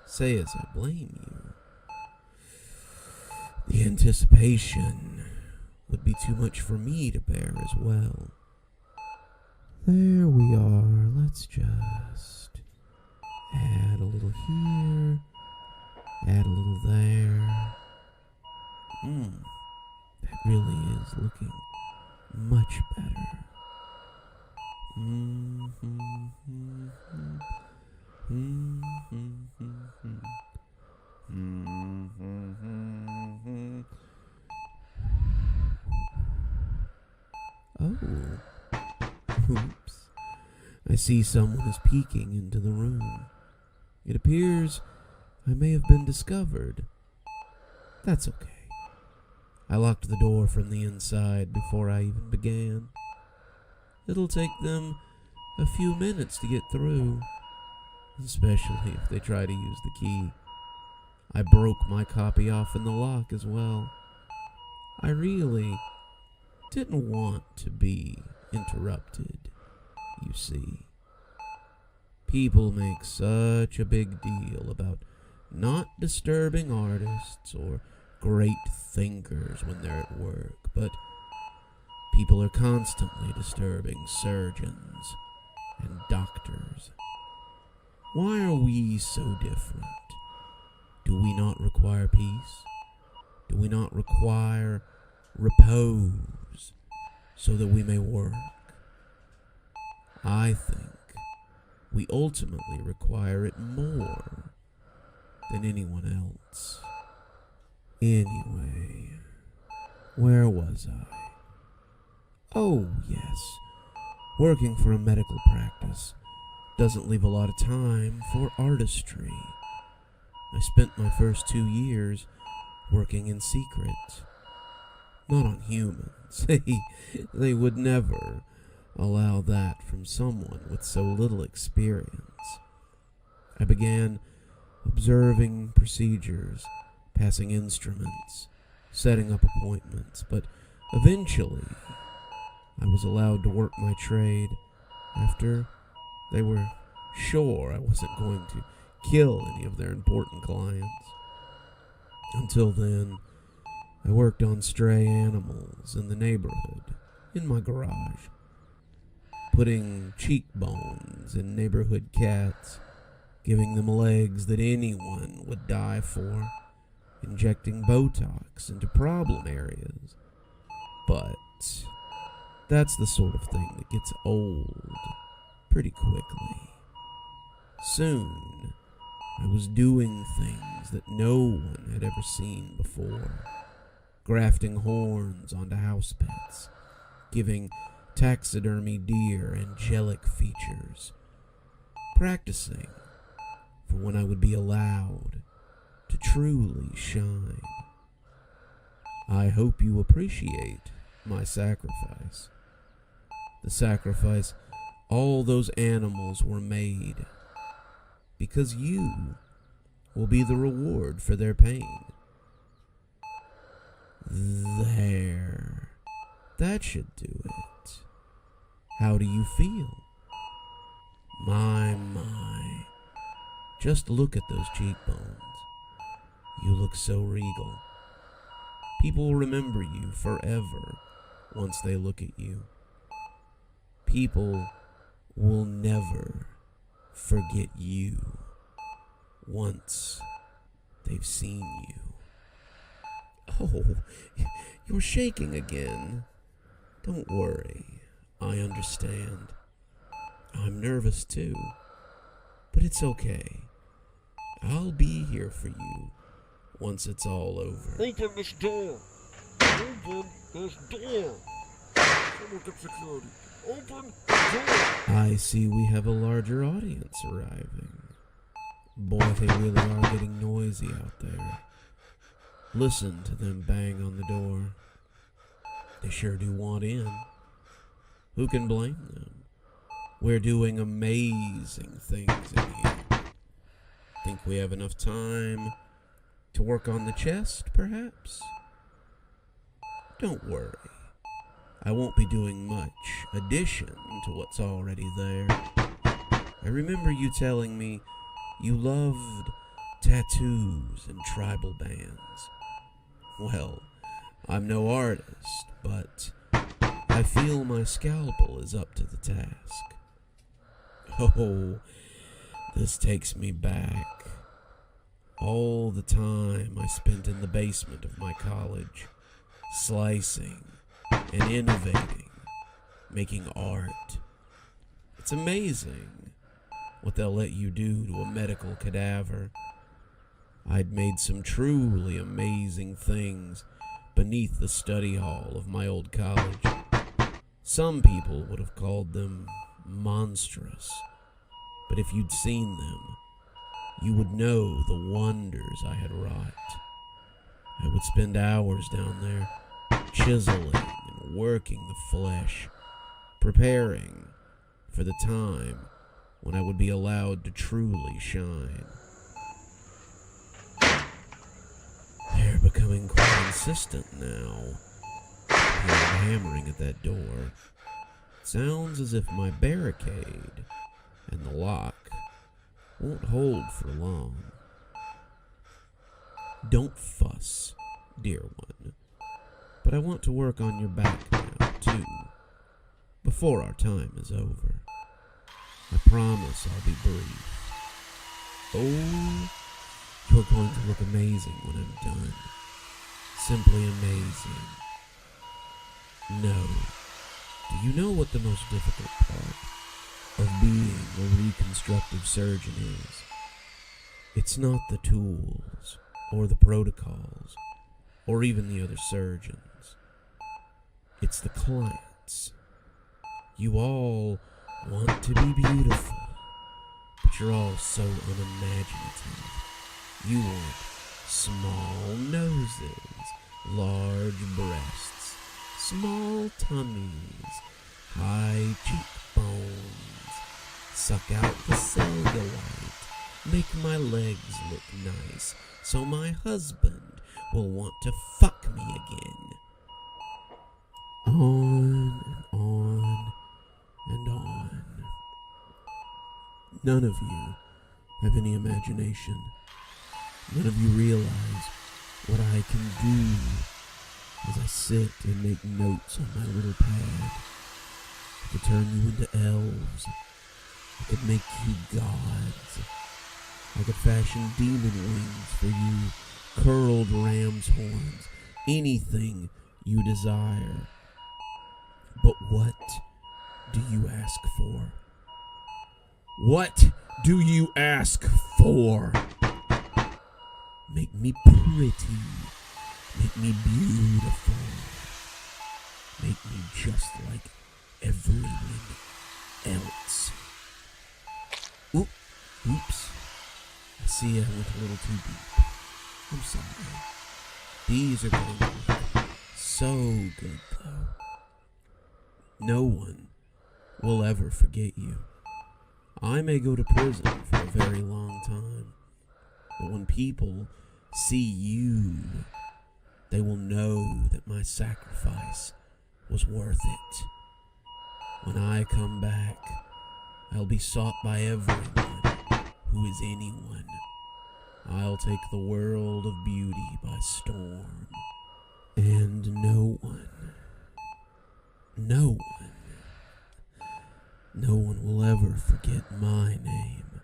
say as I blame you. The anticipation would be too much for me to bear as well. There we are. Let's just add a little here, add a little there. That really is looking much better. Oh. Oops. I see someone is peeking into the room. It appears I may have been discovered. That's okay. I locked the door from the inside before I even began. It'll take them a few minutes to get through, especially if they try to use the key. I broke my copy off in the lock as well. I really didn't want to be interrupted, you see. People make such a big deal about not disturbing artists or great thinkers when they're at work, but people are constantly disturbing surgeons and doctors. Why are we so different? Do we not require peace? Do we not require repose so that we may work? I think we ultimately require it more than anyone else. Anyway, where was I? Oh, yes. Working for a medical practice doesn't leave a lot of time for artistry. I spent my first 2 years working in secret. Not on humans. They would never allow that from someone with so little experience. I began observing procedures, passing instruments, setting up appointments, but eventually I was allowed to work my trade after they were sure I wasn't going to kill any of their important clients. Until then, I worked on stray animals in the neighborhood, in my garage, putting cheekbones in neighborhood cats, giving them legs that anyone would die for, injecting Botox into problem areas. But that's the sort of thing that gets old pretty quickly. Soon, I was doing things that no one had ever seen before. Grafting horns onto house pets, giving taxidermy deer angelic features, practicing for when I would be allowed to truly shine. I hope you appreciate my sacrifice. The sacrifice all those animals were made, because you will be the reward for their pain. There. That should do it. How do you feel? My. Just look at those cheekbones. You look so regal. People will remember you forever once they look at you. People will never forget you once they've seen you. Oh, you're shaking again. Don't worry, I understand. I'm nervous too, but it's okay. I'll be here for you once it's all over. Open this door! Open this door! Someone get security. Open the door! I see we have a larger audience arriving. Boy, they really are getting noisy out there. Listen to them bang on the door. They sure do want in. Who can blame them? We're doing amazing things in here. Think we have enough time to work on the chest, perhaps? Don't worry. I won't be doing much addition to what's already there. I remember you telling me you loved tattoos and tribal bands. Well, I'm no artist, but I feel my scalpel is up to the task. Oh, this takes me back. All the time I spent in the basement of my college, slicing and innovating, making art, It's amazing what they'll let you do to a medical cadaver. I'd made some truly amazing things beneath the study hall of my old college. Some people would have called them monstrous, but if you'd seen them, you would know the wonders I had wrought. I would spend hours down there, chiseling and working the flesh, preparing for the time when I would be allowed to truly shine. They're becoming quite insistent now. I hear hammering at that door. It sounds as if my barricade and the lock won't hold for long. Don't fuss, dear one, but I want to work on your back now, too, before our time is over. I promise I'll be brief. Oh, you're going to look amazing when I'm done. Simply amazing. No. Do you know what the most difficult part of being a reconstructive surgeon is? It's not the tools, or the protocols, or even the other surgeons. It's the clients. You all want to be beautiful, but you're all so unimaginative. You want small noses, large breasts, small tummies, high cheekbones. Suck out the cellulite, make my legs look nice, so my husband will want to fuck me again. On and on and on. None of you have any imagination. None of you realize what I can do as I sit and make notes on my little pad. I could turn you into elves. I could make you gods. I could fashion demon wings for you, curled ram's horns, anything you desire. But what do you ask for? What do you ask for? Make me pretty. Make me beautiful. Make me just like everyone else. Oops. I see I went a little too deep. I'm sorry. These are going to look so good, though. No one will ever forget you. I may go to prison for a very long time, but when people see you, they will know that my sacrifice was worth it. When I come back, I'll be sought by everyone who is anyone. I'll take the world of beauty by storm. And no one will ever forget my name.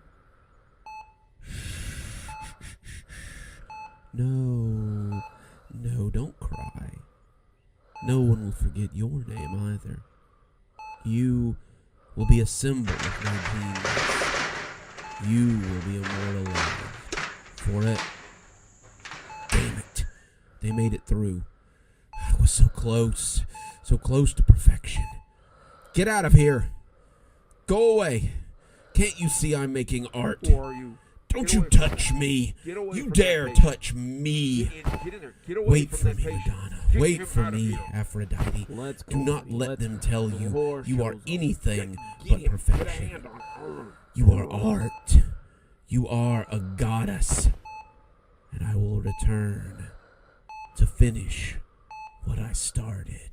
No, don't cry. No one will forget your name either. You will be a symbol of my genius. You will be immortalized. For it. Damn it. They made it through. I was so close to perfection. Get out of here. Go away. Can't you see I'm making art? Who are you? Don't you touch me. You dare touch me. Wait for me, Madonna. Wait for me, Aphrodite. Do not let them tell you you are anything but perfection. You are art. You are a goddess. And I will return to finish what I started.